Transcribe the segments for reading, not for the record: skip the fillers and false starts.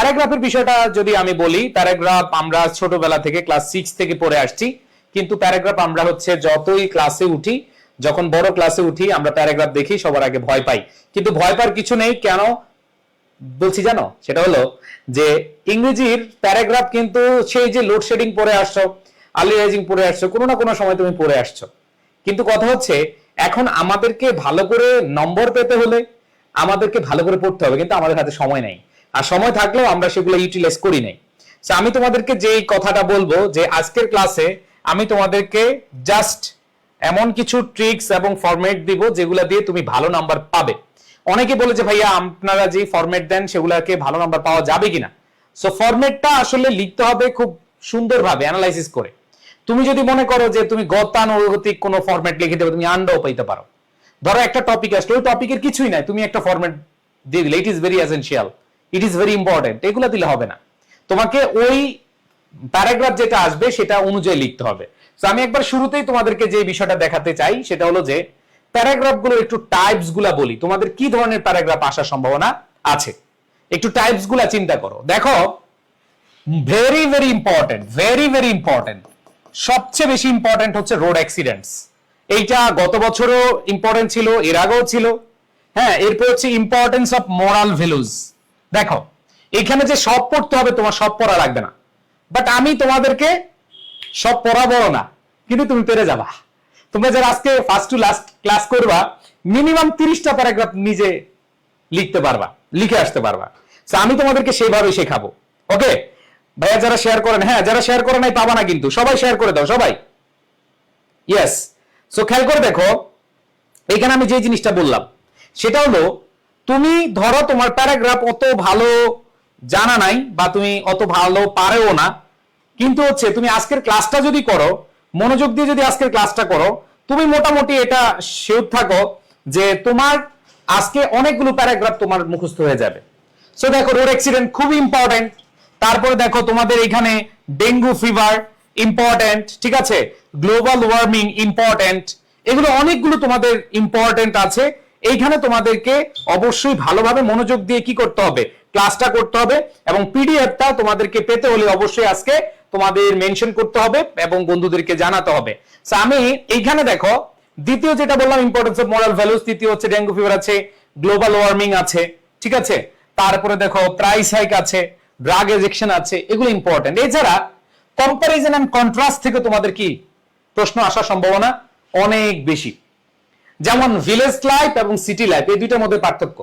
প্যারাগ্রাফের বিষয়টা যদি আমি বলি, প্যারাগ্রাফ আমরা ছোটবেলা থেকে ক্লাস 6 থেকে পড়ে আসছি, কিন্তু প্যারাগ্রাফ আমরা হচ্ছে যতই ক্লাসে উঠি, যখন বড় ক্লাসে উঠি আমরা প্যারাগ্রাফ দেখি সবার আগে ভয় পাই, কিন্তু ভয় পাওয়ার কিছু নেই। কেন বলছি জানো? সেটা হলো যে ইংরেজির প্যারাগ্রাফ কিন্তু সেই যে লোডশেডিং পড়ে আসছো, আর্লি রাইজিং পড়ে আসছো, কোনো না কোনো সময় তুমি পড়ে আসছো, কিন্তু কথা হচ্ছে এখন আমাদেরকে ভালো করে নম্বর পেতে হলে আমাদেরকে ভালো করে পড়তে হবে, কিন্তু আমাদের হাতে সময় নেই, আর সময় থাকলেও আমরা সেগুলো ইউটিলাইজ করি নাই। সো আমি তোমাদেরকে যে কথাটা বলবো যে আজকের ক্লাসে আমি তোমাদেরকে জাস্ট এমন কিছু ট্রিক্স এবং ফরম্যাট দিব যেগুলো দিয়ে তুমি ভালো নাম্বার পাবে। অনেকে বলে যে ভাইয়া আপনারা যে ফরম্যাট দেন সেগুলোকে ভালো নাম্বার পাওয়া যাবে কিনা। সো ফরম্যাটটা আসলে লিখতে হবে খুব সুন্দরভাবে অ্যানালাইসিস করে। তুমি যদি মনে করো যে তুমি গতানুগতিক কোনো ফরম্যাট লিখে দেবে, তুমি আন্ডাও পাইতে পারো। ধরো একটা টপিক আসলে ওই টপিকের কিছুই নাই, তুমি একটা ফরম্যাট দিয়ে দিলে, it is very essential, it is very important, এগুলো দিলে হবে না। তোমাকে ওই প্যারাগ্রাফ যেটা আসবে সেটা অনুযায়ী লিখতে হবে। তো আমি একবার শুরুতেই তোমাদেরকে যে বিষয়টা দেখাতে চাই সেটা হলো যে প্যারাগ্রাফ গুলো একটু টাইপস গুলা বলি, তোমাদের কি ধরনের প্যারাগ্রাফ আসার সম্ভাবনা আছে, একটু টাইপস গুলা চিন্তা করো। দেখো, very very important, very very important, সবচেয়ে বেশি ইম্পর্টেন্ট হচ্ছে রোড অ্যাক্সিডেন্টস। এইটা গত বছরও ইম্পর্টেন্ট ছিল, এর আগেও ছিল। হ্যাঁ, এরপর হচ্ছে ইম্পর্টেন্স অফ মোরাল ভ্যালুজ। দেখো এখানে যে সব পড়তে হবে তোমার সব পড়া লাগবে না, বাট আমি তোমাদেরকে সব পড়াবো না, কিন্তু তুমি পেরে যাবা। তোমরা যারা আজকে ফার্স্ট টু লাস্ট ক্লাস করবা মিনিমাম 30টা প্যারাগ্রাফ নিজে লিখতে পারবা, লিখে আসতে পারবা। সো আমি তোমাদেরকে সেইভাবে শেখাবো। ওকে ভাইয়া, যারা শেয়ার করেন, হ্যাঁ যারা শেয়ার করে নাই পাবা না, কিন্তু সবাই শেয়ার করে দাও, সবাই। ইয়েস। সো খেয়াল করে দেখো, এখানে আমি যে জিনিসটা বললাম সেটা হলো, তুমি ধরো তোমার প্যারাগ্রাফ অত ভালো জানা নাই বা তুমি অত ভালো পারেও না, কিন্তু হচ্ছে তুমি আজকের ক্লাসটা যদি করো, মনোযোগ দিয়ে যদি আজকের ক্লাসটা করো, তুমি মোটামুটি এটা শিওর থাকো যে তোমার আজকে অনেকগুলো প্যারাগ্রাফ তোমার মুখস্থ হয়ে যাবে। সো দেখো, রোড অ্যাক্সিডেন্ট খুব ইম্পর্টেন্ট। তারপরে দেখো তোমাদের এখানে ডেঙ্গু ফিভার ইম্পর্টেন্ট, ঠিক আছে, গ্লোবাল ওয়ার্মিং ইম্পর্টেন্ট, এগুলো অনেকগুলো তোমাদের ইম্পর্টেন্ট আছে। এইখানে তোমাদেরকে অবশ্যই ভালোভাবে মনোযোগ দিয়ে কি করতে হবে, ক্লাসটা করতে হবে, এবং পিডিএফটা তোমাদেরকে পেতে হলে অবশ্যই আজকে তোমাদের মেনশন করতে হবে এবং বন্ধুদেরকে জানাতে হবে। সো আমি এইখানে দেখো, দ্বিতীয় যেটা বললাম ইম্পর্টেন্স অফ মোরাল ভ্যালুস, তৃতীয় হচ্ছে ডেঙ্গু ফিভার আছে, গ্লোবাল ওয়ার্মিং আছে, ঠিক আছে, তারপরে দেখো প্রাইস হাইক আছে, ড্রাগ এডিকশন আছে, এগুলো ইম্পর্টেন্ট। এছাড়া কম্পারিজন এন্ড কন্ট্রাস্ট থেকে তোমাদের কি প্রশ্ন আসার সম্ভাবনা অনেক বেশি। যেমন ভিলেজ লাইফ এবং সিটি লাইফ, এই দুইটার মধ্যে পার্থক্য।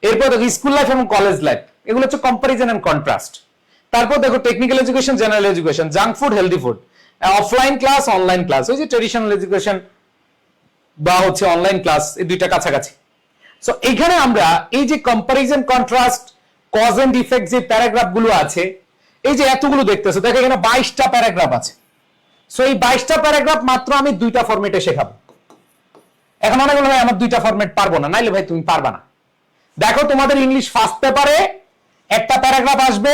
এরপর দেখো স্কুল লাইফ এবং কলেজ লাইফ, এগুলো হচ্ছে কম্পারিজন এন্ড কন্ট্রাস্ট। তারপর দেখো technical education, general education, junk food, healthy food, offline class, online class, ওই যে ট্রেডিশনাল এডুকেশন বা হচ্ছে অনলাইন ক্লাস, এই দুইটা কাছাকাছি। সো এখানে আমরা এই যে comparison, contrast, cause and effect যে প্যারাগ্রাফ গুলো আছে, এই যে এতগুলো দেখতেছো, দেখো এখানে 22টা প্যারাগ্রাফ আছে। সো এই 22টা প্যারাগ্রাফ মাত্র আমি দুইটা ফরম্যাটে শেখাবো। এখন অনেক ভাই আমার দুইটা ফরম্যাট পারবো না, নাইলে ভাই তুমি পারবা না। দেখো তোমাদের ইংলিশ ফার্স্ট পেপারে একটা প্যারাগ্রাফ আসবে,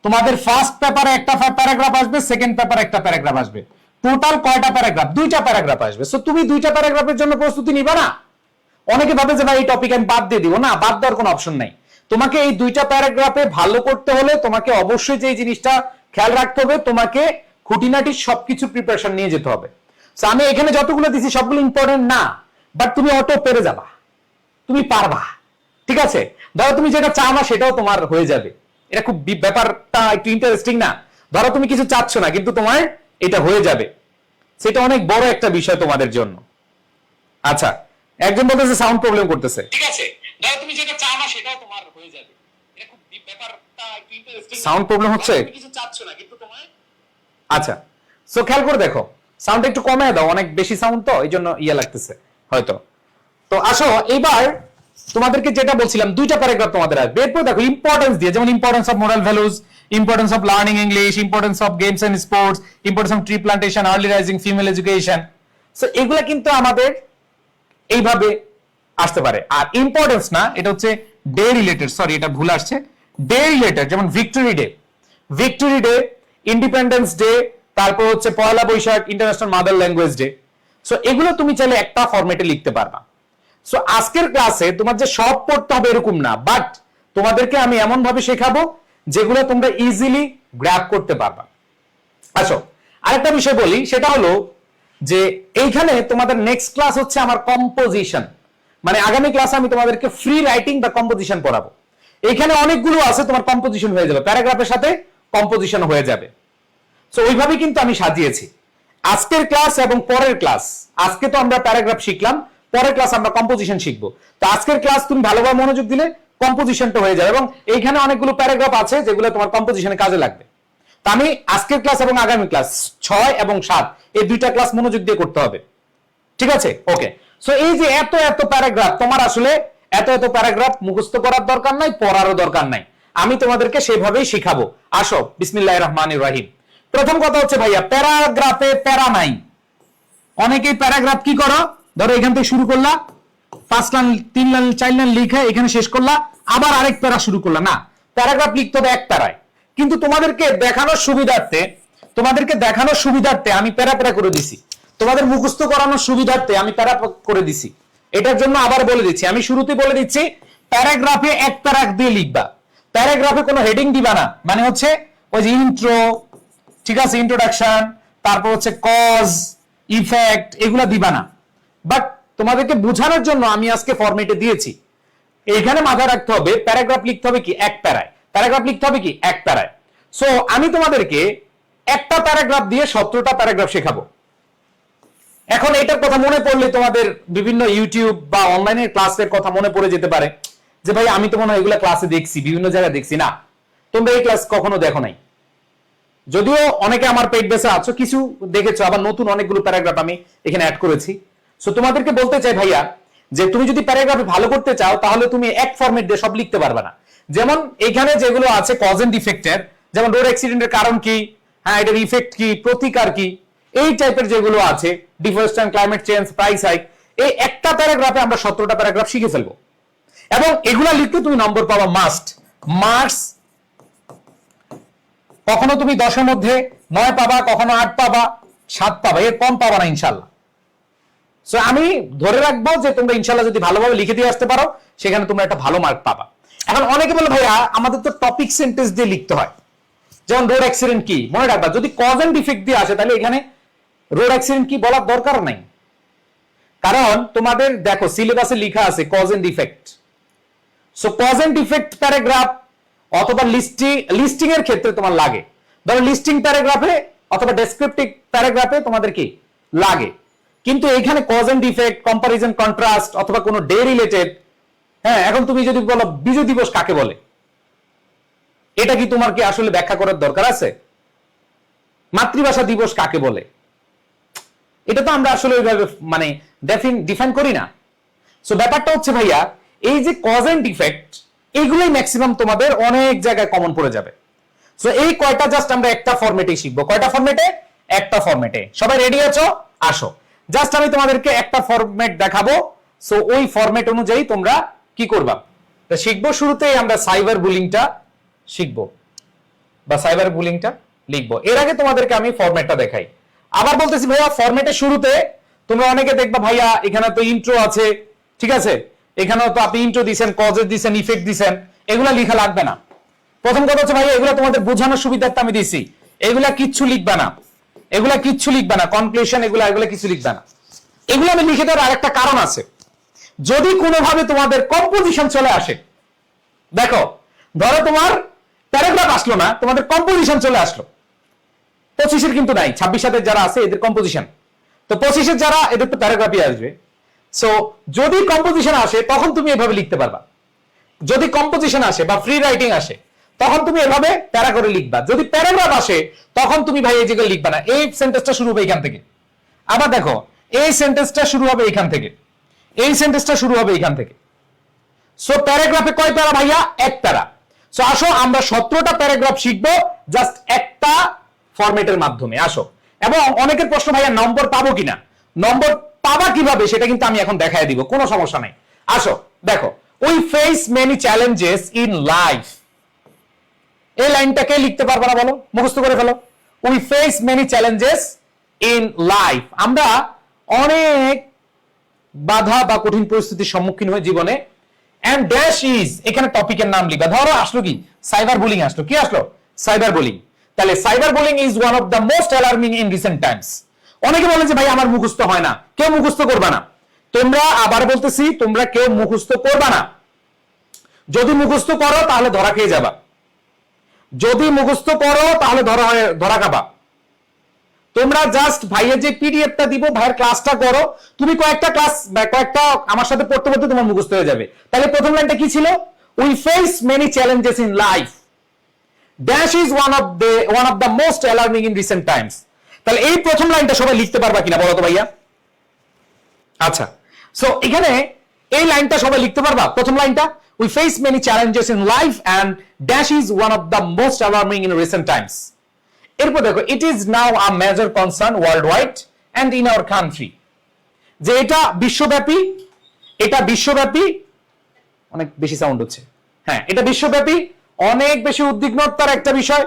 তোমাদের ফার্স্ট পেপারে একটা প্যারাগ্রাফ আসবে, সেকেন্ড পেপারে একটা প্যারাগ্রাফ আসবে, টোটাল কয়টা প্যারাগ্রাফ? দুইটা প্যারাগ্রাফ আসবে। সো তুমি দুইটা প্যারাগ্রাফের জন্য প্রস্তুতি নিবা না। অনেকে ভাবে যে ভাই এই টপিক আমি বাদ দিয়ে দিব, না, বাদ দেওয়ার কোনো অপশন নাই। তোমাকে এই দুইটা প্যারাগ্রাফে ভালো করতে হলে তোমাকে অবশ্যই যে জিনিসটা খেয়াল রাখতে হবে, তোমাকে খুঁটিনাটি সবকিছু প্রিপারেশন নিয়ে যেতে হবে। সো আমি এখানে যতগুলো দিছি সবগুলো ইম্পর্টেন্ট না, বাট তুমি অটো পেরে যাবা, তুমি পারবা, ঠিক আছে। ধরো তুমি যেটা চাও না সেটাও তোমার হয়ে যাবে। এটা খুব ব্যাপারটা একটু ইন্টারেস্টিং না? ধরো তুমি কিছু চাচ্ছ না কিন্তু তোমার এটা হয়ে যাবে, সেটা অনেক বড় একটা বিষয় তোমাদের জন্য। আচ্ছা, একজন বলতেছে সাউন্ড প্রবলেম করতেছে, ঠিক আছে, ধরো তুমি যেটা চাও না সেটাও তোমার হয়ে যাবে। এটা খুব ব্যাপারটা একটু ইন্টারেস্টিং। সাউন্ড প্রবলেম হচ্ছে, তুমি কিছু চাচ্ছ না কিন্তু তোমার। আচ্ছা, সো খেয়াল করে দেখো, সাউন্ড একটু কমিয়ে দাও, অনেক বেশি সাউন্ড তো এইজন্য ইয়া লাগতেছে হয়তো। তো আসো এবার তোমাদেরকে যেটা বলছিলাম, দুইটা প্যারাগ্রাফ তোমাদের আসবে। এরপর দেখো ইম্পর্টেন্স দিয়ে, যেমন importance of moral values, importance of learning English, importance of games and sports, importance of tree plantation, early rising female education. So এগুলা কিন্তু আমাদের এইভাবে আসতে পারে। আর ইম্পর্টেন্স না, এটা হচ্ছে ডে রিলেটেড, সরি এটা ভুল আসছে, ডে রিলেটেড, যেমন victory day, victory day, independence day, তারপর হচ্ছে Poila Baishakh, international mother language day. So এগুলো তুমি চাইলে একটা ফরম্যাটে লিখতে পারবা। সো আজকের ক্লাসে তোমার যে সব পড়তে হবে এরকম না, বাট তোমাদেরকে আমি এমন ভাবে শেখাবো যেগুলো তোমরা ইজিলি গ্র্যাব করতে পারবা। আসো আরেকটা বিষয় বলি, সেটা হলো যে এইখানে তোমাদের নেক্সট ক্লাস হচ্ছে আমার কম্পোজিশন, মানে আগামী ক্লাসে আমি তোমাদেরকে ফ্রি রাইটিং বা কম্পোজিশন পড়াবো। এখানে অনেকগুলো আছে, তোমার কম্পোজিশন হয়ে যাবে, প্যারাগ্রাফের সাথে কম্পোজিশন হয়ে যাবে। সো ওইভাবে কিন্তু আমি সাজিয়েছি আজকের ক্লাস এবং পরের ক্লাস। আজকে তো আমরা প্যারাগ্রাফ শিখলাম, পরের ক্লাস আমরা কম্পোজিশন শিখবো। তো আজকের ক্লাস তুমি ভালোভাবে মনোযোগ দিলে কম্পোজিশনটা হয়ে যাবে, এবং এইখানে অনেকগুলো প্যারাগ্রাফ আছে যেগুলো তোমার কম্পোজিশনে কাজে লাগবে। তো আমি আজকের ক্লাস এবং আগামী ক্লাস 6 এবং 7 এই দুইটা ক্লাস মনোযোগ দিয়ে করতে হবে, ঠিক আছে? ওকে। সো এই যে এত এত প্যারাগ্রাফ, তোমার আসলে এত এত প্যারাগ্রাফ মুখস্থ করার দরকার নাই, পড়ারও দরকার নাই, আমি তোমাদেরকে সেভাবেই শিখাবো। আসো বিসমিল্লাহির রহমানির রহিম। প্রথম কথা হচ্ছে ভাইয়া, প্যারাগ্রাফে প্যারা নাই। অনেকেই প্যারাগ্রাফ কি করো, ধরো এখান থেকে শুরু করলা, 5 লাইন 3 লাইন 4 লাইন লিখে এখানে শেষ করলা, আবার আরেক প্যারা শুরু করলা। না, প্যারাগ্রাফ লিখতে হবে এক প্যারায়। কিন্তু তোমাদেরকে দেখানোর সুবিধার্থে আমি প্যারা প্যারা করে দিছি, তোমাদের মুখস্থ করানোর সুবিধার্থে আমি প্যারা করে দিছি। এটার জন্য আবার বলে দিচ্ছি, আমি শুরুতে বলে দিচ্ছি প্যারাগ্রাফে এক প্যারা দিয়ে লিখবা, প্যারাগ্রাফে কোনো হেডিং দিবা না। মানে হচ্ছে ওই যে ইন্ট্রো, ঠিক আছে, ইন্ট্রোডাকশন, তারপর হচ্ছে কজ, ইফেক্ট, এগুলা দিবা না। বাট তোমাদেরকে বোঝানোর জন্য আমি আজকে ফরম্যাটে দিয়েছি। এইখানে মাথায় রাখতে হবে প্যারাগ্রাফ লিখতে হবে কি এক প্যারায়, প্যারাগ্রাফ লিখতে হবে কি এক প্যারায়। সো আমি তোমাদেরকে একটা প্যারাগ্রাফ দিয়ে 17টা প্যারাগ্রাফ শেখাবো। এখন এটার কথা মনে পড়লে তোমাদের বিভিন্ন ইউটিউব বা অনলাইনের ক্লাসের কথা মনে পড়ে যেতে পারে যে ভাই আমি তো মনে হয় এগুলা ক্লাসে দেখছি, বিভিন্ন জায়গায় দেখছি। না, তোমরা এই ক্লাস কখনো দেখো নাই। যদিও অনেকে আমার পেট বেসে আছো, কিছু দেখেছো, আবার নতুন অনেকগুলো প্যারাগ্রাফ আমি এখানে অ্যাড করেছি। সো তোমাদেরকে বলতে চাই ভাইয়া, যে তুমি যদি প্যারাগ্রাফে ভালো করতে চাও তাহলে তুমি এক ফরম্যাট দিয়ে সব লিখতে পারবে না। যেমন এখানে যেগুলো আছে কজ এন্ড ইফেক্টের, যেমন রোড অ্যাক্সিডেন্টের কারণ কি, হ্যাঁ এটার ইফেক্ট কি, প্রতিকার কি, এই টাইপের যেগুলো আছে, deforestation, climate change, price hike, এই একটা প্যারাগ্রাফে আমরা 17টা প্যারাগ্রাফ শিখে ফেলবো। এবং এগুলা লিখতে তুমি নম্বর পাবা মাস্ট। মার্কস কখনো তুমি 10-এর মধ্যে 9 পাবা, কখনো 8 পাবা, 7 পাবা, এর কম পাবা না ইনশাল্লাহ। সো আমি ধরে রাখবো যে তোমরা ইনশাল্লাহ যদি ভালোভাবে লিখে দিয়ে আসতে পারো, সেখানে তোমরা একটা ভালো মার্ক পাবা। এখন অনেকে বলে ভাইয়া আমাদের তো টপিক সেন্টেন্স দিয়ে লিখতে হয়, যেমন রোড অ্যাক্সিডেন্ট কি, মনে রাখবা যদি কজ এন্ড ইফেক্ট দিয়ে আসে তাহলে এখানে রোড অ্যাক্সিডেন্ট কি বলার দরকার নাই। কারণ তোমাদের দেখো সিলেবাসে লেখা আছে cause and effect. So cause and effect paragraph অথবা লিস্টিং এর ক্ষেত্রে তোমার লাগে, ধরো লিস্টিং প্যারাগ্রাফে অথবা ডেসক্রিপটিভ প্যারাগ্রাফে তোমাদের কি লাগে। কিন্তু এখানে cause and effect, comparison, contrast অথবা কোনো ডে রিলেটেড, হ্যাঁ এখন তুমি যদি বলো বিজয় দিবস কাকে বলে, এটা কি তোমার কি আসলে ব্যাখ্যা করার দরকার আছে? মাতৃভাষা দিবস কাকে বলে, এটা তো আমরা আসলে ওইভাবে মানে ডিফাইন করি না। সো ব্যাপারটা হচ্ছে ভাইয়া, এই যে কজ এন্ড ইফেক্ট এইগুলোই ম্যাক্সিমাম তোমাদের অনেক জায়গায় কমন পড়ে যাবে। সো এই কয়টা জাস্ট আমরা একটা ফরম্যাটে শিখবো। কয়টা ফরম্যাটে? একটা ফরম্যাটে। সবাই রেডি আছো? আসো, জাস্ট আমি তোমাদেরকে একটা ফরম্যাট দেখাবো। সো ওই ফরম্যাট অনুযায়ী তোমরা কি করবা শিখবো। শুরুতেই আমরা সাইবার বুলিংটা শিখবো বা সাইবার বুলিংটা লিখবো। এর আগে তোমাদেরকে আমি ফরম্যাটটা দেখাই। আবার বলতেছি ভাইয়া, ফরম্যাটের শুরুতে তোমরা অনেকে দেখবা ভাইয়া এখানে তো ইন্ট্রো আছে, ঠিক আছে, এখানেও তো আপনি ইন্ট্রো দিছেন, কজেস দিছেন, ইফেক্ট দিছেন, এগুলা লেখা লাগবে না। প্রথম কথা হচ্ছে ভাইয়া এগুলা তোমাদের বোঝানোর সুবিধার্থে আমি দিছি, এগুলা কিচ্ছু লিখবা না, এগুলা কিচ্ছু লিখবা না, কনক্লুশন এগুলা কিছু লিখবা না। এগুলো আমি লিখে দেওয়ার আরেকটা কারণ আছে, যদি কোনোভাবে তোমাদের কম্পোজিশন চলে আসে, দেখো ধরো তোমার প্যারাগ্রাফ আসলো না, তোমাদের কম্পোজিশন চলে আসলো। 25-এর কিন্তু নাই, 26 যারা আছে এদের কম্পোজিশন, তো 25-এর যারা এদের তো প্যারাগ্রাফই আসবে। সো যদি কম্পোজিশন আসে তখন তুমি এভাবে লিখতে পারবা। যদি কম্পোজিশন আসে বা ফ্রি রাইটিং আসে তখন তুমি এভাবে প্যারা করে লিখবা। যদি প্যারাগ্রাফ আসে তখন তুমি ভাই এই জায়গায় লিখবা না, এই সেন্টেন্সটা শুরু হবে এখান থেকে। আবার দেখো এই সেন্টেন্সটা শুরু হবে এখান থেকে, এই সেন্টেন্সটা শুরু হবে এখান থেকে। সো প্যারাগ্রাফে কয় প্যারা ভাইয়া? এক প্যারা। সো আসো আমরা 17টা প্যারাগ্রাফ শিখবো জাস্ট একটা ফরম্যাটের মাধ্যমে। আসো, এবং অনেকের প্রশ্ন ভাইয়া নম্বর পাবো কিনা, নম্বর পাবা কিভাবে সেটা কিন্তু আমি এখন দেখাই দিব, কোনো সমস্যা নাই। আসো দেখো, we face many challenges in life, এই লাইনটাকে লিখতে পারবো না বলো, মুখস্থ করে ফেলো। We face many challenges in life, আমরা অনেক বাধা বা কঠিন পরিস্থিতির সম্মুখীন হয়ে জীবনে and dash is এখানে টপিকের নাম লিখবা। ধরো আসলো কি সাইবার বুলিং, আসলো কি আসলো সাইবার বুলিং। তাহলে cyber bullying is one of the most alarming in recent Times. অনেকে বলে যে ভাই আমার মুখস্থ হয় না, কেউ মুখস্থ করবা না। তোমরা আবার বলতেছি, তোমরা কেউ মুখস্থ করবা না। যদি মুখস্থ করো তাহলে ধরা খেয়ে যাবা, যদি মুখস্থ করো তাহলে ধরা খাবা। তোমরা জাস্ট ভাইয়ের যে পিডিএফটা দিব, ভাইয়ের ক্লাসটা করো, তুমি কয়েকটা আমার সাথে পড়তে পড়তে তোমার মুখস্থ হয়ে যাবে। তাহলে প্রথম লাইনটা কি ছিল? We face many challenges in life, dash is one of the most alarming in recent Times. তাহলে এই প্রথম লাইনটা সবাই লিখতে পারবা কিনা বলো তো ভাইয়া? আচ্ছা, সো এখানে এই লাইনটা সবাই লিখতে পারবা? প্রথম লাইনটা, we face many challenges in life and dash is one of the most alarming in recent times. এরপর দেখো, it is now a major concern world wide and in our country, যে এটা বিশ্বব্যাপী, এটা বিশ্বব্যাপী, অনেক বেশি সাউন্ড হচ্ছে, হ্যাঁ এটা বিশ্বব্যাপী অনেক বেশি উদ্বিগ্নতার একটা বিষয়।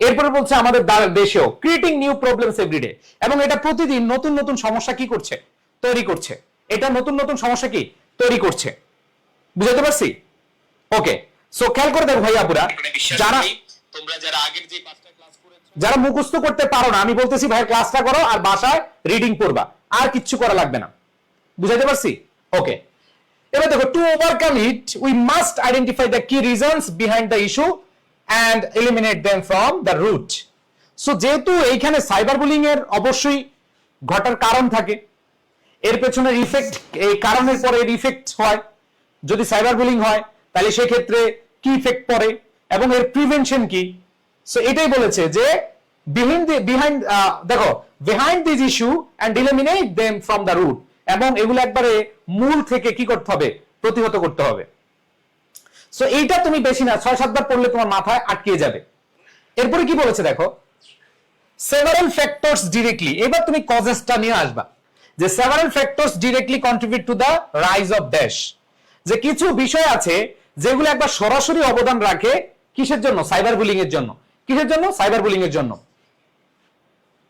এরপরে বলছে আমাদের দেশেও ক্রিয়েটিং নিউ প্রবলেমস এভরিডে, এবং এটা প্রতিদিন নতুন নতুন সমস্যা কি করছে? তৈরি করছে। এটা নতুন নতুন সমস্যা কি তৈরি করছে, বুঝতে পারছি? ওকে, সো খেয়াল করে দেখো ভাই আপুরা, যারা তোমরা যারা আগের যে পাঁচটা ক্লাস করেছো, যারা মুখস্থ করতে পারো না, আমি বলতেছি ভাই ক্লাসটা করো আর বাসায় রিডিং করবা, আর কিচ্ছু করা লাগবে না, বুঝাইতে পারছি? ওকে, এবার দেখো, to overcome it we must identify the key reasons behind the issue and eliminate them from the root. So যেহেতু এইখানে সাইবার বুলিং এর অবশ্যই ঘটার কারণ থাকে, এর পেছনের ইফেক্ট, এই কারণের পরে এর ইফেক্ট হয়। যদি সাইবার বুলিং হয় তাহলে সেই ক্ষেত্রে কি ইফেক্ট পড়ে এবং এর প্রিভেনশন কি। সো এটাই বলেছে যে behind this issue and eliminate them from the root, এবং এগুলো একবারে মূল থেকে কি করতে হবে? প্রতিহত করতে হবে। সো এইটা তুমি বেশি না 6-7 বার পড়লে তোমার মাথায় আটকে যাবে। এরপরে কি বলেছে দেখো, সেভারাল ফ্যাক্টরস ডিরেক্টলি, এবার তুমি কজেসটা নিয়ে আসবা, যে several factors directly contribute to the rise of dash, যে কিছু বিষয় আছে যেগুলো একবার সরাসরি অবদান রাখে কিসের জন্য? সাইবার বুলিং এর জন্য। কিসের জন্য? সাইবার বুলিং এর জন্য।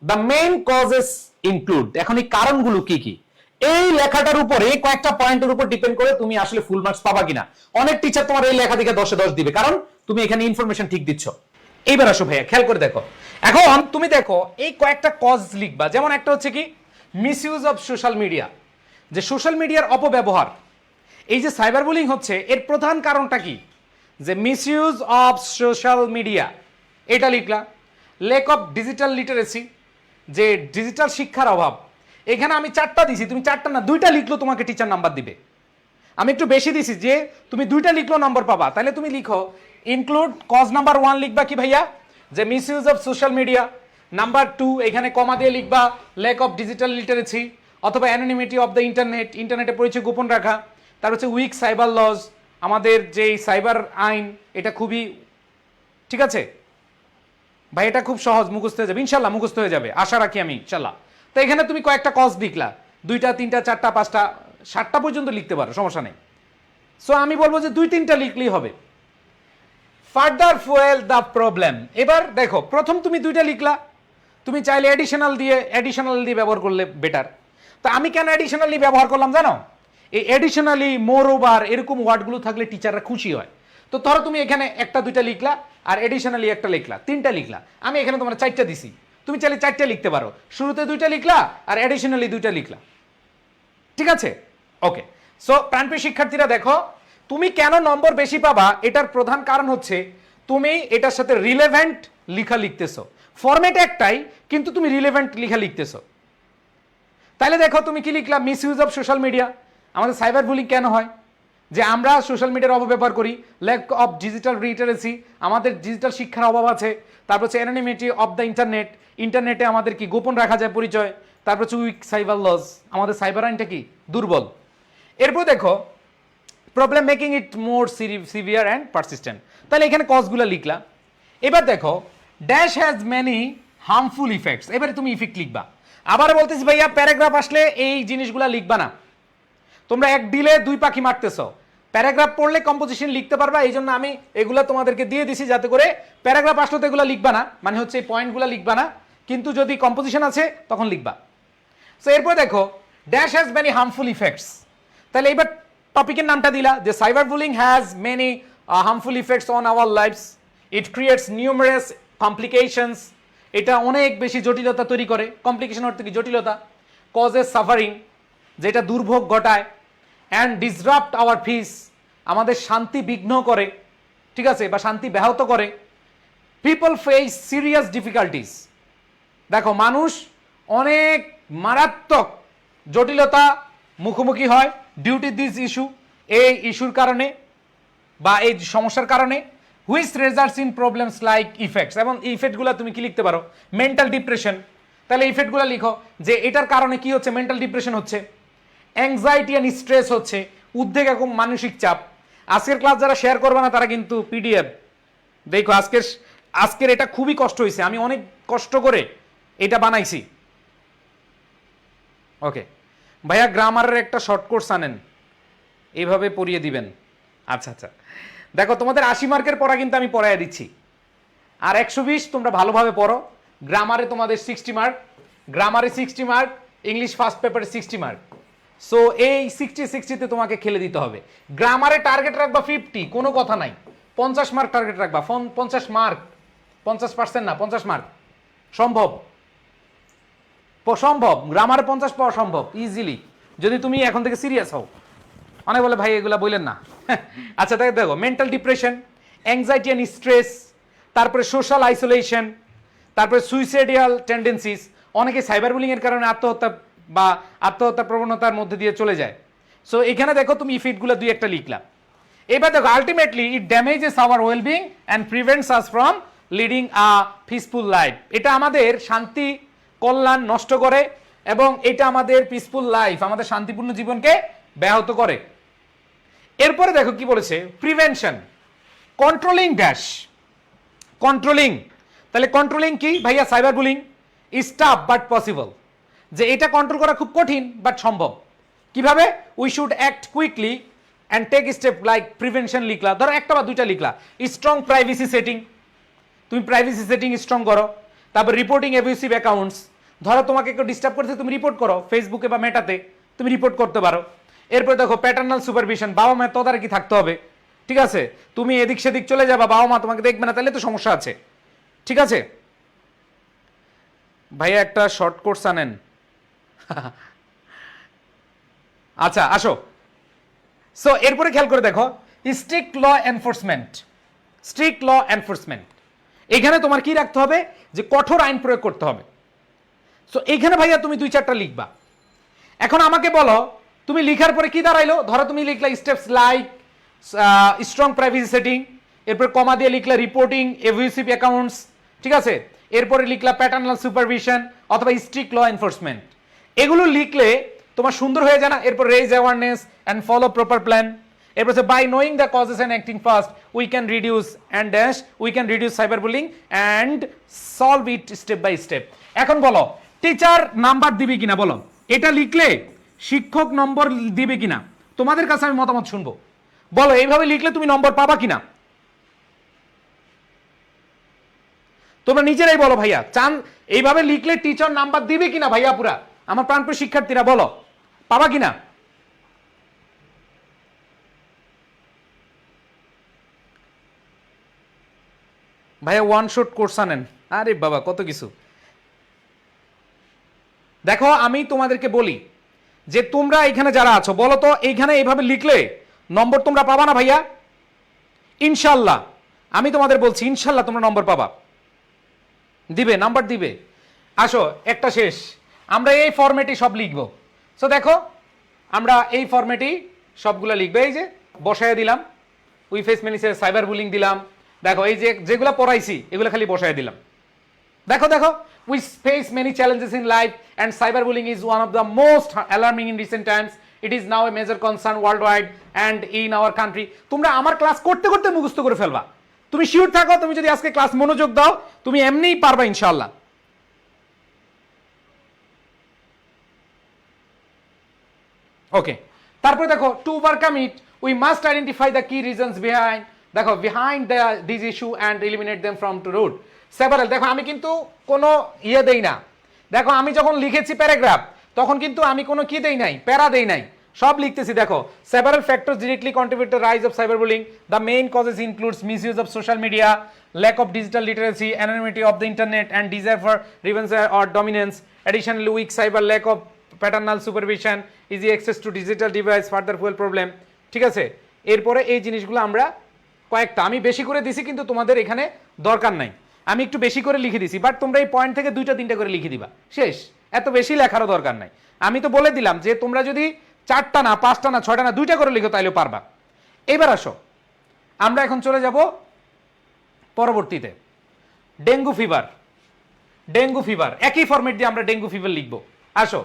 দ্য মেইন কজেস ইনক্লুড, এখন এই কারণগুলো কি কি, এই লেখাটার উপরে কয়েকটা পয়েন্টের উপর ডিপেন্ড করে তুমি আসলে ফুল মার্কস পাবা কিনা। অনেক টিচার তোমার এই লেখা থেকে 10-এ 10 দিবে, কারণ তুমি এখানে ইনফরমেশন ঠিক দিচ্ছ। এইবার আসো ভাইয়া, খেয়াল করে দেখো, এখন তুমি দেখো এই কয়েকটা কজ লিখবা। যেমন একটা হচ্ছে কি, মিসইউজ অফ সোশ্যাল মিডিয়া, যে সোশ্যাল মিডিয়ার অপব্যবহার। এই যে সাইবার বুলিং হচ্ছে, এর প্রধান কারণটা কি? যে মিসইউজ অফ সোশ্যাল মিডিয়া, এটা লিখলা। ল্যাক অফ ডিজিটাল লিটারেসি, যে ডিজিটাল শিক্ষার অভাব। এখানে আমি 4টা দিছি, তুমি 4টা না 2টা লিখলো তোমাকে টিচার নাম্বার দিবে। আমি একটু বেশি দিছি, যে তুমি 2টা লিখলো নাম্বার পাবা। তাহলে তুমি লিখো ইনক্লুড, কজ নাম্বার 1 লিখবা কি ভাইয়া? যে misuse of social media. Number 2 এখানে কমা দিয়ে লিখবা ল্যাক অফ ডিজিটাল লিটারেসি, অথবা অ্যানোনিমিটি অফ দ্য ইন্টারনেট, ইন্টারনেটে পরিচয় গোপন রাখা। তার হচ্ছে উইক সাইবার লজ, আমাদের যেই সাইবার আইন এটা খুবই, ঠিক আছে ভাই, এটা খুব সহজ, মুখস্থ হয়ে যাবে ইনশাল্লাহ, মুখস্থ হয়ে যাবে আশা রাখি আমি ইনশাল্লাহ। তো এখানে তুমি কয়েকটা কজ লিখলা, 2টা 3টা 4টা 5টা 7টা পর্যন্ত লিখতে পারো, সমস্যা নেই। সো আমি বলবো যে 2-3টা লিখলেই হবে। ফার্দার ফুয়েল দ্য প্রবলেম, এবার দেখো প্রথম তুমি 2টা লিখলা, তুমি চাইলে অ্যাডিশনাল দিয়ে ব্যবহার করলে বেটার। তো আমি কেন অ্যাডিশনালি ব্যবহার করলাম জানো? এই অ্যাডিশনালি, মোর ওভার, এরকম ওয়ার্ডগুলো থাকলে টিচাররা খুশি হয়। তো ধরো তুমি এখানে 1টা 2টা লিখলা, আর অ্যাডিশনালি 1টা লিখলা, 3টা লিখলা। আমি এখানে তোমার 4টা দিছি, তুমি চাইলে 4টা লিখতে পারো। শুরুতে 2টা লিখলা আর অ্যাডিশনালি 2টা লিখলা, ঠিক আছে? ওকে, সো প্রাণপ্রিয় শিক্ষার্থীরা দেখো, তুমি কেন নম্বর বেশি পাবা এটার প্রধান কারণ হচ্ছে তুমি এটার সাথে রিলেভেন্ট লেখা লিখতেছো। ফরম্যাট একটাই, কিন্তু তুমি রিলেভেন্ট লেখা লিখতেছো। তাহলে দেখো তুমি কি লিখলা, মিসইউজ অফ সোশ্যাল মিডিয়া। আমাদের সাইবার বুলিং কেন হয়? যে আমরা সোশ্যাল মিডিয়ার অপব্যবহার করি। ল্যাক অফ ডিজিটাল লিটারেসি, আমাদের ডিজিটাল শিক্ষার অভাব আছে। তারপর হচ্ছে অ্যানোনিমিটি অফ দ্য ইন্টারনেট, ইন্টারনেটে আমাদের কি গোপন রাখা যায় পরিচয়। তারপর হচ্ছে উইক সাইবার লজ, আমাদের সাইবার আইনটা কি দুর্বল। এরপর দেখো problem making it more severe and persistent. তাহলে এখানে কজগুলো লিখলা। এবার দেখো dash has many harmful effects, এবারে তুমি ইফেক্ট লিখবা। আবার বলতেছি ভাইয়া প্যারাগ্রাফ আসলে এই জিনিসগুলো লিখবা না, তোমরা এক ডিলে 2 পাখি মারতেছো। প্যারাগ্রাফ পড়লে কম্পোজিশন লিখতে পারবা, এই জন্য আমি এগুলো তোমাদেরকে দিয়ে দিছি, যাতে করে প্যারাগ্রাফ আসলে তো এগুলো লিখবা না, মানে হচ্ছে এই পয়েন্টগুলো লিখবা না, কিন্তু যদি কম্পোজিশন আছে তখন লিখবা। সো এরপর দেখো dash has many harmful effects. তাহলে এবার টপিকের নামটা দিলা যে cyber bullying has many harmful effects on our lives, it creates numerous complications, এটা অনেক বেশি জটিলতা তৈরি করে। কমপ্লিকেশন অর্থ কি? জটিলতা। কজেস সাফারিং, যেটা দুর্ভোগ ঘটায়। অ্যান্ড ডিসরাপ্ট আওয়ার পিস, আমাদের শান্তি বিঘ্ন করে, ঠিক আছে, বা শান্তি ব্যাহত করে। পিপল ফেস সিরিয়াস ডিফিকাল্টিস, দেখো মানুষ অনেক মারাত্মক জটিলতা মুখোমুখি হয় ডিউ টু দিস ইস্যু, এই ইস্যুর কারণে বা এই সমস্যার কারণে। Which results in problems like effects, এবং ইফেক্টগুলো তুমি কি লিখতে পারো? Mental depression. তাহলে ইফেক্টগুলো লিখো যে এটার কারণে কি হচ্ছে? মেন্টাল ডিপ্রেশন হচ্ছে, অ্যাংজাইটি অ্যান্ড স্ট্রেস হচ্ছে, উদ্বেগ এবং মানসিক চাপ। আজকের ক্লাস যারা শেয়ার করবে না তারা কিন্তু পিডিএফ দেখো। আজকের এটা খুবই কষ্ট হয়েছে, আমি অনেক কষ্ট করে এটা বানাইছি। ওকে ভাইয়া, গ্রামারের একটা শর্ট কোর্স আনেন, এইভাবে পড়িয়ে দিবেন। আচ্ছা আচ্ছা, দেখো তোমাদের 80 মার্কের পড়া কিন্তু আমি পড়াইয়া দিচ্ছি, আর 120 তোমরা ভালোভাবে পড়ো। গ্রামারে তোমাদের 60 মার্ক, গ্রামারে 60 মার্ক, ইংলিশ ফার্স্ট পেপারে 60 মার্ক। সো এই 60-60তে তোমাকে খেলে দিতে হবে। গ্রামারে টার্গেট রাখবা 50, কোনো কথা নাই। 50 মার্ক টার্গেট রাখবা, 50 মার্ক, 50% না, 50 মার্ক সম্ভব, সম্ভব। গ্রামারে 50 পাওয়া সম্ভব ইজিলি, যদি তুমি এখন থেকে সিরিয়াস হও। অনেক বলে ভাই এগুলা বললেন না। আচ্ছা তাই দেখো, mental depression, anxiety and stress, তারপরে সোশ্যাল আইসোলেশন, তারপরে সুইসাইডিয়াল টেন্ডেন্সিস। অনেকে সাইবার বুলিং এর কারণে আত্মহত্যা প্রবণতার মধ্যে দিয়ে চলে যায়। সো এখানে দেখো তুমি ইফেক্টগুলো দুই একটা লিখলা। এবার দেখো ultimately it damages our wellbeing and prevents us from leading a peaceful life. এটা আমাদের শান্তি কল্যাণ নষ্ট করে এবং এটা আমাদের পিসফুল লাইফ, আমাদের শান্তিপূর্ণ জীবনকে ব্যাহত করে। এরপরে দেখো কি বলেছে, প্রিভেনশন, কন্ট্রোলিং ড্যাশ, কন্ট্রোলিং। তাহলে কন্ট্রোলিং কি ভাইয়া? Cyber bullying is tough but possible, যে এটা কন্ট্রোল করা খুব কঠিন বাট সম্ভব। কিভাবে? We should act quickly and take step like prevention লিখলা, ধরো একটা বা দুইটা লিখলা। স্ট্রং প্রাইভেসি সেটিং, তুমি প্রাইভেসি সেটিং স্ট্রং করো। তারপর রিপোর্টিং অ্যাবিউসিভ অ্যাকাউন্টস, ধরো তোমাকে কেউ ডিস্টার্ব করছে, তুমি রিপোর্ট করো, ফেসবুকে বা মেটাতে তুমি রিপোর্ট করতে পারো। এরপর দেখো প্যাটার্নাল সুপারভিশন, বাবা মা তদারকি থাকতে হবে, ঠিক আছে। তুমি এদিক সেদিক চলে যাবা, বাবা মা তোমাকে দেখবে না, তাহলে তো সমস্যা আছে, ঠিক আছে। ভাইয়া একটা শর্ট কোর্স আনেন। আচ্ছা আসো। সো এরপরে খেয়াল করে দেখো, strict law enforcement, strict law enforcement. এখানে তোমার কি রাখতে হবে? যে কঠোর আইন প্রয়োগ করতে হবে। সো এইখানে ভাইয়া তুমি 2-4টা লিখবা। এখন আমাকে বলো, তুমি লিখার পরে কি দাঁড়াইলো? ধরো তুমি লিখলা steps like strong privacy setting, এরপর কমা দিয়ে লিখলা রিপোর্টিং অ্যাবিউসিভ অ্যাকাউন্টস, ঠিক আছে। এরপরে লিখলা প্যাটার্নাল সুপারভিশন অথবা স্ট্রিক্ট ল এনফোর্সমেন্ট। এগুলো লিখলে তোমার সুন্দর হয়ে যায় না? এরপর raise awareness and follow proper plan. এরপর হচ্ছে by knowing the causes and acting fast we can reduce and dash we can reduce cyber bullying and solve it step by step. এখন বলো টিচার নাম্বার দিবে কিনা? বলো এটা লিখলে শিক্ষক নম্বর দিবে কিনা? তোমাদের কাছে আমি মতামত শুনবো। বলো এইভাবে লিখলে তুমি নম্বর পাবা কিনা? তোমরা নিজেরাই বলো ভাইয়া, চান এইভাবে লিখলে টিচার নাম্বার দিবে কিনা? ভাইয়া পুরা আমার প্রাণপ্রিয় শিক্ষার্থীরা বলো, পাবা কিনা? ভাইয়া ওয়ান শট কোর্স আনেন। আরে বাবা কত কিছু। দেখো আমি তোমাদেরকে বলি যে তোমরা এখানে যারা আছো বলো তো, এইখানে এইভাবে লিখলে নম্বর তোমরা পাবা না ভাইয়া? ইনশাল্লাহ আমি তোমাদের বলছি, ইনশাল্লাহ তোমরা নম্বর পাবা, দিবে, নাম্বার দিবে। আসো একটা শেষ, আমরা এই ফরম্যাটে সব লিখবো। সো দেখো আমরা এই ফরম্যাটেই সবগুলো লিখবে। এই যে বসায় দিলাম, we face many cyber bullying দিলাম। দেখো এই যে যেগুলো পড়াইছি এগুলো খালি বসায় দিলাম। দেখো দেখো, we face many challenges in life and cyberbullying is one of the most alarming in recent times. It is now a major concern worldwide and in our country. তোমরা আমার ক্লাস করতে করতে মুখস্থ করে ফেলবা। তুমি শিওর থাকো, তুমি যদি আজকে ক্লাস মনোযোগ দাও তুমি এমনিই পারবা ইনশাআল্লাহ। ওকে, তারপরে দেখো to overcome it we must identify the key reasons behind, দেখো behind this issue and eliminate them from to root several. দেখো আমি কিন্তু কোনো ইয়ে দেই না। দেখো আমি যখন লিখেছি প্যারাগ্রাফ তখন কিন্তু আমি কোনো কি দেই নাই, প্যারা দেই নাই। সব লিখতেছি দেখো। several factors directly contribute to the rise of cyberbullying. The main causes includes misuse of social media, lack of digital literacy, anonymity of the internet, and desire for revenge or dominance. Additionally, weak cyber, lack of paternal supervision, easy access to digital device further fuel problem. ঠিক আছে, এরপরে এই জিনিসগুলো আমরা কয়েকটা আমি বেশি করে দিছি, কিন্তু তোমাদের এখানে দরকার নাই, আমি একটু বেশি করে লিখে দিছি, বাট তোমরা এই পয়েন্ট থেকে 2টা 3টা করে লিখে দিবা, শেষ। এত বেশি লেখারও দরকার নাই। আমি তো বলে দিলাম যে তোমরা যদি 4টা না 5টা না 6টা না 2টা করে লিখো তাইলেও পারবা। এবার আসো, আমরা এখন চলে যাব পরবর্তীতে ডেঙ্গু ফিভার। ডেঙ্গু ফিভার একই ফরম্যাট দিয়ে আমরা ডেঙ্গু ফিভার লিখবো। আসো,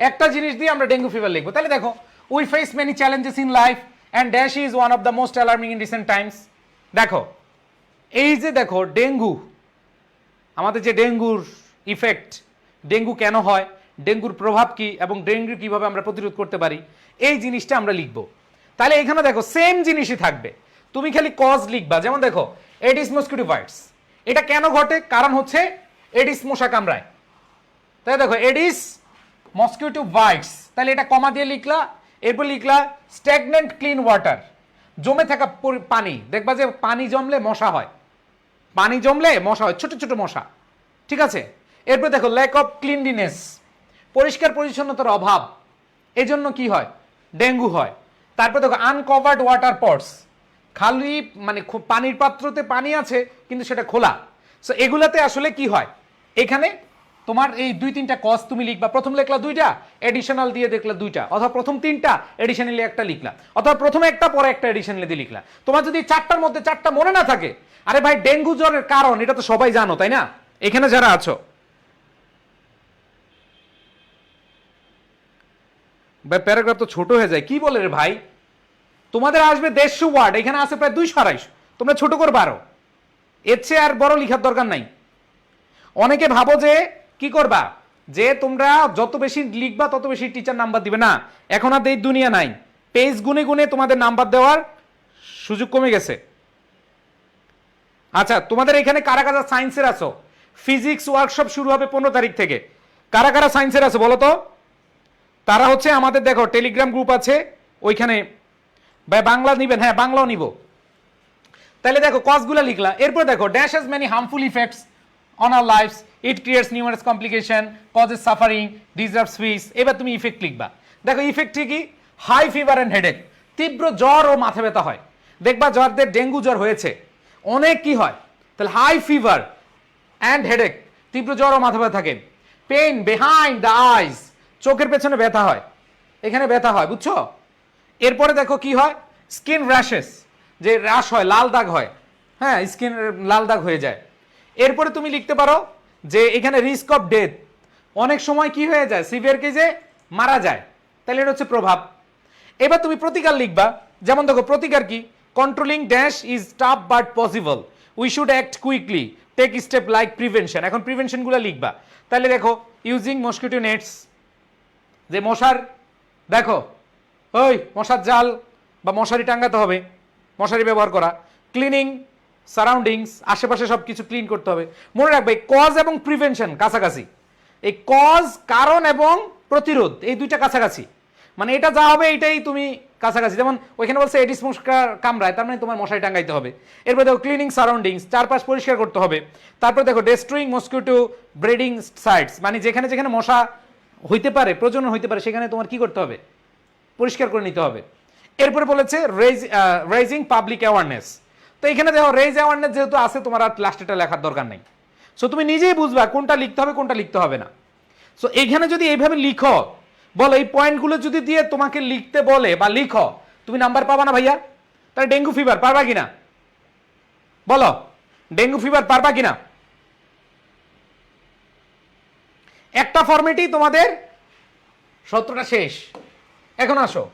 একটা জিনিস দিয়ে আমরা ডেঙ্গু ফিভার লিখবো। তাহলে দেখো, we face many challenges in life and dash is one of the most alarming in recent Times. দেখো, এই যে দেখো ডেঙ্গু, আমাদের যে ডেঙ্গুর ইফেক্ট, ডেঙ্গু কেন হয়, ডেঙ্গুর প্রভাব কি, এবং ডেঙ্গু কিভাবে আমরা প্রতিরোধ করতে পারি, এই জিনিসটা আমরা লিখবো। তাহলে এখানে দেখো সেম জিনিসই থাকবে, তুমি খালি কজ লিখবা। যেমন দেখো, এডিস মসকিটো বাইটস, এটা কেন ঘটে, কারণ হচ্ছে এডিস মশা কামড়ায়। তাই দেখো, এডিস মসকিটো বাইটস, তাহলে এটা কমা দিয়ে লিখলা। এরপর লিখলা স্ট্যাগনেন্ট ক্লিন ওয়াটার, জমে থাকা পানি, দেখবা যে পানি জমলে মশা হয়, পানি জমলে মশা হয়, ছোট ছোট মশা, ঠিক আছে। এরপর দেখো ল্যাক অফ ক্লিনলিনেস, পরিষ্কার পরিচ্ছন্নতার অভাব, এজন্য কি হয়, ডেঙ্গু হয়। তারপর দেখো আনকভার্ড ওয়াটার পটস, খালি মানে পানির পাত্রতে পানি আছে কিন্তু সেটা খোলা। সো এগুলাতে আসলে কি হয়, এখানে তোমার এই 2-3টা কজ তুমি লিখবা। প্রথম লিখলা 2টা, এডিশনাল দিয়ে দেখলা 2টা, অথবা প্রথম 3টা এডিশনালি একটা লিখলা, অথবা প্রথমে একটা পরে একটা এডিশনালি দিয়ে লিখলা। তোমার যদি 4টার মধ্যে 4টা মনে না থাকে, আরে ভাই ডেঙ্গু জ্বরের কারণ এটা তো সবাই জানো, তাই না? এখানে যারা আছো ভাই, প্যারাগ্রাফ তো ছোট হয়ে যায়, কি বলে রে ভাই, তোমাদের আসবে 150 ওয়ার্ড, এখানে আছে প্রায় 200-250, তোমরা ছোট করবে আরো, এর চেয়ে আর বড় লিখার দরকার নাই। অনেকে ভাবো যে কি করবা, যে তোমরা যত বেশি লিখবা তত বেশি টিচার নাম্বার দিবে, না, এখন আর এই দুনিয়া নাই, পেজ গুনে গুনে তোমাদের নাম্বার দেওয়ার সুযোগ কমে গেছে। আচ্ছা, তোমাদের এখানে কারা কারা সায়েন্সের আছো, ফিজিক্স ওয়ার্কশপ শুরু হবে 15 তারিখ থেকে, কারা কারা সায়েন্সের আছো বলো তো? তারা হচ্ছে আমাদের দেখো টেলিগ্রাম গ্রুপ আছে, ওইখানে ভাই বাংলা নিবেন, হ্যাঁ বাংলাও নিব। তাহলে দেখো কজগুলো লিখলা। এরপর দেখো dash has many harmful effects on our lives, it creates numerous complication, causes suffering, deserves peace. এবার তুমি ইফেক্ট লিখবা। দেখো ইফেক্ট কি, হাই ফিভার এন্ড হেডেক, তীব্র জ্বর ও মাথা ব্যথা হয়। দেখবা যাদের ডেঙ্গু জ্বর হয়েছে অনেক কি হয়, তাহলে হাই ফিভার অ্যান্ড হেডেক, তীব্র জ্বর ও মাথা ব্যথা থাকে। পেইন বিহাইন্ড দ্য আইজ, চোখের পেছনে ব্যথা হয়, এখানে ব্যথা হয়, বুঝছো? এরপরে দেখো কি হয়, স্কিন র্যাশেস, যে র্যাশ হয়, লাল দাগ হয়, হ্যাঁ স্কিন লাল দাগ হয়ে যায়। এরপরে তুমি লিখতে পারো যে এখানে রিস্ক অফ ডেথ, অনেক সময় কি হয়ে যায়, সিভিয়ার কেজে মারা যায়, তাহলে এটা হচ্ছে প্রভাব। এবার তুমি প্রতিকার লিখবা। যেমন দেখো প্রতিকার কি, controlling dash is tough but possible, we should act quickly, take step like prevention. এখন প্রিভেনশনগুলো লিখবা। তাহলে দেখো ইউজিং মসকিটো নেটস, যে মশার দেখো ওই মশার জাল বা মশারি টাঙ্গাতে হবে, মশারি ব্যবহার করা। ক্লিনিং সারাউন্ডিংস, আশেপাশে সব কিছু ক্লিন করতে হবে। মনে রাখবে কজ এবং প্রিভেনশন কাছাকাছি, এই কজ কারণ এবং প্রতিরোধ এই 2টা কাছাকাছি, মানে এটা যা হবে এইটাই তুমি কাছাকাছি। যেমন ওইখানে বলছে এডিস মশা কামড়ায়, তার মানে তোমার মশারি টাঙ্গাইতে হবে। এরপর দেখো ক্লিনিং সারাউন্ডিংস, চারপাশ পরিষ্কার করতে হবে। তারপর দেখো ডেস্ট্রয়িং মসকিটো ব্রিডিং সাইটস, মানে যেখানে যেখানে মশা হইতে পারে, প্রজনন হইতে পারে, সেখানে তোমার কি করতে হবে, পরিষ্কার করে নিতে হবে। এরপরে বলেছে রেজিং পাবলিক অ্যাওয়ারনেস, তো এখানে দেখো রেজ অ্যাওয়ারনেস যেহেতু আছে, তোমার আর লাস্টেটা লেখার দরকার নেই। সো তুমি নিজেই বুঝবা কোনটা লিখতে হবে কোনটা লিখতে হবে না। সো এখানে যদি এইভাবে লিখো, বলো এই পয়েন্টগুলো যদি দিয়ে তোমাকে লিখতে বলে বা লিখো, তুমি নাম্বার পাবা না ভাইয়া? তাহলে ডেঙ্গু ফিভার পারবা কিনা বলো, ডেঙ্গু ফিভার পারবা কিনা? একটা ফরম্যাটেই তোমাদের 17টা শেষ। এখন আসো,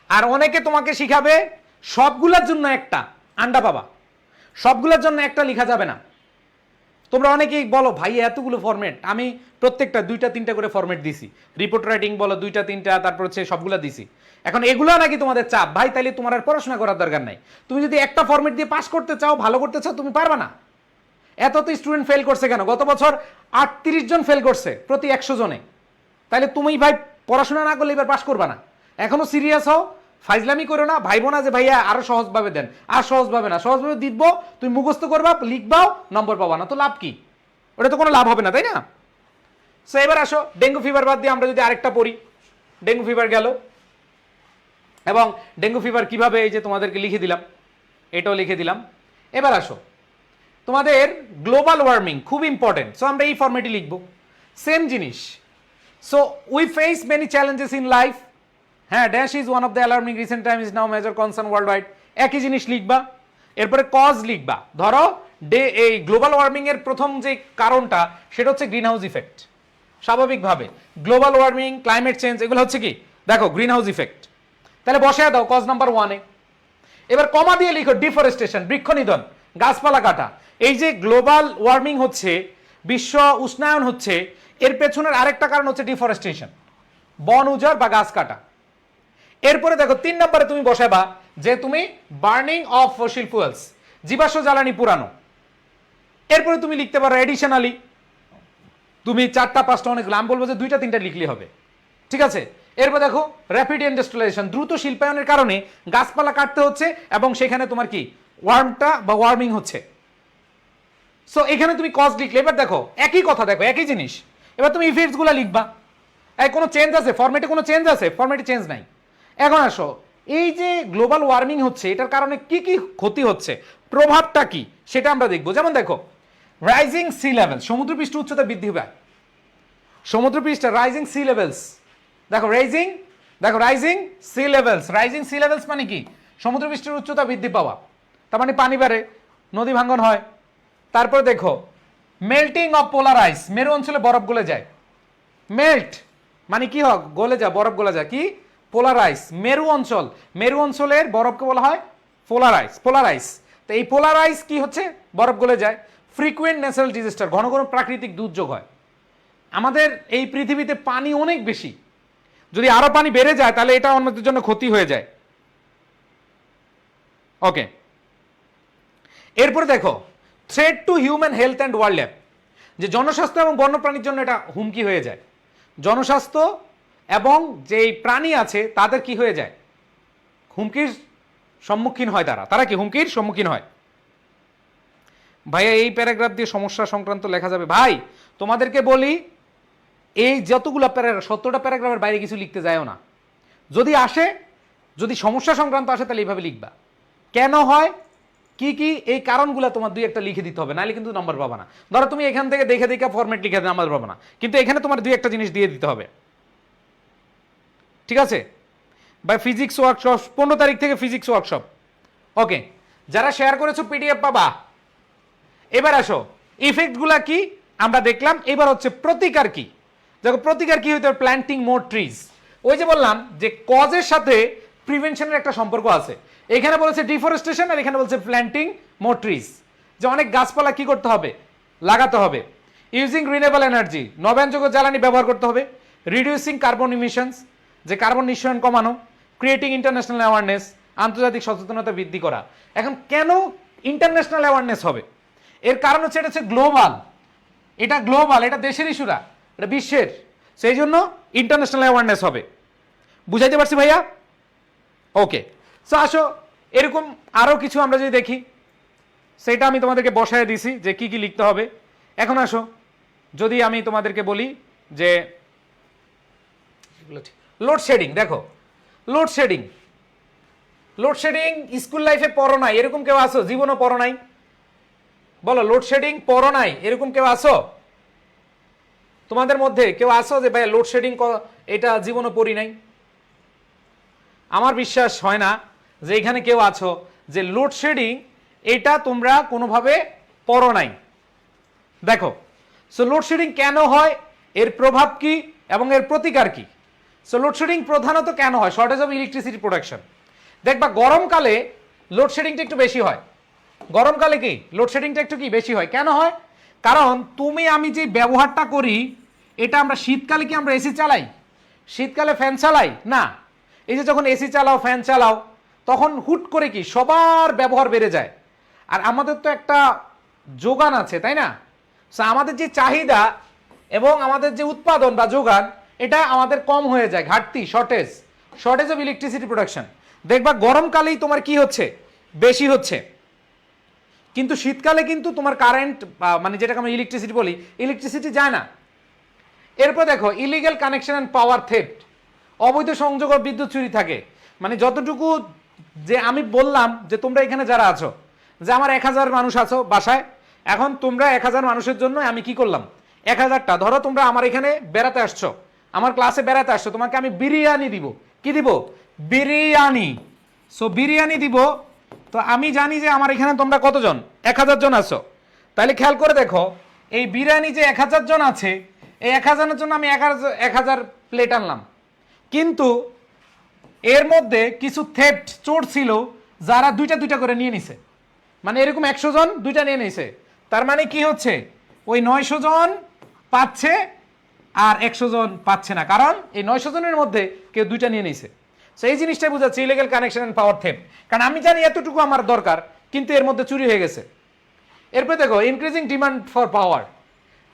আর অনেকে তোমাকে শিখাবে সবগুলোর জন্য একটা আন্ডা পাবা, সবগুলোর জন্য একটা লেখা যাবে না। তোমরা অনেকেই বলো ভাই এতগুলো ফরম্যাট, আমি প্রত্যেকটা 2টা-3টা করে ফরম্যাট দিছি, রিপোর্ট রাইটিং বলো 2টা-3টা, তারপর হচ্ছে সবগুলা দিছি। এখন এগুলো নাকি তোমাদের চাপ, ভাই তাইলে তোমার আর পড়াশোনা করার দরকার নাই। তুমি যদি একটা ফরম্যাট দিয়ে পাস করতে চাও, ভালো করতে চাও, তুমি পারবা না। এত তো স্টুডেন্ট ফেল করছে কেন, গত বছর 38 জন ফেল করছে প্রতি 100 জনে। তাহলে তুমি ভাই পড়াশোনা না করলে এবার পাস করবা না। এখনো সিরিয়াস হও, ফাইজলামি করো না, ভাইবো না যে ভাইয়া আরো সহজভাবে দেন, আর সহজভাবে না, সহজভাবে দিব, তুমি মুখস্থ করবা, লিখবাও, নম্বর পাবা না, তো লাভ কি? ওটা তো কোনো লাভ হবে না, তাই না? সো এবার আসো ডেঙ্গু ফিভার বাদ দিয়ে আমরা যদি আরেকটা পড়ি, ডেঙ্গু ফিভার গেল, এবং ডেঙ্গু ফিভার কিভাবে, এই যে তোমাদেরকে লিখে দিলাম, এটাও লিখে দিলাম। এবার আসো তোমাদের গ্লোবাল ওয়ার্মিং খুব ইম্পর্টেন্ট, সো আমরা এই ফরম্যাটে লিখবো, সেম জিনিস। So we face many challenges in life, হ্যাঁ, dash is one of the alarming recent time is now major concern world wide, একই জিনিস লিখবা। এরপরে কজ লিখবা, ধরো এই গ্লোবাল ওয়ার্মিং এর প্রথম যে কারণটা সেটা হচ্ছে গ্রিন হাউস ইফেক্ট। স্বাভাবিকভাবে গ্লোবাল ওয়ার্মিং, ক্লাইমেট চেঞ্জ, এগুলো হচ্ছে কি, দেখো গ্রিন হাউস ইফেক্ট, তাহলে বসায় দাও কজ নাম্বার 1-এ। এবার কমা দিয়ে লিখো ডিফরেস্টেশন, বৃক্ষ নিধন, গাছপালা কাটা। এই যে গ্লোবাল ওয়ার্মিং হচ্ছে, বিশ্ব উষ্ণায়ন হচ্ছে, এর পেছনের আরেকটা কারণ হচ্ছে ডিফরেস্টেশন, বন উজাড় বা গাছ কাটা। এরপরে দেখো 3 নম্বরে তুমি বসাবা যে তুমি বার্নিং অফ ফসিল ফুয়েলস, জীবাশ্ম জ্বালানি পুরানো। এরপরে তুমি লিখতে পারো এডিশনালি, তুমি 4টা-5টা অনেক, আমি বলবো যে 2টা-3টা লিখলে হবে, ঠিক আছে? এরপর দেখো র্যাপিড ইন্ডাস্ট্রিয়ালাইজেশন, দ্রুত শিল্পায়নের কারণে গাছপালা কাটতে হচ্ছে এবং সেখানে তোমার কি ওয়ার্মটা বা ওয়ার্মিং হচ্ছে। সো এখানে তুমি কজ লিখলে, এবার দেখো একই কথা, দেখো একই জিনিস, এবার তুমি ইফেক্টস গুলা লিখবা। কোনো চেঞ্জ আছে ফরম্যাটে? কোনো চেঞ্জ আছে ফরম্যাটে? চেঞ্জ নাই। এখন আসো, এই যে গ্লোবাল ওয়ার্মিং হচ্ছে, এটার কারণে কি কি ক্ষতি হচ্ছে, প্রভাবটা কি, সেটা আমরা দেখবো। যেমন দেখো রাইজিং সি লেভেল, সমুদ্রপৃষ্ঠ উচ্চতা বৃদ্ধি পায়, সমুদ্রপৃষ্ঠ রাইজিং সি লেভেলস, দেখো rising sea levels, rising sea levels মানে কি, সমুদ্রপৃষ্ঠের উচ্চতা বৃদ্ধি পাওয়া, তার মানে পানি বাড়ে, নদী ভাঙ্গন হয়। তারপরে দেখো মেল্টিং অফ পোলার আইস, মেরু অঞ্চলে বরফ গলে যায়, মেল্ট মানে কি হয়, গলে যায়, বরফ গলে যায়, কি পোলার আইস। মেরু অঞ্চল, মেরু অঞ্চলের বরফকে বলা হয় পোলার আইস, পোলার আইস। তো এই পোলার আইস কি হচ্ছে, বরফ গলে যায়। ফ্রিকুয়েন্ট ন্যাচারাল ডিজাস্টার, ঘন ঘন প্রাকৃতিক দুর্যোগ হয়। আমাদের এই পৃথিবীতে পানি অনেক বেশি, যদি আরো পানি বেড়ে যায় তাহলে এটা আমাদের জন্য ক্ষতি হয়ে যায়। ওকে, এরপরে দেখো threat to human health and wild life, যে জনস্বাস্থ্য এবং বন্যপ্রাণীর জন্য এটা হুমকি হয়ে যায়। জনস্বাস্থ্য এবং যেই প্রাণী আছে তাদের কি হয়ে যায়, হুমকির সম্মুখীন হয়, তারা কি হুমকির সম্মুখীন হয়। ভাইয়া এই প্যারাগ্রাফ দিয়ে সমস্যা সংক্রান্ত লেখা যাবে? ভাই তোমাদেরকে বলি, এই যতগুলো প্যারাগ্রাফ, 70টা প্যারাগ্রাফের বাইরে কিছু লিখতে যায়ও না। যদি আসে, যদি সমস্যা সংক্রান্ত আসে তাহলে এইভাবে লিখবা, কেন হয়, কি কি, এই কারণগুলো তোমার 2-1টা লিখে দিতে হবে, নাহলে কিন্তু নাম্বার পাবা না। ধরো তুমি এখান থেকে দেখে দেখে ফরম্যাট লিখে নাম্বার পাবা না, কিন্তু এখানে তোমার 2-1টা জিনিস দিয়ে দিতে হবে, ঠিক আছে? বা ফিজিক্স ওয়ার্কশপ 15 তারিখ থেকে ফিজিক্স ওয়ার্কশপ, ওকে, যারা শেয়ার করেছো পিডিএফ পাবা। এবার আসো ইফেক্টগুলা কি আমরা দেখলাম, এবার হচ্ছে প্রতিকার কি। দেখো প্রতিকার কি হইতে, প্ল্যান্টিং মোর ট্রিজ। ওই যে বললাম যে কজের সাথে প্রিভেনশনের একটা সম্পর্ক আছে, এখানে বলেছে ডিফরেস্টেশন আর এখানে বলছে প্ল্যান্টিং মোর ট্রিজ, যে অনেক গাছপালা কি করতে হবে, লাগাতে হবে। ইউজিং রিনিউয়েবল এনার্জি, নবায়নযোগ্য জ্বালানি ব্যবহার করতে হবে। রিডিউসিং কার্বন ইমিশনস, যে কার্বন নিঃসরণ কমানো। ক্রিয়েটিং ইন্টারন্যাশনাল অ্যাওয়ারনেস, আন্তর্জাতিক সচেতনতা বৃদ্ধি করা। এখন কেন ইন্টারন্যাশনাল অ্যাওয়ারনেস হবে, এর কারণ হচ্ছে এটা হচ্ছে গ্লোবাল, এটা গ্লোবাল, এটা দেশের ইস্যুরা, এটা বিশ্বের, সেই জন্য ইন্টারন্যাশনাল অ্যাওয়ারনেস হবে। বুঝাইতে পারছি ভাইয়া? ওকে, সো আসো এরকম আরো কিছু আমরা যদি দেখি, সেটা আমি তোমাদেরকে বসায় দিছি যে কি কি লিখতে হবে। এখন আসো যদি আমি তোমাদেরকে বলি যে লোডশেডিং, দেখো লোডশেডিং, লোডশেডিং স্কুল লাইফে পড়ো নাই এরকম কেউ আসো, জীবনও পড়ো নাই, বলো লোডশেডিং পড়ো নাই এরকম কেউ আসো তোমাদের মধ্যে? কেউ আসো যে ভাই লোডশেডিং এটা জীবনও পড়ি নাই? আমার বিশ্বাস হয় না যে এখানে কেউ আছো যে লোডশেডিং এটা তোমরা কোনোভাবে পড়ো নাই। দেখো, সো লোডশেডিং কেন হয়, এর প্রভাব কি এবং এর প্রতিকার কি। সো লোডশেডিং প্রধানত কেন হয়, শর্টেজ অফ ইলেকট্রিসিটি প্রোডাকশন। দেখবা গরমকালে লোডশেডিংটা একটু বেশি হয়, গরমকালে কি লোডশেডিংটা একটু কি বেশি হয়, কেন হয়, কারণ তুমি আমি যে ব্যবহারটা করি এটা আমরা শীতকালে কি আমরা এসি চালাই, শীতকালে ফ্যান চালাই না। এই যে যখন এসি চালাও ফ্যান চালাও তখন হুট করে কি সবার ব্যবহার বেড়ে যায়, আর আমাদের তো একটা যোগান আছে তাই না। সো আমাদের যে চাহিদা এবং আমাদের যে উৎপাদন বা যোগান এটা আমাদের কম হয়ে যায়, ঘাটতি, shortage shortage of electricity production, দেখবা গরমকালেই তোমার কি হচ্ছে, বেশি হচ্ছে, কিন্তু শীতকালে কিন্তু তোমার কারেন্ট মানে যেটাকে আমরা ইলেকট্রিসিটি বলি, ইলেকট্রিসিটি যায় না। এরপর দেখো illegal connection and power theft, অবৈধ সংযোগ ও বিদ্যুৎ চুরি থাকে। মানে যতটুকু যে আমি বললাম যে তোমরা এখানে যারা আছো, যে আমার 1000 মানুষ আছো বাসায়, এখন তোমরা 1000 মানুষের জন্য আমি কি করলাম, 1000টা ধরো তোমরা আমার এখানে বেড়াতে আসছো, আমার ক্লাসে বেড়াতে আসছো, তোমাকে আমি বিরিয়ানি দিব, কি দিব, বিরিয়ানি। সো বিরিয়ানি দিব, তো আমি জানি যে আমার এখানে তোমরা কতজন, 1000 জন আছো, তাহলে খেয়াল করে দেখো এই বিরিয়ানি যে 1000 জন আছে, এই 1000 জন্য আমি 1000 প্লেট আনলাম, কিন্তু এর মধ্যে কিছু থেফট চোর ছিল যারা দুইটা দুইটা করে নিয়ে নিছে, মানে এরকম 100 জন দুইটা নিয়ে নিছে, তার মানে কি হচ্ছে ওই 900 জন পাচ্ছে আর 100 জন পাচ্ছে না, কারণ এই 900 জনের মধ্যে কেউ দুইটা নিয়ে নিছে। সো এই জিনিসটাই বোঝাচ্ছে illegal connection and power theft, কারণ আমি জানি এতটুকু আমার দরকার কিন্তু এর মধ্যে চুরি হয়ে গেছে। এরপর দেখো ইনক্রিজিং ডিমান্ড ফর পাওয়ার,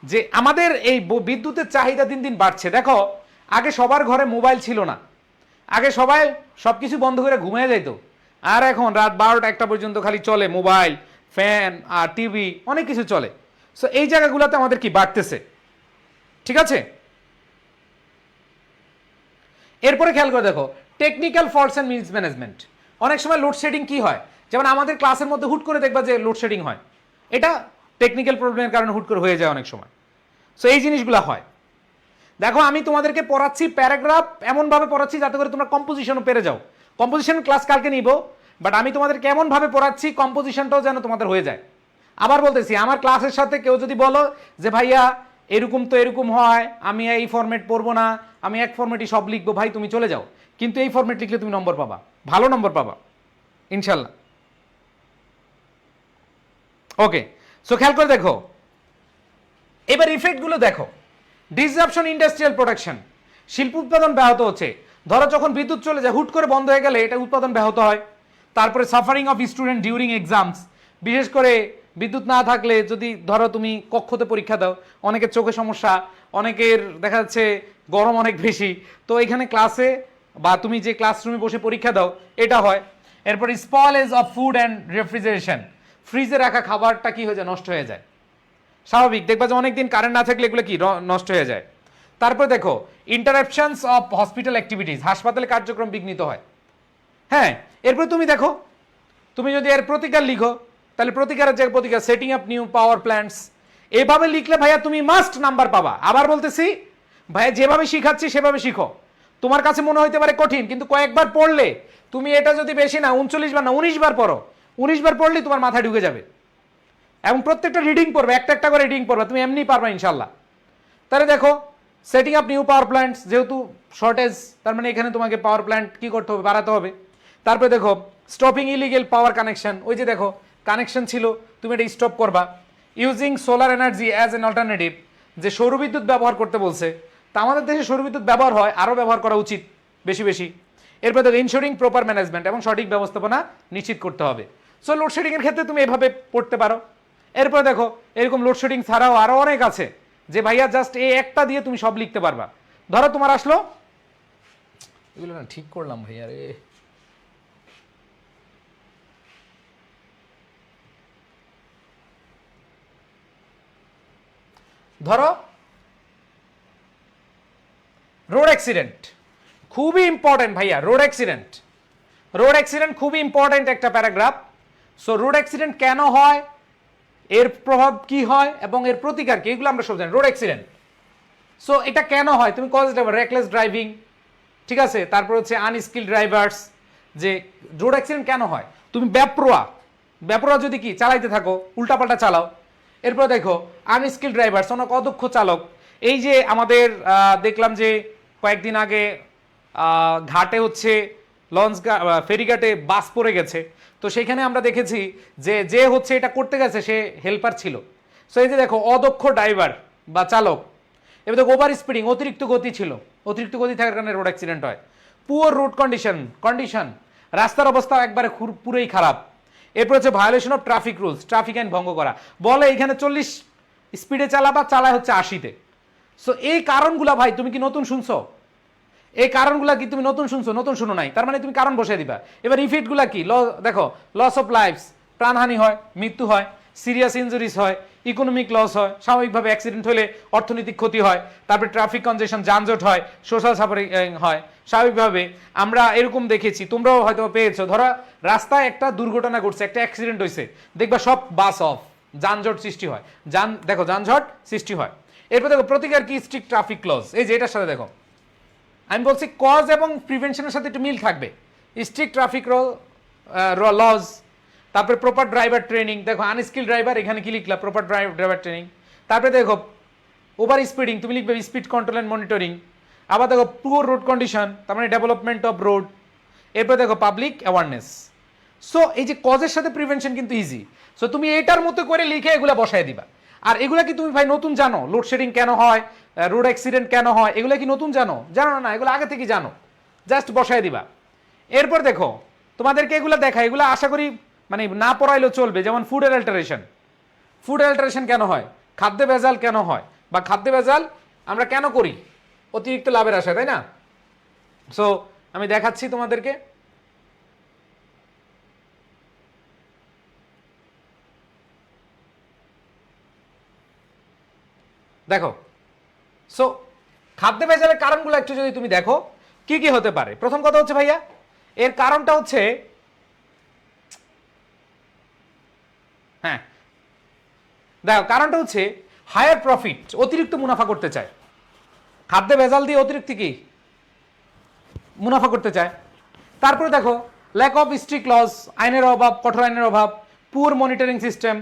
যে আমাদের এই বিদ্যুতের চাহিদা দিন দিন বাড়ছে। দেখো আগে সবার ঘরে মোবাইল ছিল না, আগে সবাই সবকিছু বন্ধ করে ঘুমিয়ে যাইতো, আর এখন রাত 12টা 1টা পর্যন্ত খালি চলে মোবাইল, ফ্যান আর টিভি, অনেক কিছু চলে। সো এই জায়গাগুলোতে আমাদের কি বাড়তেছে, ঠিক আছে। এরপরে খেয়াল করে দেখো টেকনিক্যাল ফল্টস এন্ড মিসম্যানেজমেন্ট, অনেক সময় লোডশেডিং কি হয়, যেমন আমাদের ক্লাসের মধ্যে হুট করে দেখবা যে লোডশেডিং হয়, এটা টেকনিক্যাল প্রবলেমের কারণে হুট করে হয়ে যায় অনেক সময়। সো এই জিনিসগুলো হয়। দেখো আমি তোমাদেরকে পড়াচ্ছি প্যারাগ্রাফ, এমনভাবে পড়াচ্ছি যাতে করে তোমরা কম্পোজিশনও পেরে যাও। কম্পোজিশন ক্লাস কালকে নিব, বাট আমি তোমাদের কেমনভাবে পড়াচ্ছি কম্পোজিশনটাও যেন তোমাদের হয়ে যায়। আবার বলতেছি, আমার ক্লাসের সাথে কেউ যদি বলো যে ভাইয়া এরকম তো এরকম হয়, আমি এই ফরম্যাট পড়বো না, আমি এক ফরম্যাটই সব লিখবো, ভাই তুমি চলে যাও, কিন্তু এই ফরম্যাট লিখলে তুমি নম্বর পাবা, ভালো নম্বর পাবা ইনশাল্লাহ। ওকে, সো খেয়াল করে দেখো এবার ইফেক্টগুলো দেখো। ডিসরাপশন ইন্ডাস্ট্রিয়াল প্রোডাকশন, শিল্প উৎপাদন ব্যাহত হচ্ছে। ধরো যখন বিদ্যুৎ চলে যায় হুট করে বন্ধ হয়ে গেলে এটা উৎপাদন ব্যাহত হয়। তারপরে suffering of student during exams, বিশেষ করে বিদ্যুৎ না থাকলে যদি ধরো তুমি কক্ষতে পরীক্ষা দাও, অনেকের চোখে সমস্যা, অনেকের দেখা যাচ্ছে গরম অনেক বেশি, তো এখানে ক্লাসে বা তুমি যে ক্লাসরুমে বসে পরীক্ষা দাও এটা হয়। এরপর স্পয়েলেজ অফ ফুড অ্যান্ড রেফ্রিজারেশন, ফ্রিজে রাখা খাবারটা কি হয়ে যায়, নষ্ট হয়ে যায়, স্বাভাবিক। দেখবা যে অনেকদিন কারেন্ট না থাকলে এগুলো কি নষ্ট হয়ে যায়। তারপরে দেখো ইন্টারাপশনস অফ হসপিটাল অ্যাক্টিভিটিস, হাসপাতালে কার্যক্রম বিঘ্নিত হয়। হ্যাঁ, এরপরে তুমি দেখো, তুমি যদি এর প্রতিকার লিখো তাহলে প্রতিকারের জায়গায় প্রতিকার, সেটিং আপ নিউ পাওয়ার প্ল্যান্টস, এভাবে লিখলে ভাইয়া তুমি মাস্ট নাম্বার পাবা। আবার বলতেছি ভাইয়া যেভাবে শিখাচ্ছি সেভাবে শিখো। তোমার কাছে মনে হইতে পারে কঠিন, কিন্তু কয়েকবার পড়লে তুমি এটা যদি বেশি না 39 বার না 19 বার পড়ো, 19 বার পড়লেই তোমার মাথায় ঢুকে যাবে। এবং প্রত্যেকটা রিডিং পড়বে, একটা একটা করে রিডিং পড়বে, তুমি এমনি পারবা ইনশাল্লাহ। তাহলে দেখো সেটিং আপ নিউ পাওয়ার প্ল্যান্টস, যেহেতু শর্টেজ তার মানে এখানে তোমাকে পাওয়ার প্ল্যান্ট কি করতে হবে, বাড়াতে হবে। তারপরে দেখো স্টপিং ইলিগেল পাওয়ার কানেকশন, ওই যে দেখো কানেকশন ছিল তুমি এটা স্টপ করবা। Using solar energy as an alternative, যে সৌরবিদ্যুৎ ব্যবহার করতে বলছে, তা আমাদের দেশে সৌরবিদ্যুৎ ব্যবহার হয়, আরও ব্যবহার করা উচিত বেশি বেশি। এরপর দেখো ইনশোরিং প্রপার ম্যানেজমেন্ট, এবং সঠিক ব্যবস্থাপনা নিশ্চিত করতে হবে। সো লোডশেডিং এর ক্ষেত্রে তুমি এভাবে পড়তে পারো। এরপর দেখো এরকম লোডশেডিং ছাড়াও আরো অনেক আছে, যে ভাইয়া জাস্ট এই একটা দিয়ে তুমি সব লিখতে পারবা। ধরো তোমার আসলো, এগুলো না ঠিক করলাম ভাইয়া রে, ধরো রোড অ্যাক্সিডেন্ট, খুবই ইম্পর্টেন্ট ভাইয়া, রোড অ্যাক্সিডেন্ট, রোড অ্যাক্সিডেন্ট খুবই ইম্পর্টেন্ট একটা প্যারাগ্রাফ। সো রোড অ্যাক্সিডেন্ট কেন হয়, এর প্রভাব কি হয় এবং এর প্রতিকার কি, এগুলো আমরা সব জানি। রোড অ্যাক্সিডেন্ট, সো এটা কেন হয়, তুমি কজ ড্রাইভার, রেকলেস ড্রাইভিং, ঠিক আছে, তারপর হচ্ছে আনস্কিল ড্রাইভার্স, যে রোড অ্যাক্সিডেন্ট কেন হয়, তুমি বেপরোয়া, বেপরোয়া যদি কি চালাইতে থাকো, উল্টাপাল্টা চালাও। এরপর দেখো আনস্কিল ড্রাইভার্স, অনেক অদক্ষ চালক, এই যে আমাদের দেখলাম যে কয়েকদিন আগে ঘাটে হচ্ছে লঞ্চ ফেরিঘাটে বাস পড়ে গেছে, তো সেখানে আমরা দেখেছি যে যে হচ্ছে এটা করতে গেছে সে হেল্পার ছিল। সো এই যে দেখো অদক্ষ ড্রাইভার বা চালক। এবার দেখো ওভার স্পিডিং, অতিরিক্ত গতি ছিল, অতিরিক্ত গতি থাকার কারণে রোড অ্যাক্সিডেন্ট হয়। পুয়ার রোড কন্ডিশন, রাস্তার অবস্থা একবারে পুরোই খারাপ। এরপর হচ্ছে violation of traffic rules, traffic আইন ভঙ্গ করা, বলে এখানে 40 স্পিডে চালাবা, চালায় হচ্ছে 80-তে। সো এই কারণগুলা ভাই তুমি কি নতুন শুনছো, এই কারণগুলা কি তুমি নতুন শুনছো? নতুন শুনো নাই, তার মানে তুমি কারণ বসিয়ে দিবা। এবার ইফেক্টগুলা কি? দেখো, লস অফ লাইফস, প্রাণহানি হয়, মৃত্যু হয়, সিরিয়াস ইনজুরিজ হয়, ইকোনমিক লস হয়, স্বাভাবিকভাবে অ্যাক্সিডেন্ট হলে অর্থনৈতিক ক্ষতি হয়, তারপরে ট্রাফিক কনজেশন, যানজট হয়, সোশ্যাল সাফারিং হয়। স্বাভাবিকভাবে আমরা এরকম দেখেছি, তোমরাও হয়তো পেয়েছো, ধরো রাস্তায় একটা দুর্ঘটনা ঘটছে, একটা অ্যাক্সিডেন্ট হয়েছে, দেখবা সব বাস অফ, যানজট সৃষ্টি হয়, দেখো যানজট সৃষ্টি হয়। এরপর দেখো প্রতিকার কি? Strict traffic laws. এই যে এটার সাথে দেখো, আমি বলছি কজ এবং প্রিভেনশনের সাথে একটু মিল থাকবে। স্ট্রিক্ট ট্রাফিক লজ, তারপরে প্রপার ড্রাইভার ট্রেনিং। দেখো আনস্কিল ড্রাইভার, এখানে কি লিখলা? Proper driver training. তারপরে দেখো ওভার স্পিডিং, তুমি লিখবে স্পিড কন্ট্রোল অ্যান্ড মনিটরিং। আবার দেখো পুয়ার রোড কন্ডিশন, তার মানে ডেভেলপমেন্ট অফ রোড। এরপর দেখো পাবলিক অ্যাওয়ারনেস। সো এই যে কজের সাথে প্রিভেনশন কিন্তু ইজি। সো তুমি এটার মতো করে লিখে এগুলা বসায় দিবা। আর এগুলা কি তুমি ভাই নতুন জানো? লোডশেডিং কেন হয়, রোড অ্যাক্সিডেন্ট কেন হয়, এগুলা কি নতুন জানো? জানো না, এগুলো আগে থেকে জানো, জাস্ট বসায় দিবা। এরপর দেখো তোমাদেরকে এগুলো দেখা, এগুলো আশা করি মানে না পড়াইলেও চলবে। যেমন ফুড অ্যাডাল্টারেশন। ফুড অ্যাডাল্টারেশন কেন হয়? খাদ্যে ভেজাল কেন হয়, বা খাদ্যে ভেজাল আমরা কেন করি? অতিরিক্ত লাভের আশায়, তাই না? সো আমি দেখাচ্ছি তোমাদেরকে। দেখো, সো খাদ্য ভেজালের কারণগুলো একটু যদি তুমি দেখো কি কি হতে পারে। প্রথম কথা হচ্ছে ভাইয়া, এর কারণটা হচ্ছে, হ্যাঁ দেখো কারণটা হচ্ছে হায়ার প্রফিট, অতিরিক্ত মুনাফা করতে চায়। খাদ্য ভেজাল দিয়ে অতিরিক্ত কি মুনাফা করতে চায়। তারপরে দেখো ল্যাক অফ স্ট্রিক্ট লস, আইনের অভাব, কঠোর আইনের অভাব, poor monitoring system,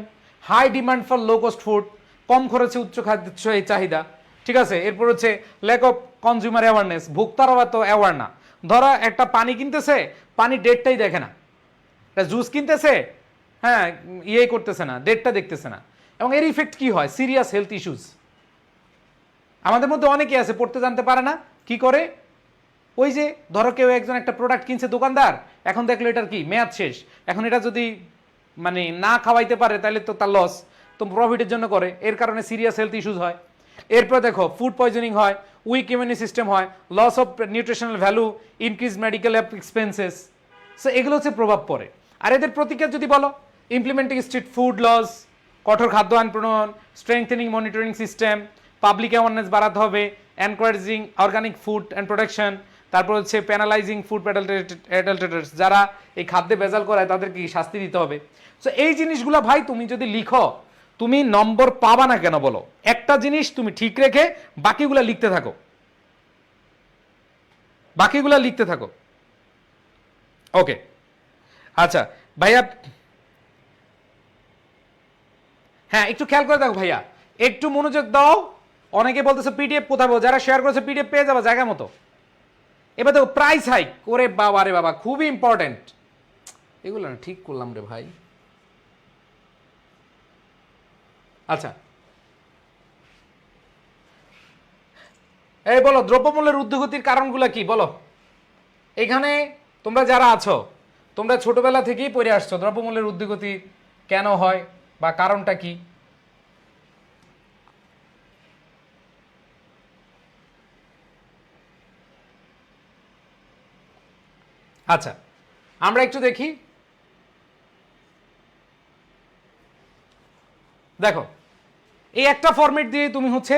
high demand for low cost food, কম খরচে উচ্চ খাদ্য চাহিদা। ঠিক আছে, এরপর হচ্ছে ল্যাক অফ কনজিউমার অ্যাওয়ারনেস, ভোক্তারা তো অ্যাওয়ার না। ধরো একটা পানি কিনতেছে, পানি ডেটটাই দেখে না। একটা জুস কিনতেছে, হ্যাঁ ইয়ে করতেছে না, ডেটটা দেখতেছে না। এবং এর ইফেক্ট কি হয়? Serious health issues. আমাদের মধ্যে অনেকে আছে পড়তে জানতে পারে না, কি করে? ওই যে ধরো কেউ একজন একটা প্রোডাক্ট কিনছে, দোকানদার, এখন দেখলো এটার কি মেয়াদ শেষ, এখন এটা যদি মানে না খাওয়াইতে পারে তাহলে তো তার লস, তো প্রফিটের জন্য করে, এর কারণে সিরিয়াস হেলথ ইস্যুস হয়। এরপর দেখো ফুড পয়জনিং হয়, উইক ইমিউনি সিস্টেম হয়, loss of nutritional value, increase medical expenses. So এগুলো হচ্ছে প্রভাব পড়ে। আর এদের প্রতিকার যদি বলো, ইমপ্লিমেন্টিং স্ট্রিক্ট ফুড লস, কঠোর খাদ্য আইন প্রণয়ন, strengthening monitoring system, public awareness বাড়াতে হবে, encouraging organic food and production. তারপর হচ্ছে প্যানালাইজিং ফুড অ্যাডাল্টারেটস, যারা এই খাদ্যে ভেজাল করায় তাদেরকে শাস্তি দিতে হবে। সো এই জিনিসগুলো ভাই তুমি যদি লিখো, তুমি নম্বর পাবা না কেন বলো? একটা জিনিস তুমি ঠিক রেখে বাকিগুলা লিখতে থাকো, বাকিগুলা লিখতে থাকো। ওকে, আচ্ছা ভাইয়া, হ্যাঁ একটু খেয়াল করে দেখো ভাইয়া, একটু মনোযোগ দাও। অনেকে বলতেছে পিডিএফ কোথায় পাবো, যারা শেয়ার করেছে পিডিএফ পেয়ে যাবে জায়গা মতো। এবার দেখো প্রাইস হাইক, ওরে বাবা রে বাবা, খুবই ইম্পর্টেন্ট। এগুলো না ঠিক করলাম রে ভাই। আচ্ছা এই বলো, দ্রব্যমূল্যের ঊর্ধ্বগতির কারণগুলো কি বলো? এখানে তোমরা যারা আছো, তোমরা ছোটবেলা থেকেই পড়ে আসছো দ্রব্যমূল্যের ঊর্ধ্বগতি কেন হয় বা কারণটা কি। আচ্ছা আমরা একটু দেখি। দেখো এই একটা ফরম্যাট দিয়ে তুমি হচ্ছে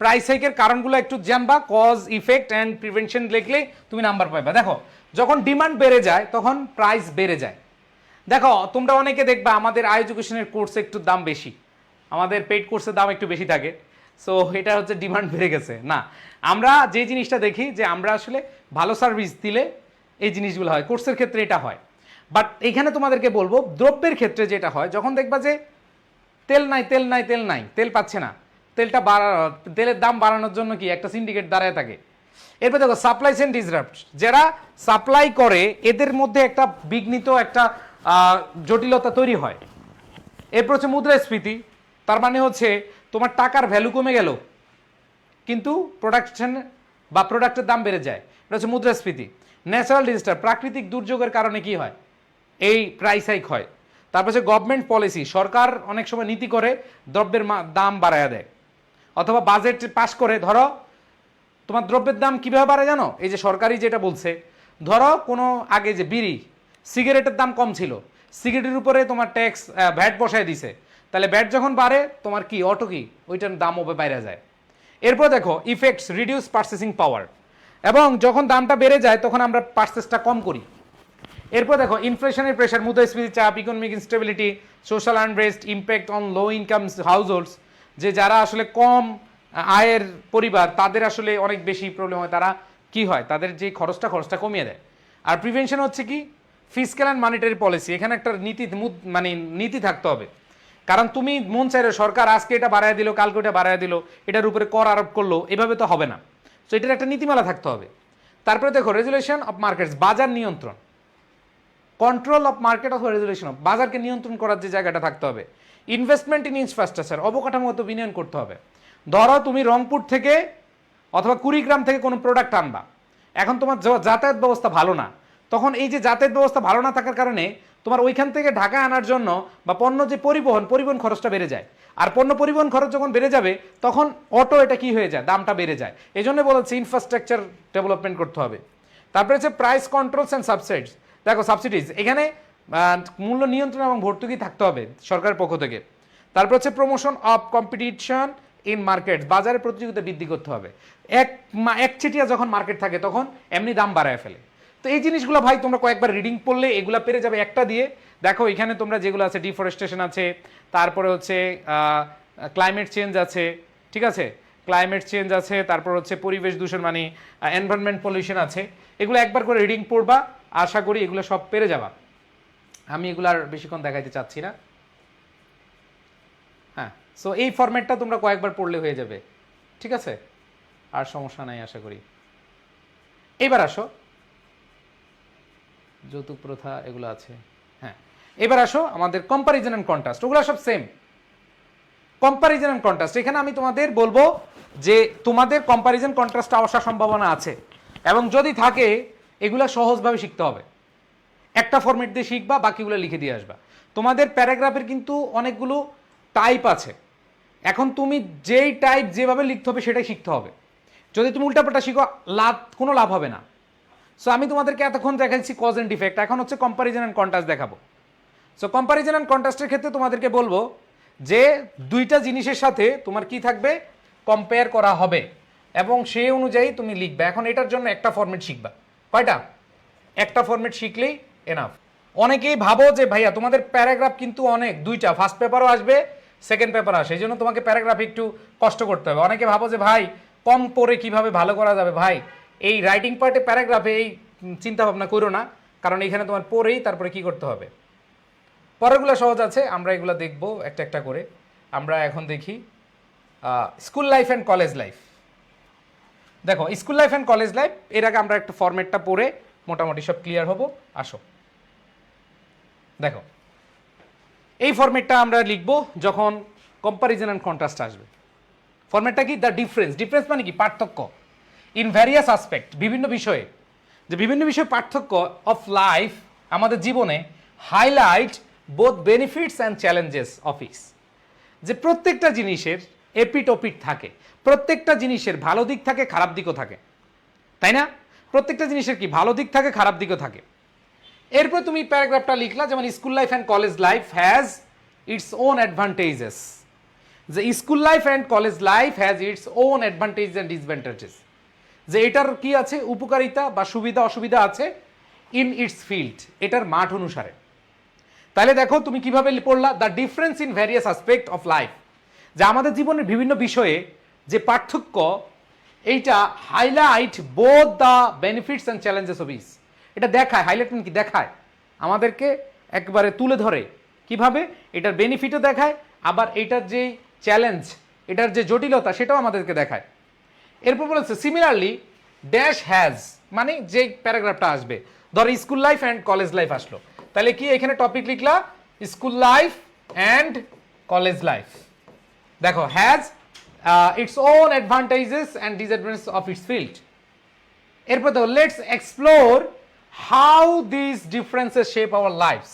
প্রাইস হাইকের কারণগুলো একটু জানবা, কজ ইফেক্ট অ্যান্ড প্রিভেনশন লিখলে তুমি নাম্বার পাইবা। দেখো যখন ডিমান্ড বেড়ে যায় তখন প্রাইস বেড়ে যায়। দেখো তোমরা অনেকে দেখবা আমাদের আই এডুকেশনের কোর্সে একটু দাম বেশি, আমাদের পেইড কোর্সের দাম একটু বেশি থাকে। সো এটা হচ্ছে ডিমান্ড বেড়ে গেছে না, আমরা যে জিনিসটা দেখি যে আমরা আসলে ভালো সার্ভিস দিলে এই জিনিসগুলো হয়, কোর্সের ক্ষেত্রে এটা হয়। বাট এখানে তোমাদেরকে বলবো দ্রব্যের ক্ষেত্রে যেটা হয়, যখন দেখবা যে তেল নাই তেল নাই তেল নাই, তেল পাচ্ছে না, তেলের দাম বাড়ানোর জন্য কি একটা সিন্ডিকেট দাঁড়ায় থাকে। এরপর দেখো সাপ্লাই চেইন ডিসরাপ্ট, যারা সাপ্লাই করে এদের মধ্যে একটা বিঘ্নিত একটা জটিলতা তৈরি হয়। এরপর হচ্ছে মুদ্রাস্ফীতি, তার মানে হচ্ছে তোমার টাকার ভ্যালু কমে গেল কিন্তু প্রোডাকশন বা প্রোডাক্টের দাম বেড়ে যায়, এটা হচ্ছে মুদ্রাস্ফীতি। ন্যাচারাল ডিজাস্টার, প্রাকৃতিক দুর্যোগের কারণে কি হয়? এই প্রাইস হাইক হয়। তারপর হচ্ছে গভর্নমেন্ট পলিসি, সরকার অনেক সময় নীতি করে দ্রব্যের দাম বাড়ায় দেয়, অথবা বাজেট পাস করে, ধরো তোমার দ্রব্যের দাম কিভাবে বাড়ে জানো? এই যে সরকারি যেটা বলছে, ধরো কোনো আগে যে বিড়ি সিগারেটের দাম কম ছিল, সিগারেটের উপরে তোমার ট্যাক্স ভ্যাট বসায় দিছে, তাহলে ভ্যাট যখন বাড়ে তোমার কি অটো কি ওইটার দাম ওপরে বাইরে যায়। এরপর দেখো ইফেক্টস রিডিউস পারচেসিং পাওয়ার, এবং যখন দামটা বেড়ে যায় তখন আমরা পারচেসটা কম করি। এরপর দেখো ইনফ্লেশনের প্রেশার, মুদ্রাস্ফীতি চাপ, economic instability, social unrest, impact on low income হাউসহোল্ডস, যে যারা আসলে কম আয়ের পরিবার তাদের আসলে অনেক বেশি প্রবলেম হয়, তারা কি হয় তাদের যে খরচটা কমিয়ে দেয়। আর প্রিভেনশন হচ্ছে কি ফিসক্যাল অ্যান্ড মনিটারি পলিসি, এখানে একটা মানে নীতি থাকতে হবে। কারণ তুমি মন চাইলে সরকার আজকে এটা বাড়ায় দিল, কালকে ওটা বাড়ায় দিল, এটার উপরে কর আরোপ করলো, এভাবে তো হবে না। তো এটার একটা নীতিমালা থাকতে হবে। তারপরে দেখো রেগুলেশন অফ মার্কেটস, বাজার নিয়ন্ত্রণ, control of market of regulation of, বাজারকে নিয়ন্ত্রণ করার যে জায়গাটা থাকতে হবে। ইনভেস্টমেন্ট ইন ইনফ্রাস্ট্রাকচার, অবকাঠামোগত বিনিয়োগ করতে হবে। ধরো তুমি রংপুর থেকে অথবা কুড়িগ্রাম থেকে কোনো প্রোডাক্ট আনবা, এখন তোমার যাতায়াত ব্যবস্থা ভালো না, তখন এই যে যাতায়াত ব্যবস্থা ভালো না থাকার কারণে তোমার ওইখান থেকে ঢাকা আনার জন্য বা পণ্য যে পরিবহন খরচটা বেড়ে যায়। আর পণ্য পরিবহন খরচ যখন বেড়ে যাবে তখন অটো এটা কি হয়ে যায়, দামটা বেড়ে যায়। এই জন্য বলেছে ইনফ্রাস্ট্রাকচার ডেভেলপমেন্ট করতে হবে। তারপরে হচ্ছে প্রাইস কন্ট্রোলস অ্যান্ড সাবসিডিজ, দেখো সাবসিডিজ এখানে মূল্য নিয়ন্ত্রণ এবং ভর্তুকি থাকতে হবে সরকারের পক্ষ থেকে। তারপর হচ্ছে promotion of competition in market, বাজারে প্রতিযোগিতা বৃদ্ধি করতে হবে। একচেটিয়া যখন মার্কেট থাকে তখন এমনি দাম বাড়ায় ফেলে। তো এই জিনিসগুলো ভাই তোমরা কয়েকবার রিডিং পড়লে এগুলা পেরে যাবে একটা দিয়ে। দেখো এখানে তোমরা যেগুলো আছে ডিফরেস্টেশন আছে, তারপরে হচ্ছে ক্লাইমেট চেঞ্জ আছে, ঠিক আছে, ক্লাইমেট চেঞ্জ আছে, তারপর হচ্ছে পরিবেশ দূষণ মানে এনভায়রনমেন্ট পলিউশন আছে, এগুলো একবার করে রিডিং পড়বা, আশা করি এগুলো সব পেরে যাবা। আমি এগুলো আর বেশিক্ষণ দেখাইতে চাচ্ছি না। হ্যাঁ, সো এই ফরম্যাটটা তোমরা কয়েকবার পড়লে হয়ে যাবে, ঠিক আছে, আর সমস্যা নাই আশা করি। এবার আসো যৌতুক প্রথা এগুলো আছে। হ্যাঁ, এবার আসো আমাদের কম্পারিজন অ্যান্ড কন্ট্রাস্ট, ওগুলো সব সেম। কম্পারিজন অ্যান্ড কন্ট্রাস্ট, এখানে আমি তোমাদের বলবো যে তোমাদের কম্পারিজন কন্ট্রাস্ট আসার সম্ভাবনা আছে, এবং যদি থাকে এগুলা সহজভাবে শিখতে হবে। একটা ফরম্যাট দিয়ে শিখবা, বাকিগুলো লিখে দিয়ে আসবা। তোমাদের প্যারাগ্রাফের কিন্তু অনেকগুলো টাইপ আছে, এখন তুমি যেই টাইপ যেভাবে লিখতে হবে সেটাই শিখতে হবে। যদি তুমি উল্টাপাল্টা শিখো কোনো লাভ হবে না। সো আমি তোমাদেরকে এতক্ষণ দেখাচ্ছি কজ অ্যান্ড ইফেক্ট, এখন হচ্ছে কম্পারিজন অ্যান্ড কন্ট্রাস্ট দেখাবো। সো কম্পারিজন অ্যান্ড কন্ট্রাস্টের ক্ষেত্রে তোমাদেরকে বলবো যে দুইটা জিনিসের সাথে তোমার কি থাকবে, কম্পেয়ার করা হবে এবং সেই অনুযায়ী তুমি লিখবে। এখন এটার জন্য একটা ফরম্যাট শিখবা। কয়টা? একটা ফরম্যাট শিখলেই এনাফ। অনেকেই ভাবো যে ভাইয়া তোমাদের প্যারাগ্রাফ কিন্তু অনেক, দুইটা, ফার্স্ট পেপারও আসবে, সেকেন্ড পেপার আসে, এই জন্য তোমাকে প্যারাগ্রাফ একটু কষ্ট করতে হবে। অনেকে ভাবো যে ভাই কম পড়ে কিভাবে ভালো করা যাবে। ভাই এই রাইটিং পার্টে প্যারাগ্রাফে এই চিন্তা ভাবনা করো না, কারণ এখানে তোমার পড়েই তারপরে কি করতে হবে। পরেরগুলো সহজ আছে, আমরা এগুলো দেখব একটা একটা করে। আমরা এখন দেখি school life and college life. দেখো school life and college life, এর আগে আমরা একটা ফরম্যাটটা পড়ে মোটামুটি সব ক্লিয়ার হব। আসো দেখো এই ফরম্যাটটা আমরা লিখব যখন কম্পারিজন অ্যান্ড কন্ট্রাস্ট আসবে। ফরম্যাটটা কি? The difference. ডিফারেন্স মানে কি? পার্থক্য। ইন ভ্যারিয়াস আসপেক্ট, বিভিন্ন বিষয়ে, যে বিভিন্ন বিষয়ে পার্থক্য অফ লাইফ, আমাদের জীবনে, highlight both benefits and challenges of its, যে প্রত্যেকটা জিনিসের এপিট ওপিট থাকে, প্রত্যেকটা জিনিসের ভালো দিক থাকে, খারাপ দিকও থাকে, তাই না? প্রত্যেকটা জিনিসের কি ভালো দিক থাকে, খারাপ দিকও থাকে। এরপর তুমি প্যারাগ্রাফটা লিখলা, যেমন school life and college life has its own advantages, যে school life and college life has its own advantage and disadvantages, যে এটার কি আছে, উপকারিতা বা সুবিধা অসুবিধা আছে ইন ইটস ফিল্ড, এটার মাঠ অনুসারে। তাহলে দেখো তুমি কিভাবে পড়লা, the difference in various aspect of life, যে আমাদের জীবনের বিভিন্ন বিষয়ে যে পার্থক্য, এইটা highlight both the benefits and challenges of is, এটা দেখায়, হাইলাইট কি দেখায়, আমাদেরকে একবারে তুলে ধরে কিভাবে, এটার বেনিফিটও দেখায়, আবার এটার যে চ্যালেঞ্জ, এটার যে জটিলতা সেটাও আমাদেরকে দেখায়। এরপর বলেছে সিমিলারলি ড্যাশ হ্যাজ, মানে যে প্যারাগ্রাফটা আসবে, ধর school life and college life আসলো, তাহলে কি এখানে টপিক লিখলা school life and college life. দেখো has its own advantages and disadvantages of its field. এরপর দেখো let's explore how this differences shape our lives.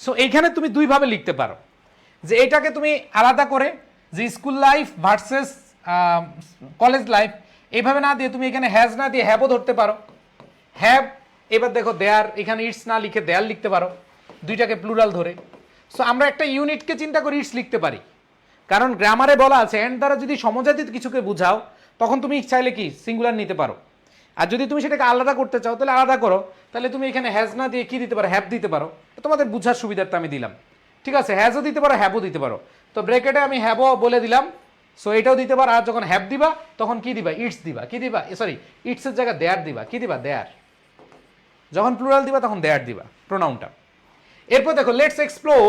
So এইখানে তুমি দুইভাবে লিখতে পারো, যে এটাকে তুমি আলাদা করে, যে school life versus college life, এইভাবে না দিয়ে তুমি এখানে হ্যাজ না দিয়ে হ্যাভও ধরতে পারো। হ্যাভ, এবার দেখো দেয়ার, এখানে ইটস না লিখে দেয়ার লিখতে পারো, দুইটাকে প্লুরাল ধরে। সো আমরা একটা ইউনিটকে চিন্তা করে ইটস লিখতে পারি, কারণ গ্রামারে বলা আছে এন্ড দ্বারা যদি সমজাতীয় কিছুকে বুঝাও তখন তুমি চাইলে কি সিঙ্গুলার নিতে পারো, আর যদি তুমি সেটাকে আলাদা করতে চাও তাহলে আলাদা করো, তাহলে তুমি এখানে হ্যাজ না দিয়ে কি দিতে পারো, হ্যাভ দিতে পারো। তোমাদের বুঝার সুবিধার্থে আমি দিলাম, ঠিক আছে? হ্যাজও দিতে পারো, হ্যাভও দিতে পারো। তো ব্র্যাকেটে আমি হ্যাভও বলে দিলাম, সো এটাও দিতে পারো। আর যখন হ্যাভ দিবা তখন কি দিবা, ইটস দিবা। কি দিবা, সরি, ইটসের জায়গায় দেয়ার দিবা। কি দিবা, দেয়ার। যখন প্লুরাল দিবা তখন দেয়ার দিবা প্রোনাউনটা। এরপর দেখো, let's explore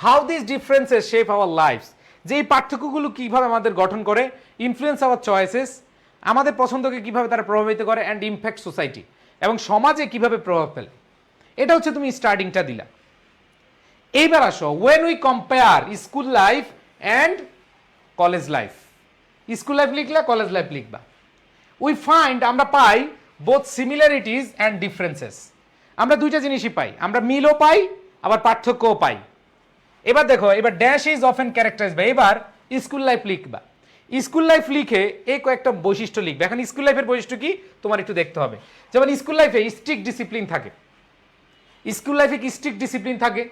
how this differences shape our lives, যে এই পার্থক্যগুলো কিভাবে আমাদের গঠন করে, ইনফ্লুয়েন্স আওয়ার চয়েসেস, আমাদের পছন্দকে কিভাবে তারা প্রভাবিত করে, অ্যান্ড ইমপ্যাক্ট সোসাইটি, এবং সমাজে কিভাবে প্রভাব ফেলে। এটা হচ্ছে তুমি স্টার্টিংটা দিলা। এইবার আসো, when we compare school life and college life, school life লিখলা, কলেজ লাইফ লিখবা, উই ফাইন্ড, আমরা পাই বোথ সিমিলারিটিজ অ্যান্ড ডিফারেন্সেস। আমরা দুইটা জিনিসই পাই, আমরা মিলও পাই আবার পার্থক্যও পাই। এবার দেখো, এবার dash is often characterize by, এবার স্কুল লাইফ লিখবা। স্কুল লাইফ লিখে এই কয়েকটা বৈশিষ্ট্য লিখবে। এখন স্কুল লাইফের বৈশিষ্ট্য কি তোমার একটু দেখতে হবে। যেমন স্কুল লাইফে স্ট্রিক্ট ডিসিপ্লিন থাকে, স্কুল লাইফে কি স্ট্রিক্ট ডিসিপ্লিন থাকে,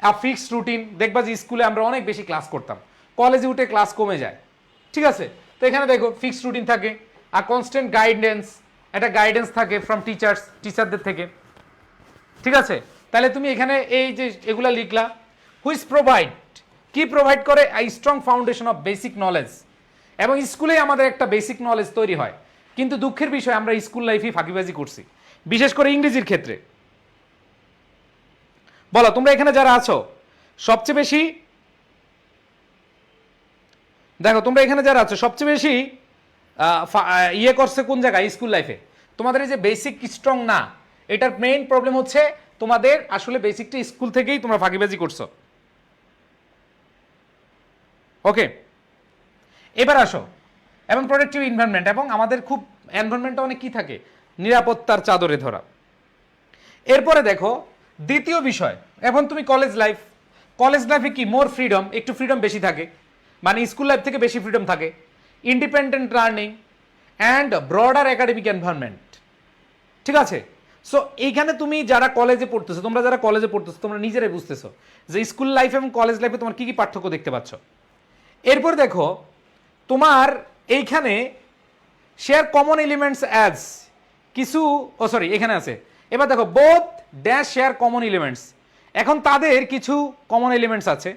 আর ফিক্সড রুটিন। দেখবা যে স্কুলে আমরা অনেক বেশি ক্লাস করতাম, কলেজে উঠে ক্লাস কমে যায়, ঠিক আছে? তো এখানে দেখো ফিক্সড রুটিন থাকে, আর কনস্ট্যান্ট গাইডেন্স, একটা গাইডেন্স থাকে ফ্রম টিচারদের থেকে, ঠিক আছে? তাহলে তুমি এখানে এই যে এগুলা লিখলা, হুইচ প্রোভাইড, কি প্রোভাইড করে, I strong foundation of basic knowledge. এবং স্কুলে আমাদের একটা বেসিক নলেজ তৈরি হয়, কিন্তু দুঃখের বিষয় আমরা স্কুল লাইফেই ফাঁকিবাজি করছি, বিশেষ করে ইংরেজির ক্ষেত্রে। বলো তোমরা এখানে যারা আছো সবচেয়ে বেশি, দেখো তোমরা এখানে যারা আছো সবচেয়ে বেশি ইয়ে করছে কোন জায়গায়, স্কুল লাইফে। তোমাদের এই যে বেসিক স্ট্রং না, এটার মেইন প্রবলেম হচ্ছে তোমাদের আসলে বেসিকটা স্কুল থেকেই তোমরা ফাঁকিবাজি করছো। ওকে, এবার আসো, এবং প্রোটেক্টিভ এনভায়রনমেন্ট, এবং আমাদের খুব এনভায়রনমেন্টটা অনেক কি থাকে, নিরাপত্তার চাদরে ধরা। এরপরে দেখো দ্বিতীয় বিষয়, এখন তুমি কলেজ লাইফ, কলেজ লাইফে কি মোর ফ্রিডম, একটু ফ্রিডম বেশি থাকে, মানে স্কুল লাইফ থেকে বেশি ফ্রিডম থাকে, independent learning and broader academic environment, ঠিক আছে? সো এইখানে তুমি যারা কলেজে পড়তেছো, তোমরা যারা কলেজে পড়তেছো তোমরা নিজেরাই বুঝতেছো যে স্কুল লাইফ এবং কলেজ লাইফে তোমার কি কি পার্থক্য দেখতে পাচ্ছ। এরপর দেখো তোমার এইখানে শেয়ার কমন এলিমেন্টস অ্যাজ কিছু, সরি এখানে আছে। এবার দেখো both dash share common elements, এখন তাদের কিছু কমন এলিমেন্টস আছে।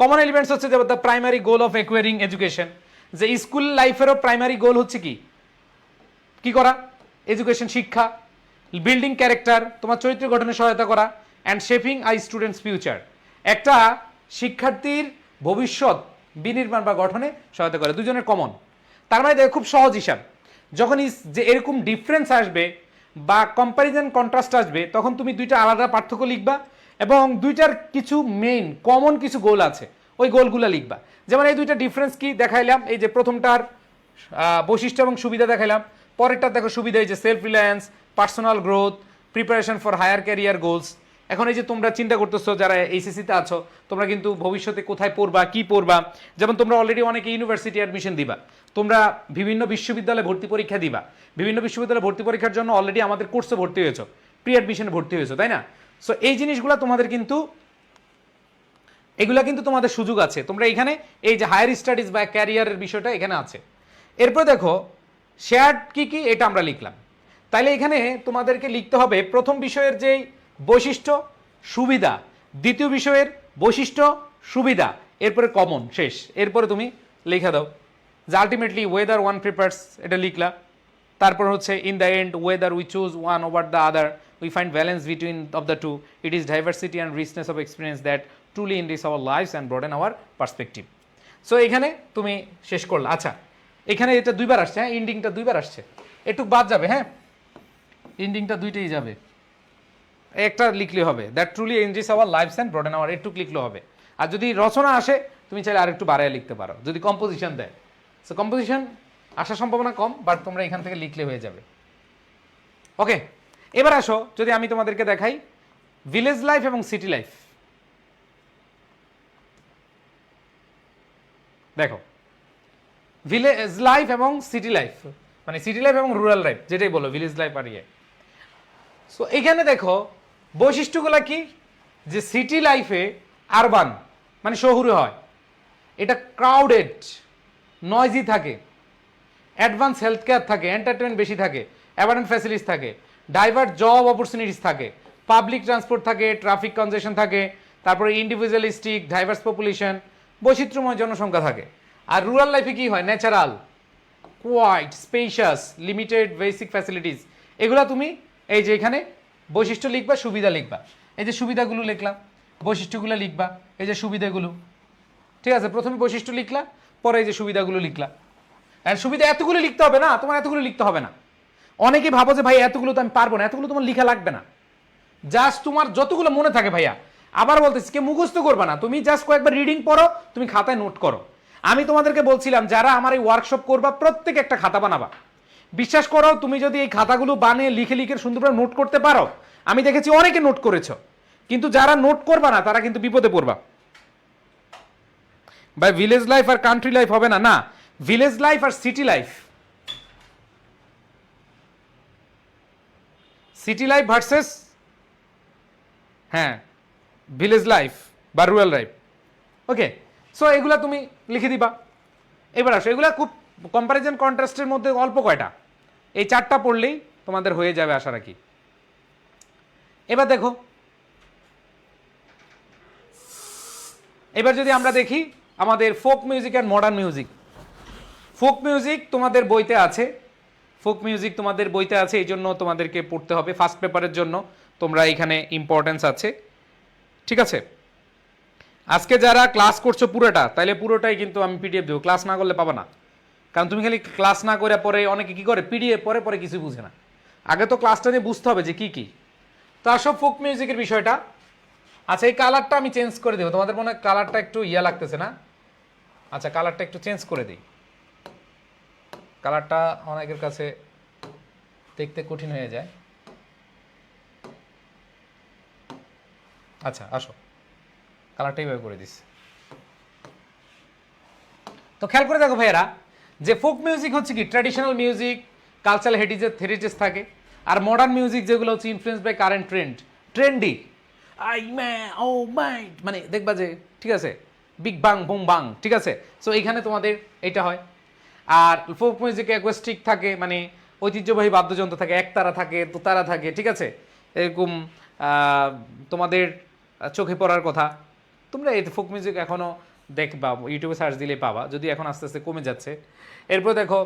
কমন এলিমেন্টস হচ্ছে যে the primary goal of acquiring education, যে স্কুল লাইফেরও প্রাইমারি গোল হচ্ছে কি, কি করা, এডুকেশন, শিক্ষা। বিল্ডিং ক্যারেক্টার, তোমার চরিত্র গঠনে সহায়তা করা, and shaping I students future, একটা শিক্ষার্থীর ভবিষ্যৎ বিনির্মাণ বা গঠনে সহায়তা করে, দুজনের কমন। তার মানে দেখো খুব সহজ হিসাব, যখন যে এরকম ডিফারেন্স আসবে বা কম্প্যারিজন কন্ট্রাস্ট আসবে তখন তুমি দুইটা আলাদা পার্থক্য লিখবা, এবং দুইটার কিছু মেইন কমন কিছু গোল আছে ওই গোলগুলো লিখবা। যেমন এই দুইটা ডিফারেন্স কি দেখাইলাম, এই যে প্রথমটার বৈশিষ্ট্য এবং সুবিধা দেখাইলাম, পরেরটা দেখো সুবিধা, এই যে self reliance, personal growth, preparation for higher career goals. এখন এই যে তোমরা চিন্তা করতেছো যারা এইচএসসিতে আছো, তোমরা কিন্তু ভবিষ্যতে কোথায় পড়বা, কি পড়বা, যেমন তোমরা অলরেডি অনেকে ইউনিভার্সিটি অ্যাডমিশন দিবা, তোমরা বিভিন্ন বিশ্ববিদ্যালয়ে ভর্তি পরীক্ষা দিবা, বিভিন্ন বিশ্ববিদ্যালয়ে ভর্তি পরীক্ষার জন্য অলরেডি আমাদের কোর্সে ভর্তি হয়েছো, প্রি অ্যাডমিশনে ভর্তি হয়েছো, তাই না? সো এই জিনিসগুলো তোমাদের কিন্তু, এগুলা কিন্তু তোমাদের সুযোগ আছে, তোমরা এখানে এই যে হায়ার স্টাডিজ বা ক্যারিয়ারের বিষয়টা এখানে আছে। এরপর দেখো শেয়ার্ড কি কি, এটা আমরা লিখলাম। তাইলে এখানে তোমাদেরকে লিখতে হবে প্রথম বিষয়ের যেই বৈশিষ্ট্য সুবিধা, দ্বিতীয় বিষয়ের বৈশিষ্ট্য সুবিধা, এরপরে কমন, শেষ। এরপরে তুমি লিখে দাও যে আলটিমেটলি ওয়েদার ওয়ান প্রিপার্স, এটা লিখলা। তারপর হচ্ছে in the end whether we choose one over the other, we find balance between of the two, it is diversity and richness of experience that truly enrich our lives and broaden our perspective. So এখানে তুমি শেষ করলা। আচ্ছা এখানে এটা দুইবার আসছে, হ্যাঁ ইন্ডিংটা দুইবার আসছে, একটু বাদ যাবে, হ্যাঁ ইন্ডিংটা দুইটাই যাবে, একটা লিখলে হবে that truly enrich our lives and broaden our, একটু লিখলে হবে। আর যদি রচনা আসে তুমি চাইলে আরেকটু বাড়ায় লিখতে পারো, যদি কম্পোজিশন দেয়। সো কম্পোজিশন আসার সম্ভাবনা কম, বাট তোমরা এখান থেকে লিখলে হয়ে যাবে। ওকে, এবার আসো যদি আমি তোমাদেরকে দেখাই ভিলেজ লাইফ এবং সিটি লাইফ। দেখো ভিলেজ লাইফ এবং সিটি লাইফ, মানে সিটি লাইফ এবং রুরাল লাইফ যেটাই বলো, ভিলেজ লাইফ আর ইয়ে। সো এখানে দেখো বৈশিষ্ট্যগুলো কি, যে সিটি লাইফে আরবান মানে শহুরে হয়, এটা ক্রাউডেড নয়েজি থাকে, অ্যাডভান্স হেলথ কেয়ার থাকে, এন্টারটেনমেন্ট বেশি থাকে, অ্যাবান্ডেন্ট ফ্যাসিলিটিস থাকে, ডাইভার্স জব অপরচুনিটিস থাকে, পাবলিক ট্রান্সপোর্ট থাকে, ট্রাফিক কনজেশন থাকে, তারপরে ইন্ডিভিজুয়ালিস্টিক ডাইভার্স পপুলেশন, বৈচিত্র্যময় জনসংখ্যা থাকে। আর রুরাল লাইফে কি হয়, natural, quiet, spacious, limited basic facilities. এগুলা তুমি এই যে এখানে বৈশিষ্ট্য লিখবা, সুবিধা লিখবা, এই যে সুবিধাগুলো লিখলাম, বৈশিষ্ট্যগুলো লিখবা, এই যে সুবিধাগুলো, ঠিক আছে। প্রথমে বৈশিষ্ট্য লিখলা, পরে এই যে সুবিধাগুলো লিখলা। আর সুবিধা এতগুলো লিখতে হবে না, তোমার এতগুলো লিখতে হবে না। অনেকেই ভাবো যে ভাই এতগুলো তো আমি পারবো না, এতগুলো তোমার লিখা লাগবে না, জাস্ট তোমার যতগুলো মনে থাকে ভাইয়া। আবার বলতেছি, কে মুখস্থ করবা না, তুমি জাস্ট কয়েকবার রিডিং পড়ো, তুমি খাতায় নোট করো। আমি তোমাদেরকে বলছিলাম যারা আমার এই ওয়ার্কশপ করবা প্রত্যেক একটা খাতা বানাবা। বিশ্বাস করো, তুমি যদি এই খাতাগুলো বানিয়ে লিখে লিখে সুন্দরভাবে নোট করতে পারো, আমি দেখেছি অনেকে নোট করেছো, কিন্তু যারা নোট করবা না তারা কিন্তু বিপদে পড়বা। ভাই ভিলেজ লাইফ আর কান্ট্রি লাইফ হবে না, না, ভিলেজ লাইফ আর city life, city life versus হ্যাঁ ভিলেজ লাইফ বা রুরাল লাইফ। ওকে, সো এগুলা তুমি লিখে দিবা। এবার আসো, এগুলা খুব কম্পারিজন কন্ট্রাস্টের মধ্যে অল্প কয়টা, এই 4টা পড়লেই তোমাদের হয়ে যাবে আশা রাখি। এবার দেখো, এবার যদি আমরা দেখি আমাদের folk music and modern music. Folk music তোমাদের বইতে আছে, ফোক মিউজিক তোমাদের বইতে আছে, এই জন্য তোমাদেরকে পড়তে হবে ফার্স্ট পেপারের জন্য, তোমরা এখানে ইম্পর্টেন্স আছে, ঠিক আছে। আজকে যারা ক্লাস করছো পুরোটা, তাহলে পুরোটাই কিন্তু আমি পিডিএফ দেবো, ক্লাস না করলে পাবা না। কারণ তুমি খালি ক্লাস না করে পরে অনেকে কি করে পিডিএফ পরে পরে কিছু বুঝে না, আগে তো ক্লাসটা নিয়ে বুঝতে হবে যে কি কি। তো আসো ফোক মিউজিকের বিষয়টা। আচ্ছা, এই কালারটা আমি চেঞ্জ করে দেবো, তোমাদের মনে হয় কালারটা একটু ইয়া লাগতেছে না? আচ্ছা, কালারটা একটু চেঞ্জ করে দিই, কালারটা অনেকের কাছে দেখতে কঠিন হয়ে যায়। আচ্ছা আসো, কালারটা এইভাবে করে দিস। তো খেয়াল করে দেখো ভাইয়েরা, যে ফোক মিউজিক হচ্ছে কি ট্র্যাডিশনাল মিউজিক, কালচারাল হেরিটেজ থাকে। আর মডার্ন মিউজিক যেগুলো হচ্ছে influence by current trendy, I ম্যা ও মাই, মানে দেখবা যে ঠিক আছে বিগ বাং বুম বাং, ঠিক আছে। সো এইখানে তোমাদের এটা হয়। আর ফোক মিউজিকে অ্যাকোস্টিক থাকে, মানে ঐতিহ্যবাহী বাদ্যযন্ত্র থাকে, একতারা থাকে, দোতারা থাকে, ঠিক আছে। এরকম তোমাদের চোখে পড়ার কথা, তোমরা এই ফোক মিউজিক এখনও দেখবা, ইউটিউবে সার্চ দিলে পাবা, যদি এখন আস্তে আস্তে কমে যাচ্ছে। এরপর দেখো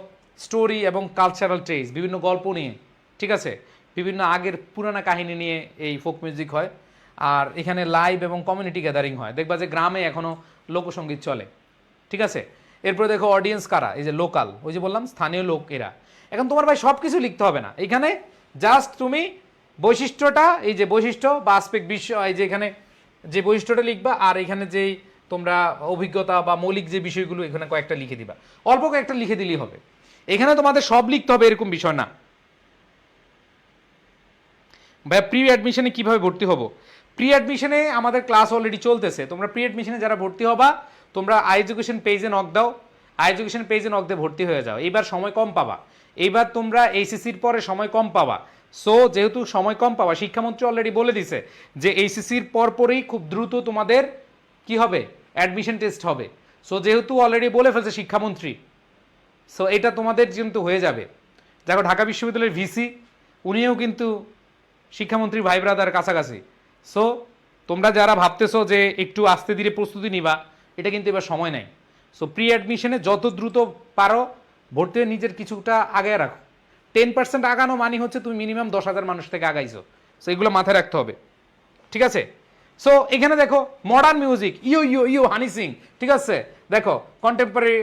স্টোরি এবং কালচারাল ট্রেস, বিভিন্ন গল্প নিয়ে, ঠিক আছে, বিভিন্ন আগের পুরানা কাহিনী নিয়ে এই ফোক মিউজিক হয়। আর এখানে লাইভ এবং কমিউনিটি গ্যাদারিং হয়, দেখবা যে গ্রামে এখনও লোকসঙ্গীত চলে, ঠিক আছে। এরপর দেখো অডিয়েন্স কারা, এই যে লোকাল, ওই যে বললাম স্থানীয় লোক এরা। এখন তোমার ভাই সব কিছু লিখতে হবে না, এখানে জাস্ট তুমি বৈশিষ্ট্যটা, এই যে বৈশিষ্ট্য বা আসপেক্ট বিষয়, এই যে এখানে যে বৈশিষ্ট্যটা লিখবা, আর এখানে যেই তোমরা অভিজ্ঞতা বা মৌলিক যে বিষয়গুলো এখানে কয়েকটা লিখে দিবা, অল্প কয়েকটা লিখে দিলেই হবে। এখানে তোমাদের সব লিখতে হবে এরকম বিষয় না। ভাই প্রি অ্যাডমিশনে কিভাবে ভর্তি হবো? প্রি অ্যাডমিশনে আমাদের ক্লাস অলরেডি চলতেছে, তোমরা প্রি অ্যাডমিশনে যারা ভর্তি হবা, তোমরা আই এডুকেশন পেজে নক দাও, আই এডুকেশন পেজে নক দিয়ে ভর্তি হয়ে যাও। এইবার সময় কম পাবা, এইবার তোমরা এইচএসসির পরে সময় কম পাবা। সো যেহেতু সময় কম পাবা, শিক্ষামন্ত্রী অলরেডি বলে দিছে যে এইচএসসির পরপরই খুব দ্রুত তোমাদের কি হবে, অ্যাডমিশন টেস্ট হবে। সো যেহেতু অলরেডি বলে ফেলছে শিক্ষামন্ত্রী, সো এটা তোমাদের কিন্তু হয়ে যাবে। দেখো ঢাকা বিশ্ববিদ্যালয়ের ভিসি উনিও কিন্তু শিক্ষামন্ত্রী ভাই ব্রাদার কাছাকাছি। সো তোমরা যারা ভাবতেছো যে একটু আস্তে ধীরে প্রস্তুতি নিবা, এটা কিন্তু এবার সময় নেই। সো প্রি অ্যাডমিশনে যত দ্রুত পারো ভর্তি হয়ে নিজের কিছুটা আগে রাখো। 10% আগানো মানে হচ্ছে তুমি মিনিমাম 10,000 মানুষ থেকে আগাইছো। সো এগুলো মাথায় রাখতে হবে, ঠিক আছে। সো এখানে দেখো modern music, you you you Honey Singh, ঠিক আছে। দেখো কন্টেম্পোরারি,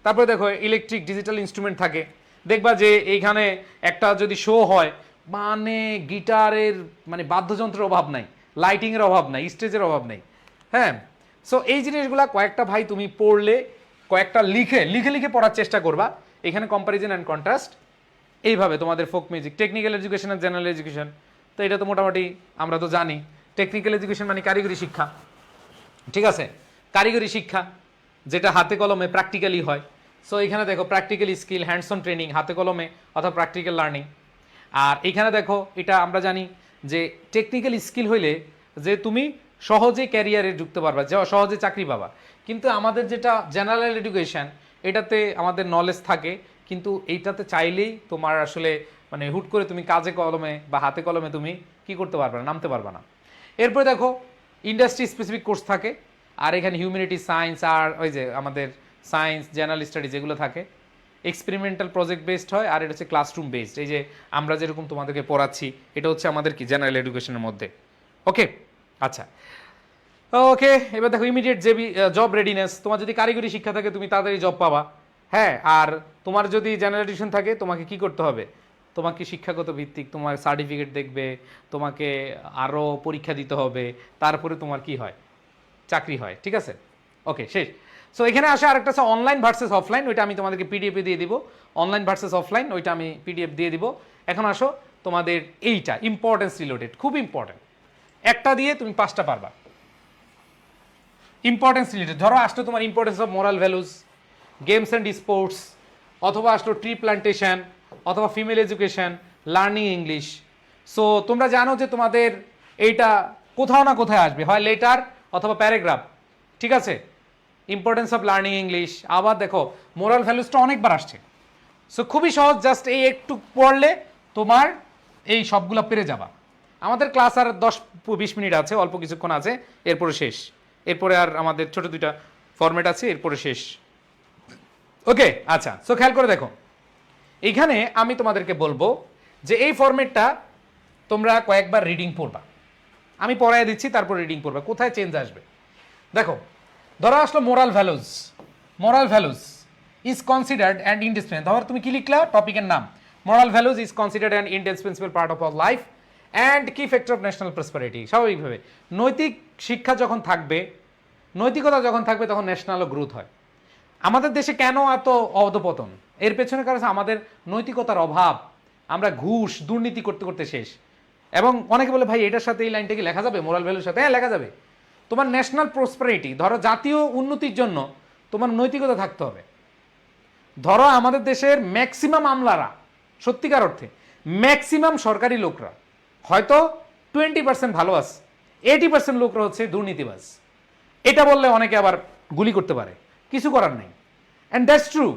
তারপরে দেখো ইলেকট্রিক ডিজিটাল ইনস্ট্রুমেন্ট থাকে। দেখবা যে এইখানে একটা যদি শো হয়, মানে গিটারের মানে বাদ্যযন্ত্রের অভাব নাই, লাইটিংয়ের অভাব নাই, স্টেজের অভাব নাই, হ্যাঁ। সো এই জিনিসগুলা কয়েকটা ভাই তুমি পড়লে, কয়েকটা লিখে লিখে লিখে পড়ার চেষ্টা করবা। এখানে কম্পারিজন অ্যান্ড কন্ট্রাস্ট এইভাবে তোমাদের ফোক মিউজিক, টেকনিক্যাল এডুকেশন আর জেনারেল এডুকেশন, তো এটা তো মোটামুটি আমরা তো জানি। টেকনিক্যাল এডুকেশন মানে কারিগরি শিক্ষা, ঠিক আছে, কারিগরি শিক্ষা যেটা হাতে কলমে প্র্যাকটিক্যালি হয়। সো এখানে দেখো practical skill, hands on training, হাতে কলমে অথবা প্র্যাকটিক্যাল লার্নিং। আর এখানে দেখো এটা আমরা জানি যে টেকনিক্যাল স্কিল হইলে যে তুমি সহজে ক্যারিয়ারে ঢুকতে পারবা, সহজে চাকরি পাবা। কিন্তু আমাদের যেটা জেনারেল এডুকেশন, এটাতে আমাদের নলেজ থাকে, কিন্তু এইটাতে চাইলেই তোমার আসলে মানে হুট করে তুমি কাজে কলমে বা হাতে কলমে তুমি কি করতে পারবে না, নামতে পারবে না। এরপরে দেখো ইন্ডাস্ট্রি স্পেসিফিক কোর্স থাকে, আর এখানে হিউম্যানিটি, সায়েন্স, আর ওই যে আমাদের সায়েন্স, জেনারেল স্টাডিজ এগুলো থাকে। এক্সপেরিমেন্টাল প্রজেক্ট বেসড হয়, আর এটা হচ্ছে ক্লাসরুম বেসড। এই যে আমরা যেরকম তোমাদেরকে পড়াচ্ছি, এটা হচ্ছে আমাদের কি জেনারেল এডুকেশনের মধ্যে। ওকে, আচ্ছা, ওকে। এবার দেখো ইমিডিয়েট যে জব রেডিনেস, তোমার যদি কারিগরি শিক্ষা থাকে তুমি তাড়াতাড়ি জব পাবা। হ্যাঁ, আর তোমার যদি জেনারেল এডুকেশন থাকে তোমাকে কি করতে হবে, তোমাকে শিক্ষাগত ভিত্তিক তোমার সার্টিফিকেট দেখবে, তোমাকে আরও পরীক্ষা দিতে হবে, তারপরে তোমার কি হয়, চাকরি হয়। ঠিক আছে, ওকে, শেষ। সো এখানে আসে আরেকটা আছে অনলাইন ভার্সেস অফলাইন, ওইটা আমি তোমাদেরকে পিডিএফে দিয়ে দিব। অনলাইন ভার্সেস অফলাইন ওইটা আমি পিডিএফ দিয়ে দিব। এখন আসো তোমাদের এইটা ইম্পর্টেন্স রিলেটেড, খুব ইম্পর্টেন্ট, একটা দিয়ে তুমি 5টা পারবা। ইম্পর্টেন্স রিলেটেড ধরো আসলো তোমার importance of moral values, games and sports, অথবা আসলো ট্রি প্ল্যান্টেশন, অথবা female education, learning English. So তোমরা জানো যে তোমাদের এইটা কোথাও না কোথায় আসবে, হয় লেটার অথবা প্যারাগ্রাফ। ঠিক আছে, ইম্পর্টেন্স অফ লার্নিং ইংলিশ। আবার দেখো মোরাল ভ্যালুজটা অনেকবার আসছে। সো খুবই সহজ, জাস্ট এই একটু পড়লে তোমার এই সবগুলো পেরে যাবা। আমাদের ক্লাস আর 10-20 মিনিট আছে, অল্প কিছুক্ষণ আছে, এরপরে শেষ। এরপরে আর আমাদের ছোট 2টা ফরম্যাট আছে, এরপরে শেষ। ওকে, আচ্ছা। সো খেয়াল করে দেখো, এইখানে আমি তোমাদেরকে বলবো যে এই ফরম্যাটটা তোমরা কয়েকবার রিডিং পড়বা। আমি পড়ায় দিচ্ছি, তারপর রিডিং পড়বা, কোথায় চেঞ্জ আসবে। দেখো ধরো আসলো moral values. Moral values is considered and indispensable. ধরো তুমি কি লিখলা, টপিকের নাম moral values is considered and indispensable part of our life and key factor of national prosperity. স্বাভাবিকভাবে নৈতিক শিক্ষা যখন থাকবে, নৈতিকতা যখন থাকবে, তখন ন্যাশনালও গ্রোথ হয়। আমাদের দেশে কেন এত অধপতন, এর পেছনে কারণ আমাদের নৈতিকতার অভাব। আমরা ঘুষ দুর্নীতি করতে করতে শেষ। এবং অনেকে বলে ভাই এটার সাথে এই লাইনটা কি লেখা যাবে, মোরাল ভ্যালুর সাথে? হ্যাঁ, লেখা যাবে। তোমার ন্যাশনাল প্রসপারিটি, ধরো জাতীয় উন্নতির জন্য তোমার নৈতিকতা থাকতে হবে। ধরো আমাদের দেশের ম্যাক্সিমাম আমলারা, সত্যিকার অর্থে ম্যাক্সিমাম সরকারি লোকরা হয়তো 20% ভালো আছে, 80% লোকরা হচ্ছে দুর্নীতিবাজ। এটা বললে অনেকে আবার গুলি করতে পারে, কিছু করার নেই। And that's true.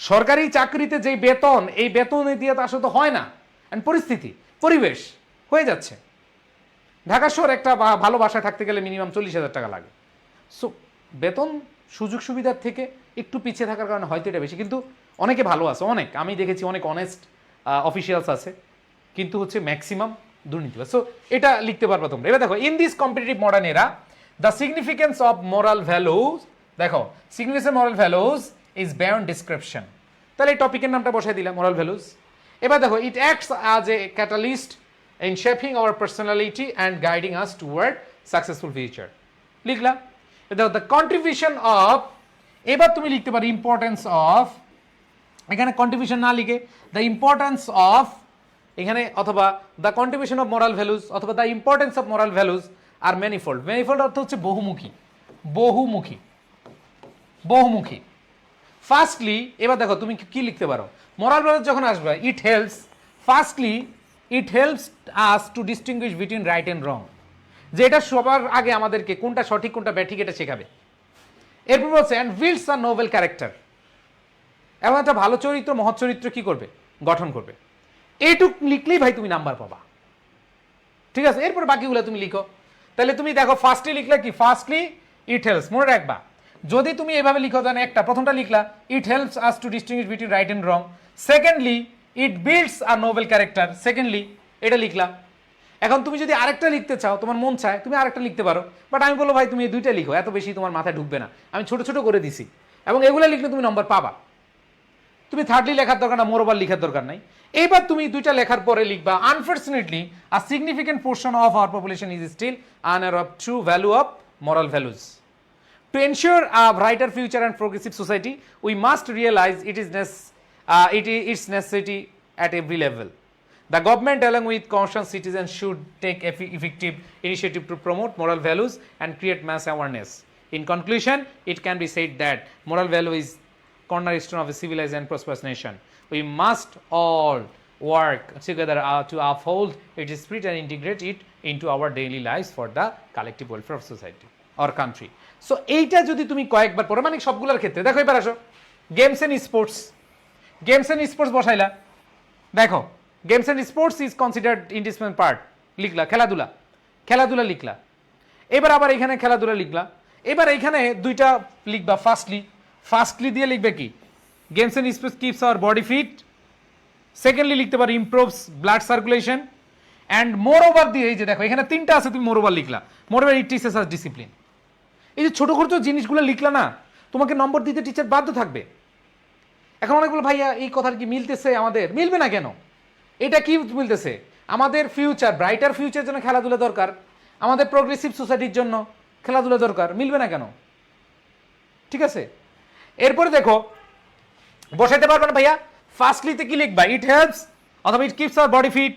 সরকারি চাকরিতে যেই বেতন, এই বেতন দিয়ে তো আসলে তো হয় না। অ্যান্ড পরিস্থিতি, পরিবেশ হয়ে যাচ্ছে। ঢাকা শহর একটা ভালো বাসায় থাকতে গেলে মিনিমাম 40,000 টাকা লাগে। সো বেতন সুযোগ সুবিধার থেকে একটু পিছিয়ে থাকার কারণে হয়তো এটা বেশি, কিন্তু অনেকে ভালো আছে, অনেক আমি দেখেছি, অনেক অনেস্ট অফিসিয়ালস আছে, কিন্তু হচ্ছে ম্যাক্সিমাম দুর্নীতিবাজ। সো এটা লিখতে পারবা তোমরা। এবার দেখো in this competitive modern era the significance of moral values, দেখো significance of moral values is beyond description. তাহলে এই টপিকের নামটা বসাই দিলাম, মোরাল ভ্যালুজ। এবার দেখো ইট acts as a catalyst in shaping our personality and guiding us toward successful future. লিখলা। the contribution of, এবার তুমি লিখতে পারো ইম্পর্টেন্স অফ, এখানে কন্ট্রিবিউশন না লিখে দ্য ইম্পর্টেন্স অফ এখানে, অথবা the contribution of moral values, অথবা the importance of moral values are manifold. Manifold অর্থ হচ্ছে বহুমুখী, বহুমুখী, বহুমুখী। ফার্স্টলি, এবার দেখো তুমি কি লিখতে পারো, মোরাল ভ্যালুজ যখন আসবে, it helps, firstly it helps us to distinguish between right and রং। যে এটা সবার আগে আমাদেরকে কোনটা সঠিক কোনটা ব্যাঠিক এটা শেখাবে। এরপর বলছে and builds a noble character, এবং একটা ভালো চরিত্র, মহৎ চরিত্র কি করবে, গঠন করবে। এইটুক লিখলেই ভাই তুমি নাম্বার পাবা। ঠিক আছে, এরপর বাকিগুলো তুমি লিখো। তাহলে তুমি দেখো ফার্স্টলি লিখলে কি, ফার্স্টলি ইট হেল্পস, মনে রাখবা যদি তুমি এভাবে লিখো, জানো একটা প্রথমটা লিখলা it helps us to distinguish between right and wrong, secondly it builds a noble character, secondly এটা লিখলা। এখন তুমি যদি আরেকটা লিখতে চাও, তোমার মন চায় তুমি আরেকটা লিখতে পারো, বাট আমি বলবো ভাই তুমি এই দুইটা লিখো, এত বেশি তোমার মাথায় ঢুকবে না, আমি ছোট ছোট করে দিছি, এবং এগুলো লিখলে তুমি নম্বর পাবা। তুমি থার্ডলি লেখার দরকার না, মোরওভার লিখার দরকার নাই। এইবার তুমি দুইটা লেখার পরে লিখবা unfortunately a significant portion of our population is still unaware of true value of moral values. To ensure a brighter future and progressive society, we must realize its necessity at every level. The government, along with conscious citizens, should take effective initiative to promote moral values and create mass awareness. In conclusion, it can be said that moral value is cornerstone of a civilized and prosperous nation. We must all work together to uphold its spirit and integrate it into our daily lives for the collective welfare of society or country. So এইটা যদি তুমি কয়েকবার পড়ো, মানে সবগুলোর ক্ষেত্রে দেখো, এবার আসো গেমস এন্ড স্পোর্টস বসাইলা, দেখো games and sports is considered indispensable part, লিখলা খেলাধুলা লিখলা। এবার আবার এখানে খেলাধুলা লিখলা, এবার এখানে দুইটা লিখবা, ফার্স্টলি দিয়ে লিখবে কি, games and sports keeps our body fit. Secondly লিখতে পারো improves blood circulation, and moreover দিয়ে, এই যে দেখো এখানে তিনটা আছে, তুমি মোর ওভার লিখলা, moreover it teaches us discipline. এই যে ছোট ছোট জিনিসগুলো লিখলা না, তোমাকে নম্বর দিতে টিচার বাধ্য থাকবে। এখন অনেকগুলো ভাইয়া এই কথার কি মিলতেছে আমাদের? মিলবে না কেন? এটা কি মিলতেছে? আমাদের ফিউচার, ব্রাইটার ফিউচারের জন্য খেলাধুলা দরকার, আমাদের প্রোগ্রেসিভ সোসাইটির জন্য খেলাধুলা দরকার, মিলবে না কেন? ঠিক আছে, এরপরে দেখো বসাইতে পারবে না ভাইয়া, ফার্স্টলিতে কি লিখবা, ইট হেল্পস অথবা it keeps our body fit.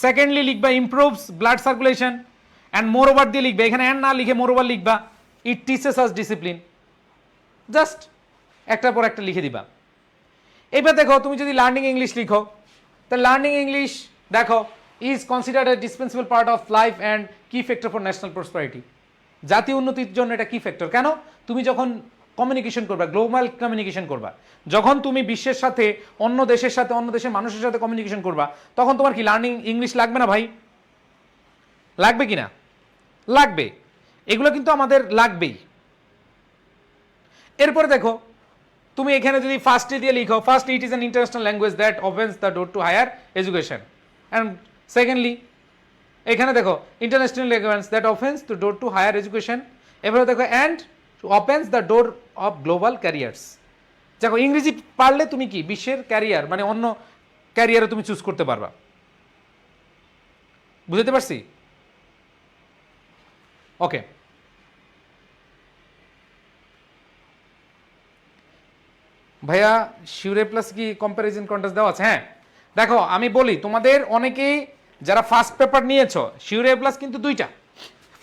Secondly লিখবা improves blood circulation, and moreover দিয়ে লিখবে, এখানে অ্যান্ড না লিখে মোর ওভার লিখবা, it teaches us discipline. Just একটার পর একটা লিখে দিবা। এবার দেখো তুমি যদি লার্নিং ইংলিশ লিখো, তা লার্নিং ইংলিশ দেখো is considered a dispensable part of life and key factor for national prosperity. জাতীয় উন্নতির জন্য এটা কি ফ্যাক্টর। কেন? তুমি যখন কমিউনিকেশন করবা, গ্লোবাল কমিউনিকেশন করবা, যখন তুমি বিশ্বের সাথে, অন্য দেশের সাথে, অন্য দেশের মানুষের সাথে কমিউনিকেশন করবা, তখন তোমার কি লার্নিং ইংলিশ লাগবে না ভাই? লাগবে কি না? লাগবে। এগুলো কিন্তু আমাদের লাগবেই। এরপরে দেখো তুমি এখানে যদি ফার্স্টলি দিয়ে লিখো, first it is an international language that opens the door to higher education, and secondly এখানে দেখো international language that opens to door to higher education. এবারে দেখো and opens the door of global careers. দেখো ইংরেজি পারলে তুমি কি বিশ্বের ক্যারিয়ার, মানে অন্য ক্যারিয়ারও তুমি চুজ করতে পারবা। বুঝতে পারছি? ওকে, ভাইয়া শিউরে প্লাস কি কম্প্যারিজন কন্টেস্ট দেওয়া আছে? হ্যাঁ দেখো আমি বলি তোমাদের অনেকেই যারা ফার্স্ট পেপার নিয়েছো, শিউরে প্লাস কিন্তু দুইটা।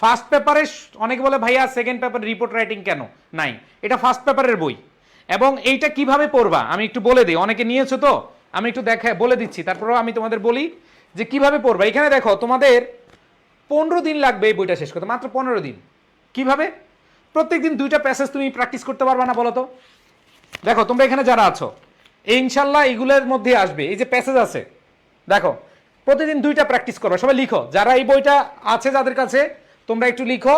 ফার্স্ট পেপারে অনেকে বলে ভাইয়া সেকেন্ড পেপার রিপোর্ট রাইটিং কেন নাই, এটা ফার্স্ট পেপারের বই। এবং এইটা কিভাবে পড়বা আমি একটু বলে দিই, অনেকে নিয়েছো তো আমি একটু বলে দিচ্ছি, তারপরেও আমি তোমাদের বলি যে কিভাবে পড়বা। এখানে দেখো তোমাদের 15 দিন লাগবে এই বইটা শেষ করতে, মাত্র 15 দিন। কিভাবে? প্রত্যেকদিন দুইটা প্যাসেজ তুমি প্র্যাকটিস করতে পারবা না বলো তো? দেখো তোমরা এখানে যারা আছো ইনশাল্লাহ এগুলোর মধ্যে আসবে, এই যে প্যাসেজ আছে দেখো, প্রতিদিন দুইটা প্র্যাকটিস করবে। সবাই লিখো, যারা এই বইটা আছে যাদের কাছে তোমরা একটু লিখো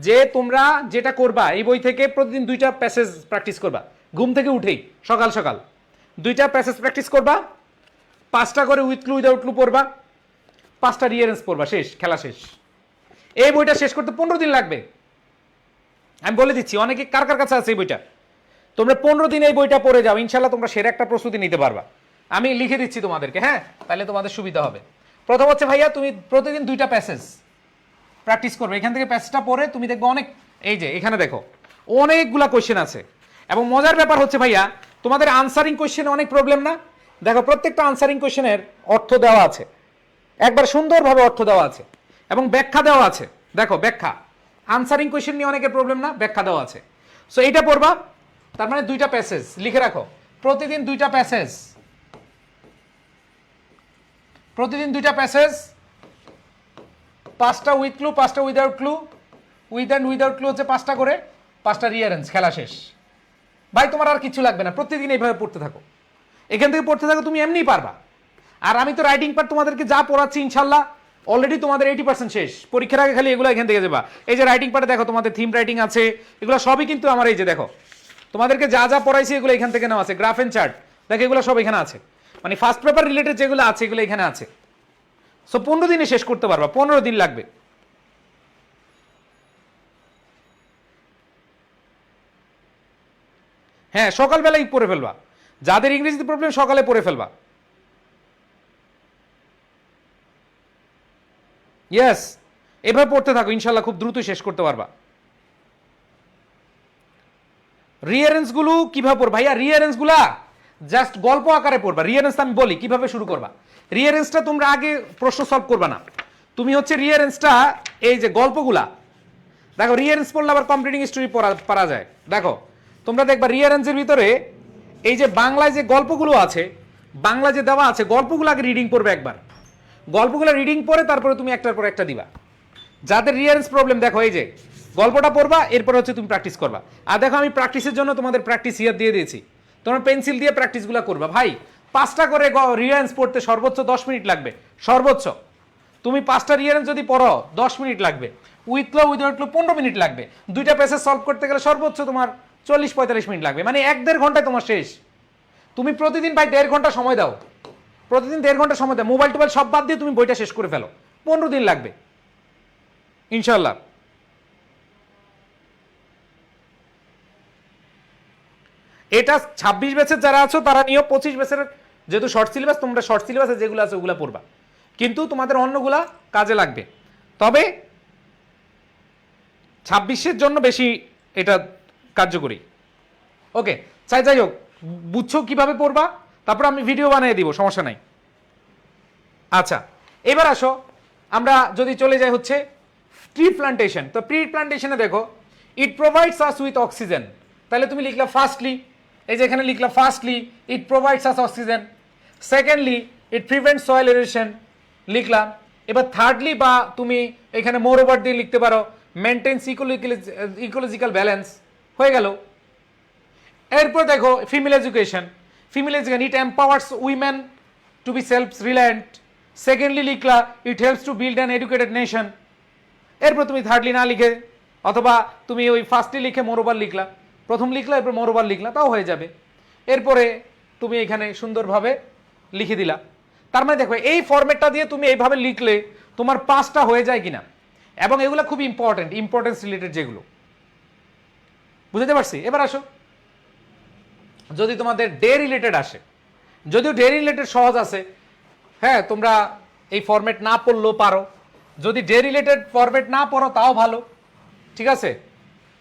যে তোমরা যেটা করবা এই বই থেকে প্রতিদিন দুইটা প্যাসেজ প্র্যাকটিস করবা। ঘুম থেকে উঠেই সকাল সকাল দুইটা প্যাসেজ প্র্যাকটিস করবা, 5টা করে উইথ ক্লু উইদাউট ক্লু পড়বা, 5টা রিয়ারেন্স পড়বা, শেষ, খেলা শেষ। এই বইটা শেষ করতে 15 দিন লাগবে। আমি বলে দিচ্ছি অনেকে কার কার কাছে আছে এই বইটা, তোমরা 15 দিন এই বইটা পড়ে যাও, ইনশাল্লাহ তোমরা সেরা একটা প্রস্তুতি নিতে পারবা। আমি লিখে দিচ্ছি তোমাদেরকে, হ্যাঁ তাহলে তোমাদের সুবিধা হবে। প্রথম হচ্ছে ভাইয়া তুমি প্রতিদিন দুইটা প্যাসেজ প্র্যাকটিস করবে। এখান থেকে প্যাসেজটা পড়ে তুমি দেখবে অনেক, এই যে এখানে দেখো অনেকগুলা কোয়েশ্চেন আছে। এবং মজার ব্যাপার হচ্ছে ভাইয়া তোমাদের আনসারিং কোয়েশ্চেনে অনেক প্রবলেম না। দেখো প্রত্যেকটা আনসারিং কোয়েশ্চেনের অর্থ দেওয়া আছে, একবার সুন্দরভাবে অর্থ দেওয়া আছে এবং ব্যাখ্যা দেওয়া আছে। দেখো ব্যাখ্যা, আনসারিং কোয়েশ্চেন নিয়ে অনেকের প্রবলেম না, ব্যাখ্যা দেওয়া আছে। সো এইটা পড়বা, তার মানে দুইটা প্যাসেজ লিখে রাখো, প্রতিদিন দুইটা প্যাসেজ, প্রতিদিন দুইটা প্যাসেজ, 5টা উইথ ক্লু, 5টা without clue, with and without clue হচ্ছে 5টা করে, 5টা রিয়ারেন্স, খেলা শেষ। ভাই তোমার আর কিছু লাগবে না, প্রতিদিন এইভাবে পড়তে থাকো, এখান থেকে পড়তে থাকো, তুমি এমনিই পারবা। আর আমি তো রাইটিং পার্ট তোমাদেরকে যা পড়াচ্ছি ইনশাল্লাহ অলরেডি তোমাদের 80% শেষ। পরীক্ষার আগে খালি এগুলো এখান থেকে যাবা। এই যে রাইটিং পার্টে দেখো তোমাদের থিম রাইটিং আছে, এগুলো সবই কিন্তু আমার, এই যে দেখো তোমাদেরকে যা যা পড়াইছি এগুলো এখান থেকে নেওয়া আছে, গ্রাফ এন্ড চার্ট দেখো এগুলো সব এখানে আছে, মানে ফার্স্ট পেপার রিলেটেড যেগুলো আছে এগুলো এখানে আছে। সো 15 দিনে শেষ করতে পারবা, 15 দিন লাগবে। হ্যাঁ সকালবেলায় পড়ে ফেলবা, যাদের ইংরেজিতে প্রবলেম সকালে পড়ে ফেলবা। ইয়েস, এভাবে পড়তে থাকো, ইনশাল্লাহ খুব দ্রুত শেষ করতে পারবা। রিয়ারেন্স গুলো কিভাবে পড়বা? ভাইয়া রিয়ারেন্স গুলা জাস্ট গল্প আকারে পড়বা। রিয়ারেন্স আমি বলি কিভাবে শুরু করবা। রিয়ারেন্সটা তোমরা আগে প্রশ্ন সলভ করবা না, তুমি হচ্ছে রিয়ারেন্সটা এই যে গল্পগুলা দেখো, রিয়ারেন্স পড়লে আবার কমপ্লিটিং স্টোরি পড়া যায়। দেখো তোমরা দেখবা রিয়ারেন্সের ভিতরে এই যে বাংলায় যে গল্পগুলো আছে, বাংলা যে দেওয়া আছে, গল্পগুলো আগে রিডিং করবে একবার, গল্পগুলো রিডিং পরে তারপরে তুমি একটার পর একটা দিবা। যাদের রিয়ারেন্স প্রবলেম, দেখো এই যে গল্পটা পড়বা, এরপর হচ্ছে তুমি প্র্যাকটিস করবা। আর দেখো আমি প্র্যাকটিসের জন্য তোমাদের প্র্যাকটিস ইয়ার দিয়ে দিয়েছি, তোমরা পেন্সিল দিয়ে প্র্যাকটিসগুলো করবা। ভাই 5টা করে রিয়ারেন্স পড়তে সর্বোচ্চ 10 মিনিট লাগবে, সর্বোচ্চ। তুমি 5টা রিয়ারেন্স যদি পড়ো 10 মিনিট লাগবে, with low without low 15 minute লাগবে। 2টা পেসেজ সলভ করতে গেলে সর্বোচ্চ তোমার 40-45 মিনিট লাগবে, মানে 1-1.5 ঘন্টায় তোমার শেষ। তুমি প্রতিদিন ভাই 1.5 ঘন্টা সময় দাও, প্রতিদিন 1.5 ঘন্টা সময় দাও, মোবাইল টোবাইল সব বাদ দিয়ে তুমি বইটা শেষ করে ফেলো, 15 দিন লাগবে ইনশাল্লাহ। এটা 26 ব্যাচের যারা আছো তারা নিও, 25 ব্যাচের যেহেতু শর্ট সিলেবাস, তোমরা শর্ট সিলেবাসে যেগুলো আছে ওগুলো পড়বা, কিন্তু তোমাদের অন্যগুলা কাজে লাগবে। তবে 26-এর জন্য বেশি এটা কার্যকরী। ওকে, যাই হোক, বুঝছো কিভাবে পড়বা, তারপর আমি ভিডিও বানিয়ে দিব, সমস্যা নাই। আচ্ছা, এবার আসো আমরা যদি চলে যাই হচ্ছে ট্রি প্লান্টেশন। তো ট্রি প্লান্টেশনে দেখো, it provides us with oxygen, তাহলে তুমি লিখলা ফার্স্টলি, এই যে এখানে লিখলা firstly it provides us oxygen, secondly it prevents soil erosion লিখলাম। এবার থার্ডলি বা তুমি এখানে মোর ওভার দিয়ে লিখতে পারো মেনটেন্স ইকোলজিক্যাল ব্যালেন্স, হয়ে গেল। এরপর দেখো female education, it empowers women to be self reliant. Secondly লিখলা it helps to build an educated nation. এরপর তুমি থার্ডলি না লিখে, অথবা তুমি ওই ফার্স্টলি লিখে মোরওভার লিখলা, প্রথম লিখলা এরপর মোরওভার লিখলা, তাও হয়ে যাবে। এরপরে তুমি এখানে সুন্দরভাবে লিখে দিলা। তার মানে দেখো এই ফরম্যাটটা দিয়ে তুমি এইভাবে লিখলে তোমার 5টা হয়ে যায় কিনা, এবং এগুলো খুব ইম্পর্টেন্স রিলেটেড যেগুলো, বুঝতে পারছি। এবার আসো, যদি তোমাদের ডে রিলেটেড আসে, যদিও ডে রিলেটেড সহজ আছে, হ্যাঁ তোমরা এই ফরম্যাট না পড়লেও পারো। যদি ডে রিলেটেড ফরম্যাট না পড়ো তাও ভালো, ঠিক আছে।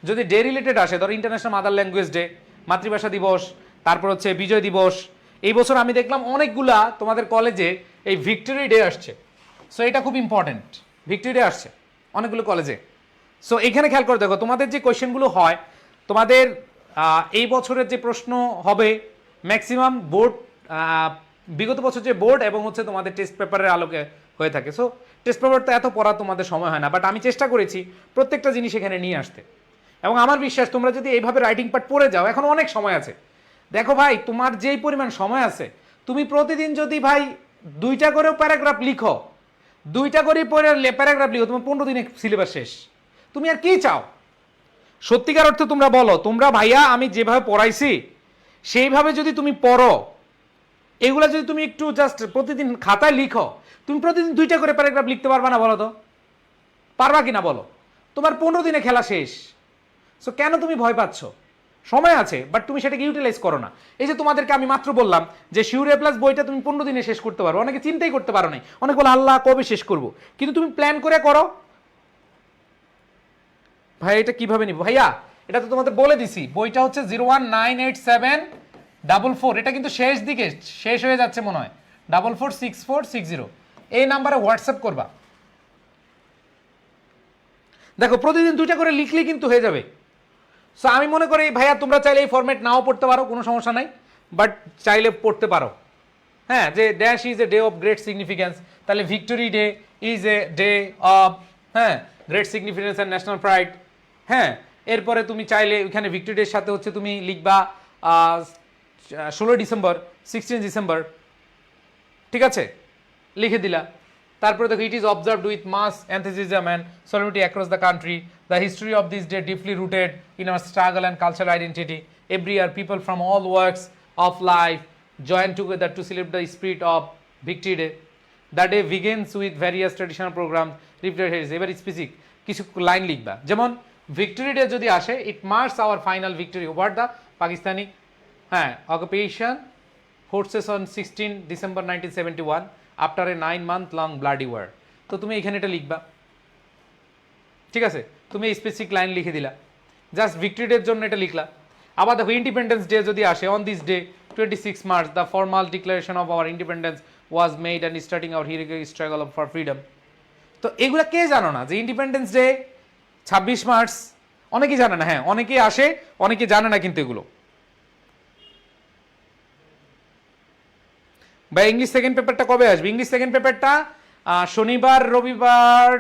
যদি ডে রিলেটেড আসে, ধরো ইন্টারন্যাশনাল মাদার ল্যাঙ্গুয়েজ ডে, মাতৃভাষা দিবস, তারপর হচ্ছে বিজয় দিবস। এই বছর আমি দেখলাম অনেকগুলা তোমাদের কলেজে এই ভিক্টোরি ডে আসছে, সো এটা খুব ইম্পর্টেন্ট, ভিক্টোরি ডে আসছে অনেকগুলো কলেজে। সো এখানে খেয়াল করে দেখো, তোমাদের যে কোয়েশ্চেনগুলো হয়, তোমাদের এই বছরের যে প্রশ্ন হবে ম্যাক্সিমাম বোর্ড, বিগত বছর যে বোর্ড এবং হচ্ছে তোমাদের টেস্ট পেপারের আলোকে হয়ে থাকে। সো টেস্ট পেপার তো এত পড়া তোমাদের সময় হয় না, বাট আমি চেষ্টা করেছি প্রত্যেকটা জিনিস এখানে নিয়ে আসতে, এবং আমার বিশ্বাস তোমরা যদি এইভাবে রাইটিং পার্ট পড়ে যাও, এখন অনেক সময় আছে। দেখো ভাই, তোমার যেই পরিমাণ সময় আছে, তুমি প্রতিদিন যদি ভাই 2টা করেও প্যারাগ্রাফ লিখো, 2টা করেই প্যারাগ্রাফ লিখো, তোমার 15 দিনে সিলেবাস শেষ। তুমি আর কি চাও? সত্যিকার অর্থে তোমরা বলো, তোমরা ভাইয়া আমি যেভাবে পড়াইছি সেইভাবে যদি তুমি পড়ো, এগুলা যদি তুমি একটু জাস্ট প্রতিদিন খাতায় লিখো, তুমি প্রতিদিন 2টা করে প্যারাগ্রাফ লিখতে পারবা না? বলো তো পারবা কিনা বলো? তোমার 15 দিনে খেলা শেষ। সো কেন তুমি ভয় পাচ্ছ? সময় আছে, বাট তুমি সেটাকে ইউটিলাইজ করো না। এই যে তোমাদেরকে আমি মাত্র বললাম যে শিওর এ প্লাস বইটা তুমি 15 দিনে শেষ করতে পারো, অনেকে চিন্তাই করতে পারো নাই, অনেক বলে আল্লাহ কবে শেষ করবো, কিন্তু তুমি প্ল্যান করে করো। ভাই এটা কিভাবে নিব ভাইয়া? এটা তো তোমাদের বলে দিছি, বইটা হচ্ছে 0198744, এটা কিন্তু শেষ দিকে শেষ হয়ে যাচ্ছে মনে হয়, 446460, এই নাম্বারে হোয়াটসঅ্যাপ করবা। দেখো প্রতিদিন 2টা করে লিখলেই কিন্তু হয়ে যাবে। সো আমি মনে করি ভাইয়া তোমরা চাইলে এই ফরম্যাট নাও পড়তে পারো, কোনো সমস্যা নাই, বাট চাইলে পড়তে পারো। হ্যাঁ, যে dash is a day of great significance, তাহলে victory day is a day of, হ্যাঁ, great significance and national pride. হ্যাঁ, এরপরে তুমি চাইলে ওইখানে ভিক্টোরি ডের সাথে হচ্ছে তুমি লিখবা 16 ডিসেম্বর, 16 ডিসেম্বর, ঠিক আছে, লিখে দিলা। তারপরে দেখো it is observed with mass enthusiasm and solemnity across the country. The history of this day deeply rooted in our struggle and cultural identity. Every year people from all walks of life join together to celebrate the spirit of Victory Day. The day begins with various traditional programs. এবার specific কিছু line লিখবা, যেমন victory day যদি আসে, it marks our final victory over the Pakistani, হ্যাঁ, occupation forces on 16 December 1971 after a 9-month long bloody war. তো তুমি এখানে এটা লিখবা, ঠিক আছে, তুমি এই স্পেসিফিক লাইন লিখে দিলা, জাস্ট ভিক্টোরি ডের জন্য এটা লিখলা। আবার দেখো ইন্ডিপেন্ডেন্স ডে যদি আসে, on this day 26 March the formal declaration of our independence was made and starting our heroic struggle for freedom. তো এগুলা কে জানো না যে ইন্ডিপেন্ডেন্স ডে 26 মার্চ? অনেকেই জানে না, হ্যাঁ অনেকেই আসে, অনেকে জানে না কিন্তু এগুলো। বা ইংলিশ সেকেন্ড পেপারটা কবে আসবে? ইংলিশ সেকেন্ড পেপারটা শনিবার, রবিবার,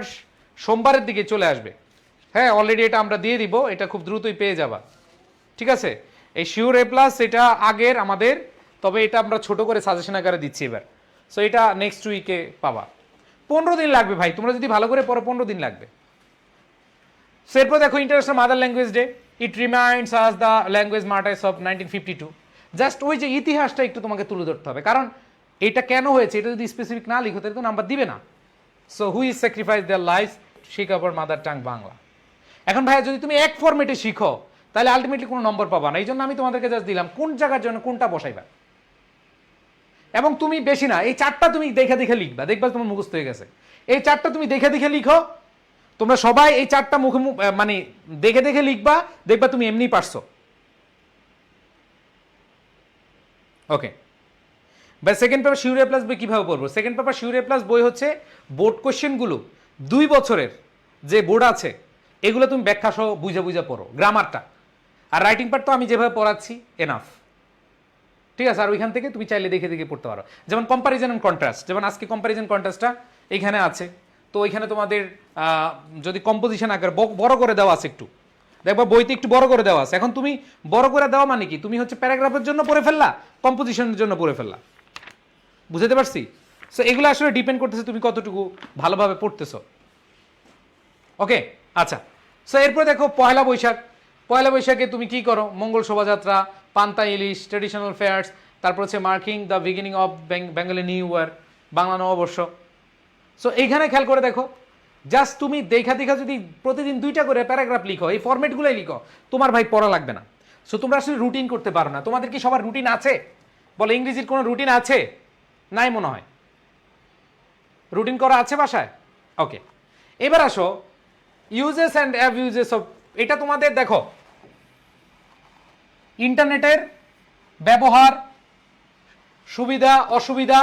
সোমবারের দিকে চলে আসবে। হ্যাঁ, অলরেডি এটা আমরা দিয়ে দিব, এটা খুব দ্রুতই পেয়ে যাবা। ঠিক আছে, এই শিওর এ প্লাস এটা আগের আমাদের, তবে এটা আমরা ছোট করে সাজেশন আকারে দিচ্ছি এবার। সো এটা নেক্সট উইকে পাবা। 15 দিন লাগবে ভাই, তোমরা যদি ভালো করে পড়ো 15 দিন লাগবে। সো এরপর দেখো international mother language day, it reminds us the language martyrs of 1952। Just ওই যে ইতিহাসটা একটু তোমাকে তুলে ধরতে হবে, কারণ এটা কেন হয়েছে এটা যদি স্পেসিফিক না লিখো তাহলে তো নাম্বার দিবে না। So who is sacrifice their life, Sikh our mother tongue Bangla. এখন ভাইয়া যদি তুমি এক ফরম্যাটে শিখো তাহলে আলটিমেটলি কোনো নম্বর পাবা না। এই জন্য আমি তোমাদেরকে জাস্ট দিলাম কোন জায়গার জন্য কোনটা বসাইবা। এবং তুমি বেশি না, এই 4টা তুমি দেখে দেখে লিখবা, দেখবা তোমার মুখস্থ হয়ে গেছে। এই 4টা তুমি দেখে দেখে লিখো, তোমরা সবাই এই 4টা মুখে মানে দেখে দেখে লিখবা, দেখবা তুমি এমনি পারছো। ওকে, বা সেকেন্ড পেপার শিওর এ প্লাস বই কিভাবে পড়বো? সেকেন্ড পেপার শিওর এ প্লাস বই হচ্ছে বোর্ড কোশ্চেনগুলো 2 বছরের যে বোর্ড আছে এগুলো তুমি ব্যাখ্যা সহ বুঝে বুঝে পড়ো, গ্রামারটা। আর রাইটিং পার্ট তো আমি যেভাবে পড়াচ্ছি এনাফ। ঠিক আছে, আর ওইখান থেকে তুমি চাইলে দেখে দেখে পড়তে পারো। যেমন কম্পারিজন এন্ড কন্ট্রাস্ট, যেমন আজকে কম্পারিজন কন্ট্রাস্টটা এখানে আছে, তো ওইখানে তোমাদের যদি কম্পোজিশন আকার বড় করে দেওয়া আছে, একটু দেখবা বইতে একটু বড় করে দেওয়া আছে। এখন তুমি বড় করে দেওয়া মানে কি, তুমি হচ্ছে প্যারাগ্রাফের জন্য পড়ে ফেললা, কম্পোজিশনের জন্য পড়ে ফেললা। বুঝতে পারছি? সো এগুলো আসলে ডিপেন্ড করতেছে তুমি কতটুকু ভালোভাবে পড়তেছো। ওকে, আচ্ছা। সো এরপর দেখো পয়লা বৈশাখ। পয়লা বৈশাখে তুমি কি করো? মঙ্গল শোভাযাত্রা, পান্তা ইলিশ, ট্রেডিশনাল ফেয়ার্স, তারপর হচ্ছে marking the beginning of Bengali new year, Bangla নববর্ষ। সো এইখানে খেয়াল করে দেখো, জাস্ট তুমি দেখা দেখা যদি প্রতিদিন 2টা করে প্যারাগ্রাফ লিখো, এই ফরম্যাটগুলোই লিখো, তোমার ভাই পড়া লাগবে না। সো তোমরা আসলে রুটিন করতে পারো না। তোমাদের কি সবার রুটিন আছে? বলে ইংরেজির কোনো রুটিন আছে? নাই মনে হয়। রুটিন করা আছে বাসায়? ওকে, এবার আসো ইউজেস অ্যান্ড অ্যাবিউজেস অফ। এটা তোমাদের দেখো ইন্টারনেটের ব্যবহার, সুবিধা অসুবিধা,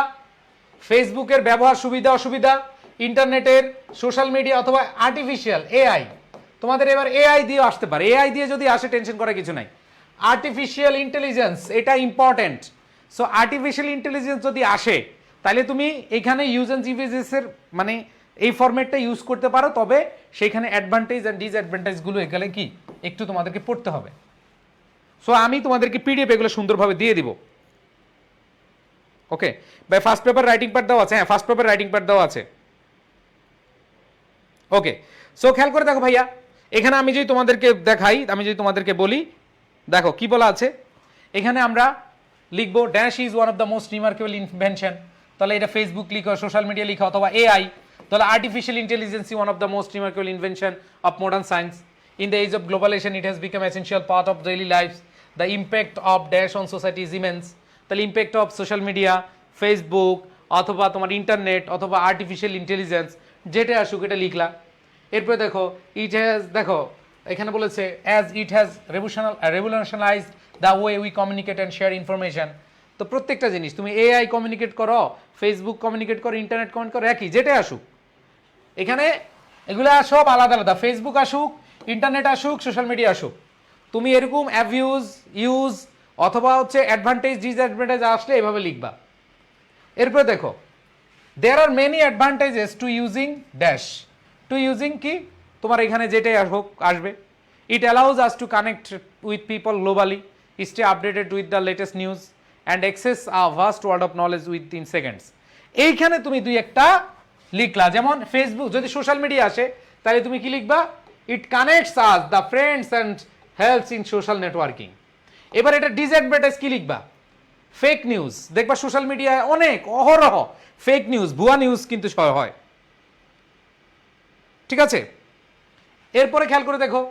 ফেসবুকের ব্যবহার সুবিধা অসুবিধা, ইন্টারনেটের, সোশ্যাল মিডিয়া অথবা আর্টিফিশিয়াল এআই। তোমাদের এবার এআই দিয়ে আসতে পারে, এআই দিয়ে যদি আসে টেনশন করার কিছু নাই। আর্টিফিশিয়াল ইন্টেলিজেন্স এটা ইম্পর্টেন্ট। সো আর্টিফিশিয়াল ইন্টেলিজেন্স যদি আসে তাহলে তুমি এখানে ইউজ অ্যান্ড জিভিজেসের মানে এই ফরম্যাটটা ইউজ করতে পারো, তবে সেইখানে অ্যাডভান্টেজ অ্যান্ড ডিসঅ্যাডভান্টেজগুলো এখানে কি একটু তোমাদেরকে পড়তে হবে। সো আমি তোমাদেরকে পিডিএফ এগুলো সুন্দরভাবে দিয়ে দিব। Okay, by first paper writing part দেওয়া আছে। হ্যাঁ, ফার্স্ট পেপার রাইটিং পার্ট দেওয়া আছে। ওকে, সো খেয়াল করে দেখো ভাইয়া, এখানে আমি যদি তোমাদেরকে দেখাই, আমি যদি তোমাদেরকে বলি, দেখো কি বলা আছে এখানে। আমরা লিখবো dash is one of the most remarkable invention, তাহলে এটা ফেসবুক লিখো, সোশ্যাল মিডিয়া লিখো, অথবা এআই, তাহলে artificial intelligence one of the most remarkable invention of modern science. In the age of globalization it has become essential part of daily life. The impact of dash on society is immense. তাহলে impact of social media, Facebook অথবা তোমার internet অথবা artificial intelligence, যেটা আসুক এটা লিখলা। এরপরে দেখো it has, দেখো এখানে বলেছে as it has revolutionized the way we communicate and share information. তো প্রত্যেকটা জিনিস তুমি এআই কমিউনিকেট করো, ফেসবুক কমিউনিকেট করো, ইন্টারনেট কমিউনিকেট করো, একই যেটাই আসুক এখানে এগুলা সব আলাদা আলাদা। ফেসবুক আসুক, ইন্টারনেট আসুক, সোশ্যাল মিডিয়া আসুক, তুমি এরকম অ্যাবিউজ, ইউজ অথবা হচ্ছে অ্যাডভান্টেজ ডিসঅ্যাডভান্টেজ আসলে এভাবে লিখবা। এরপরে দেখো there are many advantages to using dash. To using কি, তোমার এখানে যেটাই হোক আসবে। It allows us to connect with people globally, stay updated with the latest news and access a vast world of knowledge within seconds. এইখানে তুমি 2-1টা লিখলা। যেমন Facebook যদি সোশ্যাল মিডিয়া আসে তাহলে তুমি কি লিখবা? It connects us the friends and helps in social networking. এবার এটা ডিসঅ্যাডভান্টেজ কি লিখবা? Fake news. দেখবা সোশ্যাল মিডিয়ায় অনেক অহরহ ফেক নিউজ, ভুয়া নিউজ কিন্তু হয়। ঠিক আছে, এরপরে খেয়াল করে দেখো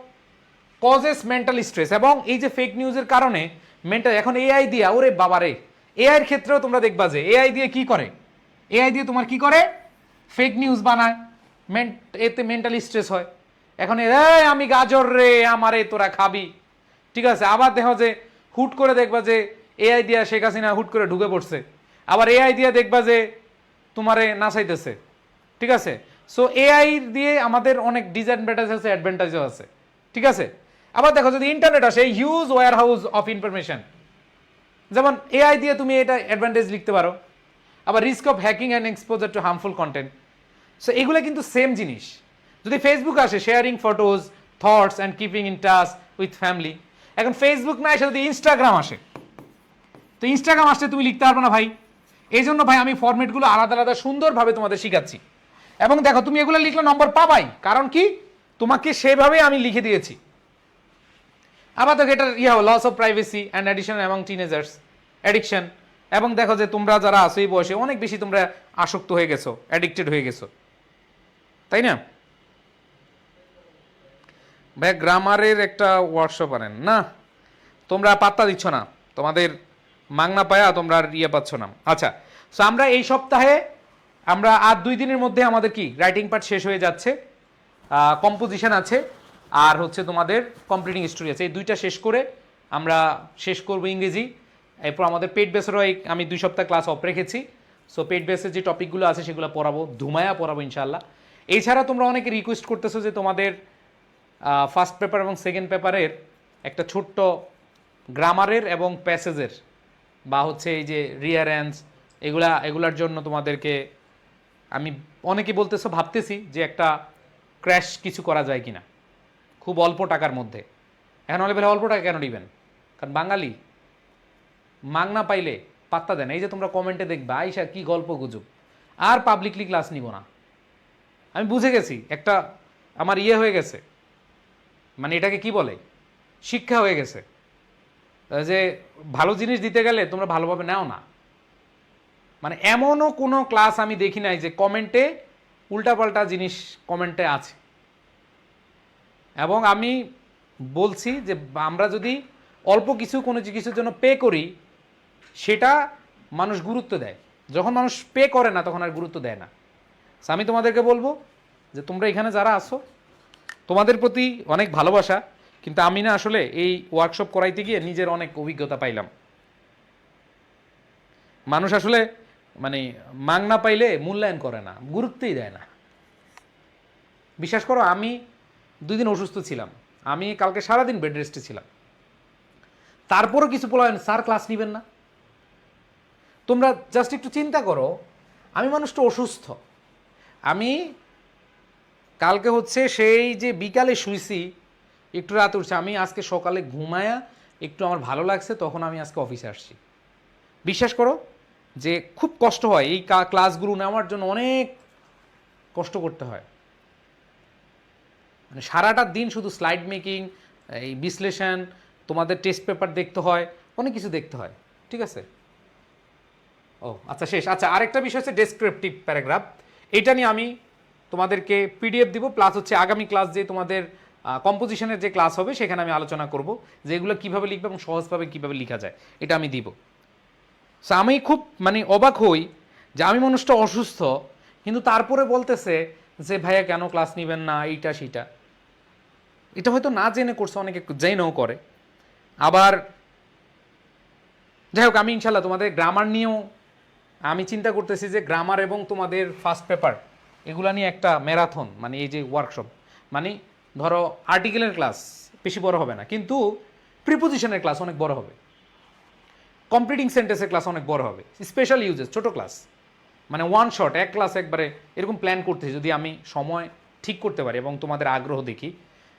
কজেস মেন্টাল স্ট্রেস। এবং এই যে ফেক নিউজের কারণে মেন্টাল, এখন এআই দিয়া, ওরে বাবারে, এআই এর ক্ষেত্রেও তোমরা দেখবা যে এআই দিয়ে কি করে, এআই দিয়ে তোমার কি করে ফেক নিউজ বানায়, এতে মেন্টাল স্ট্রেস হয়। এখন আমি গাজর রে আমারে তোরা খাবি, ঠিক আছে। আবার দেখো যে হুট করে দেখবা যে এআই দিয়া শেখ হাসিনা হুট করে ঢুকে পড়ছে, আবার এআই দিয়া দেখবা যে তোমারে নাচাইতেছে, ঠিক আছে। সো এআই দিয়ে আমাদের অনেক ডিসঅ্যাডভান্টেজ আছে, অ্যাডভান্টেজও আছে, ঠিক আছে। আবার দেখো যদি ইন্টারনেট আসে, huge warehouse of information, যেমন এআই দিয়ে তুমি এটা অ্যাডভান্টেজ লিখতে পারো। আবার risk of hacking and exposure to harmful content. So এগুলো কিন্তু সেম জিনিস। যদি ফেসবুক আসে sharing photos, thoughts and keeping in touch with family. এখন ফেসবুক না এসে যদি ইনস্টাগ্রাম আসে, তো ইনস্টাগ্রাম আসলে তুমি লিখতে পারবে না ভাই। এই জন্য ভাই আমি ফরম্যাটগুলো আলাদা আলাদা সুন্দরভাবে তোমাদের শিখাচ্ছি। এবং দেখো তুমি এগুলো লিখলে নম্বর পাবাই, কারণ কি তোমাকে সেভাবে আমি লিখে দিয়েছি। আবার দেখো এটা loss of privacy and addiction among teenagers, addiction. এবং দেখো যে তোমরা যারা আছো এই বয়সে অনেক বেশি তোমরা আসক্ত হয়ে গেছো, অ্যাডিক্টেড হয়ে গেছো, তাই না? ভাই গ্রামারের একটা ওয়ার্কশপ আনেন না, তোমরা পাত্তা দিচ্ছ না, তোমাদের মাগনা পায়া তোমরা আর পাচ্ছ না। আচ্ছা, সো আমরা এই সপ্তাহে আমরা আর 2 দিনের মধ্যে আমাদের কি রাইটিং পার্ট শেষ হয়ে যাচ্ছে, কম্পোজিশন আছে আর হচ্ছে তোমাদের কমপ্লিটিং স্টোরি আছে। এই 2টা শেষ করে আমরা শেষ করব ইংরেজি। এরপর আমাদের পেড বেসেরও আমি 2 সপ্তাহ ক্লাস অফ রেখেছি। সো পেড বেসের যে টপিকগুলো আছে সেগুলো পড়াবো, ধুমায়া পড়াবো ইনশাল্লাহ। এছাড়া তোমরা অনেকে রিকোয়েস্ট করতেছো যে তোমাদের ফার্স্ট পেপার এবং সেকেন্ড পেপারের একটা ছোট্ট গ্রামারের এবং প্যাসেজের বা হচ্ছে এই যে রিয়ারেন্স এগুলার জন্য তোমাদেরকে আমি অনেকে বলতেছো, ভাবতেছি যে একটা ক্র্যাশ কিছু করা যায় কিনা খুব অল্প টাকার মধ্যে। এখন অনেক অল্প টাকা কেন দিবেন? কারণ বাঙালি মাগনা পাইলে পাত্তা দেন। এই যে তোমরা কমেন্টে দেখবা আইসা কি গল্প গুজব, আর পাবলিকলি ক্লাস নিব না। আমি বুঝে গেছি, একটা আমার হয়ে গেছে, মানে এটাকে কি বলে, শিক্ষা হয়ে গেছে যে ভালো জিনিস দিতে গেলে তোমরা ভালোভাবে নাও না। মানে এমনও কোনো ক্লাস আমি দেখি নাই যে কমেন্টে উল্টাপাল্টা জিনিস কমেন্টে আছে। এবং আমি বলছি যে আমরা যদি অল্প কিছু কোনো কিছুর জন্য পে করি সেটা মানুষ গুরুত্ব দেয়, যখন মানুষ পে করে না তখন আর গুরুত্ব দেয় না। আমি তোমাদেরকে বলবো যে তোমরা এখানে যারা আসো তোমাদের প্রতি অনেক ভালোবাসা, কিন্তু আমি না আসলে এই ওয়ার্কশপ করাইতে গিয়ে নিজের অনেক অভিজ্ঞতা পাইলাম। মানুষ আসলে মানে মাগনা পাইলে মূল্যায়ন করে না, গুরুত্বই দেয় না। বিশ্বাস করো আমি 2 দিন অসুস্থ ছিলাম, আমি কালকে সারাদিন বেড রেস্টে ছিলাম, তারপরও কিছু বলেন স্যার ক্লাস নেবেন না। তোমরা জাস্ট একটু চিন্তা করো, আমি মানুষটা অসুস্থ, আমি কালকে হচ্ছে সেই যে বিকালে শুইছি একটু রাত উঠছে, আমি আজকে সকালে ঘুমায়া একটু আমার ভালো লাগছে তখন আমি আজকে অফিসে আসছি। বিশ্বাস করো যে খুব কষ্ট হয়, এই ক্লাসগুলো নেওয়ার জন্য অনেক কষ্ট করতে হয়। মানে সারাটা দিন শুধু স্লাইড মেকিং, এই বিশ্লেষণ, তোমাদের টেস্ট পেপার দেখতে হয়, অনেক কিছু দেখতে হয়, ঠিক আছে? ও আচ্ছা শেষ। আচ্ছা আরেকটা বিষয় হচ্ছে ডেসক্রিপটিভ প্যারাগ্রাফ, এটা নিয়ে আমি তোমাদেরকে পিডিএফ দিব, প্লাস হচ্ছে আগামী ক্লাস যে তোমাদের কম্পোজিশনের যে ক্লাস হবে সেখানে আমি আলোচনা করব যে এগুলো কীভাবে লিখবে এবং সহজভাবে কীভাবে লেখা যায়, এটা আমি দিব। সো আমি খুব মানে অবাক হই যে আমি মানুষটা অসুস্থ কিন্তু তারপরে বলতেছে যে ভাইয়া কেন ক্লাস নেবেন না, এইটা সেইটা। এটা হয়তো না জেনে করছে, অনেকে জেনেও করে। আবার যাই হোক, আমি ইনশাল্লাহ তোমাদের গ্রামার নিয়েও আমি চিন্তা করতেছি যে গ্রামার এবং তোমাদের ফার্স্ট পেপার এগুলা নিয়ে একটা ম্যারাথন, মানে এই যে ওয়ার্কশপ, মানে ধরো আর্টিকেলের ক্লাস বেশি বড় হবে না কিন্তু প্রিপোজিশনের ক্লাস অনেক বড় হবে, কমপ্লিটিং সেন্টেন্সের ক্লাস অনেক বড় হবে, স্পেশাল ইউজেস ছোট ক্লাস, মানে ওয়ান শট এক ক্লাস একবারে এরকম প্ল্যান করতেছি যদি আমি সময় ঠিক করতে পারি এবং তোমাদের আগ্রহ দেখি।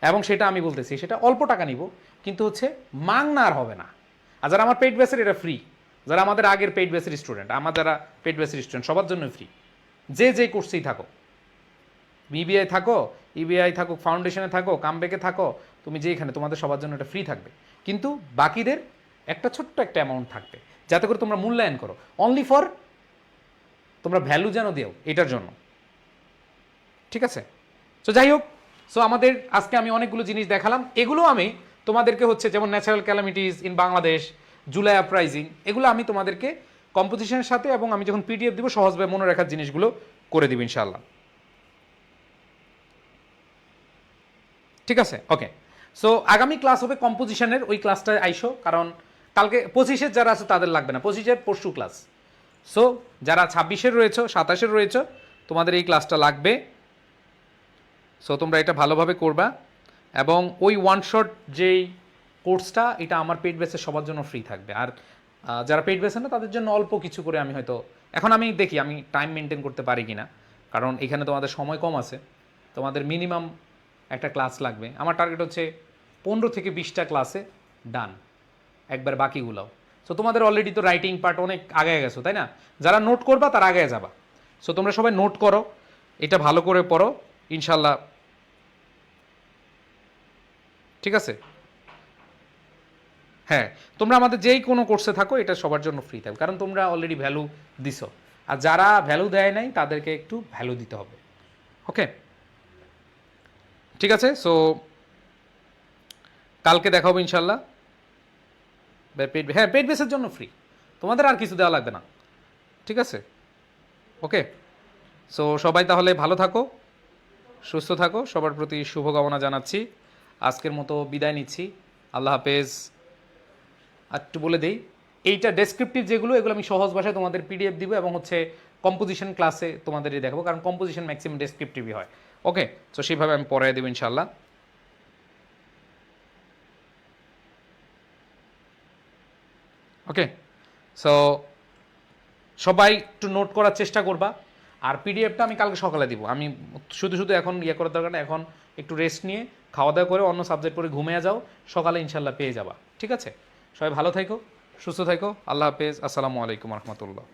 এবং সেটা আমি বলতেছি সেটা অল্প টাকা নিব কিন্তু হচ্ছে মাগনা আর হবে না। আর যারা আমার পেইড বেসের এটা ফ্রি, যারা আমাদের আগের পেইড বেসের স্টুডেন্ট, আমার যারা পেইড বেসের স্টুডেন্ট সবার জন্য ফ্রি, যে কোর্সেই থাকো, বিবিআই থাকো, ইবিআই থাকো, ফাউন্ডেশনে থাকো, কামব্যাকে থাকো, তুমি যেখানে, তোমাদের সবার জন্য এটা ফ্রি থাকবে। কিন্তু বাকিদের একটা ছোট্ট একটা অ্যামাউন্ট থাকবে যাতে করে তোমরা মূল্যায়ন করো, অনলি ফর তোমরা ভ্যালু যেন দিও এটার জন্য, ঠিক আছে? সো যাই হোক, সো আমাদের আজকে আমি অনেকগুলো জিনিস দেখালাম, এগুলো আমি তোমাদেরকে হচ্ছে যেমন natural calamities in Bangladesh, July uprising, এগুলো আমি তোমাদেরকে কম্পোজিশনের সাথে এবং আমি যখন পিডিএফ দিব সহজভাবে মনে রাখার জিনিসগুলো করে দিব ইনশাআল্লাহ, ঠিক আছে? ওকে, সো আগামী ক্লাস হবে কম্পোজিশনের, ওই ক্লাসটা আইসো, কারণ কালকে 25-এর যারা আছে তাদের লাগবে না, 25-এর পরশু ক্লাস। সো যারা 26-এর রয়েছে, 27-এর রয়েছে, তোমাদের এই ক্লাসটা লাগবে। সো তোমরা এটা ভালোভাবে করবা এবং ওই ওয়ান শট যেই কোর্সটা এটা আমার পেইড বেসে সবার জন্য ফ্রি থাকবে। আর যারা পেইড বেছে না তাদের জন্য অল্প কিছু করে আমি হয়তো এখন আমি দেখি আমি টাইম মেনটেন করতে পারি কিনা, কারণ এখানে তোমাদের সময় কম আছে, তোমাদের মিনিমাম একটা ক্লাস লাগবে। আমার টার্গেট হচ্ছে 15 থেকে 20টা ক্লাসে ডান, একবার বাকিগুলোও। সো তোমাদের অলরেডি তো রাইটিং পার্ট অনেক আগে গেছো, তাই না? যারা নোট করবা তারা আগে যাবা। সো তোমরা সবাই নোট করো, এটা ভালো করে পড়ো, ইনশাল্লাহ ঠিক আছে। হ্যাঁ, তোমরা আমাদের যেই কোনো কোর্সে থাকো এটা সবার জন্য ফ্রি থাকবে, কারণ তোমরা অলরেডি ভ্যালু দিছো। আর যারা ভ্যালু দেয় নাই তাদেরকে একটু ভ্যালু দিতে হবে। ওকে, ঠিক আছে। সো কালকে দেখা হবে ইনশাল্লাহ। হ্যাঁ, পেড বেসের জন্য ফ্রি, তোমাদের আর কিছু দেওয়া লাগবে না, ঠিক আছে। ওকে, সো সবাই তাহলে ভালো থাকো, সুস্থ থাকো, সবার প্রতি শুভকামনা জানাচ্ছি। আজকের মতো বিদায় নিচ্ছি, আল্লাহ হাফেজ। আর একটু বলে দেই, এইটা ডেসক্রিপটিভ যেগুলো, এগুলো আমি সহজ ভাষায় তোমাদের পিডিএফ দিব, এবং হচ্ছে কম্পোজিশন ক্লাসে তোমাদের দেখাবো, কারণ কম্পোজিশন ম্যাক্সিমাম ডেসক্রিপটিভই হয়। ওকে, তো সেইভাবে আমি পড়াই দেবো ইনশাল্লাহ। ওকে, সো সবাই একটু নোট করার চেষ্টা করবা। আর পিডিএফটা আমি কালকে সকালে দিব। আমি শুধু শুধু এখন ইয়ে করার দরকার না, এখন একটু রেস্ট নিয়ে খাওয়া দাওয়া করে অন্য সাবজেক্ট পড়ে ঘুমিয়ে যাও, সকালে ইনশাল্লাহ পেয়ে যাবা। ঠিক আছে, সবাই ভালো থাকো, সুস্থ থাকো, আল্লাহ হাফেজ, আসসালামু আলাইকুম রহমতুল্লাহ।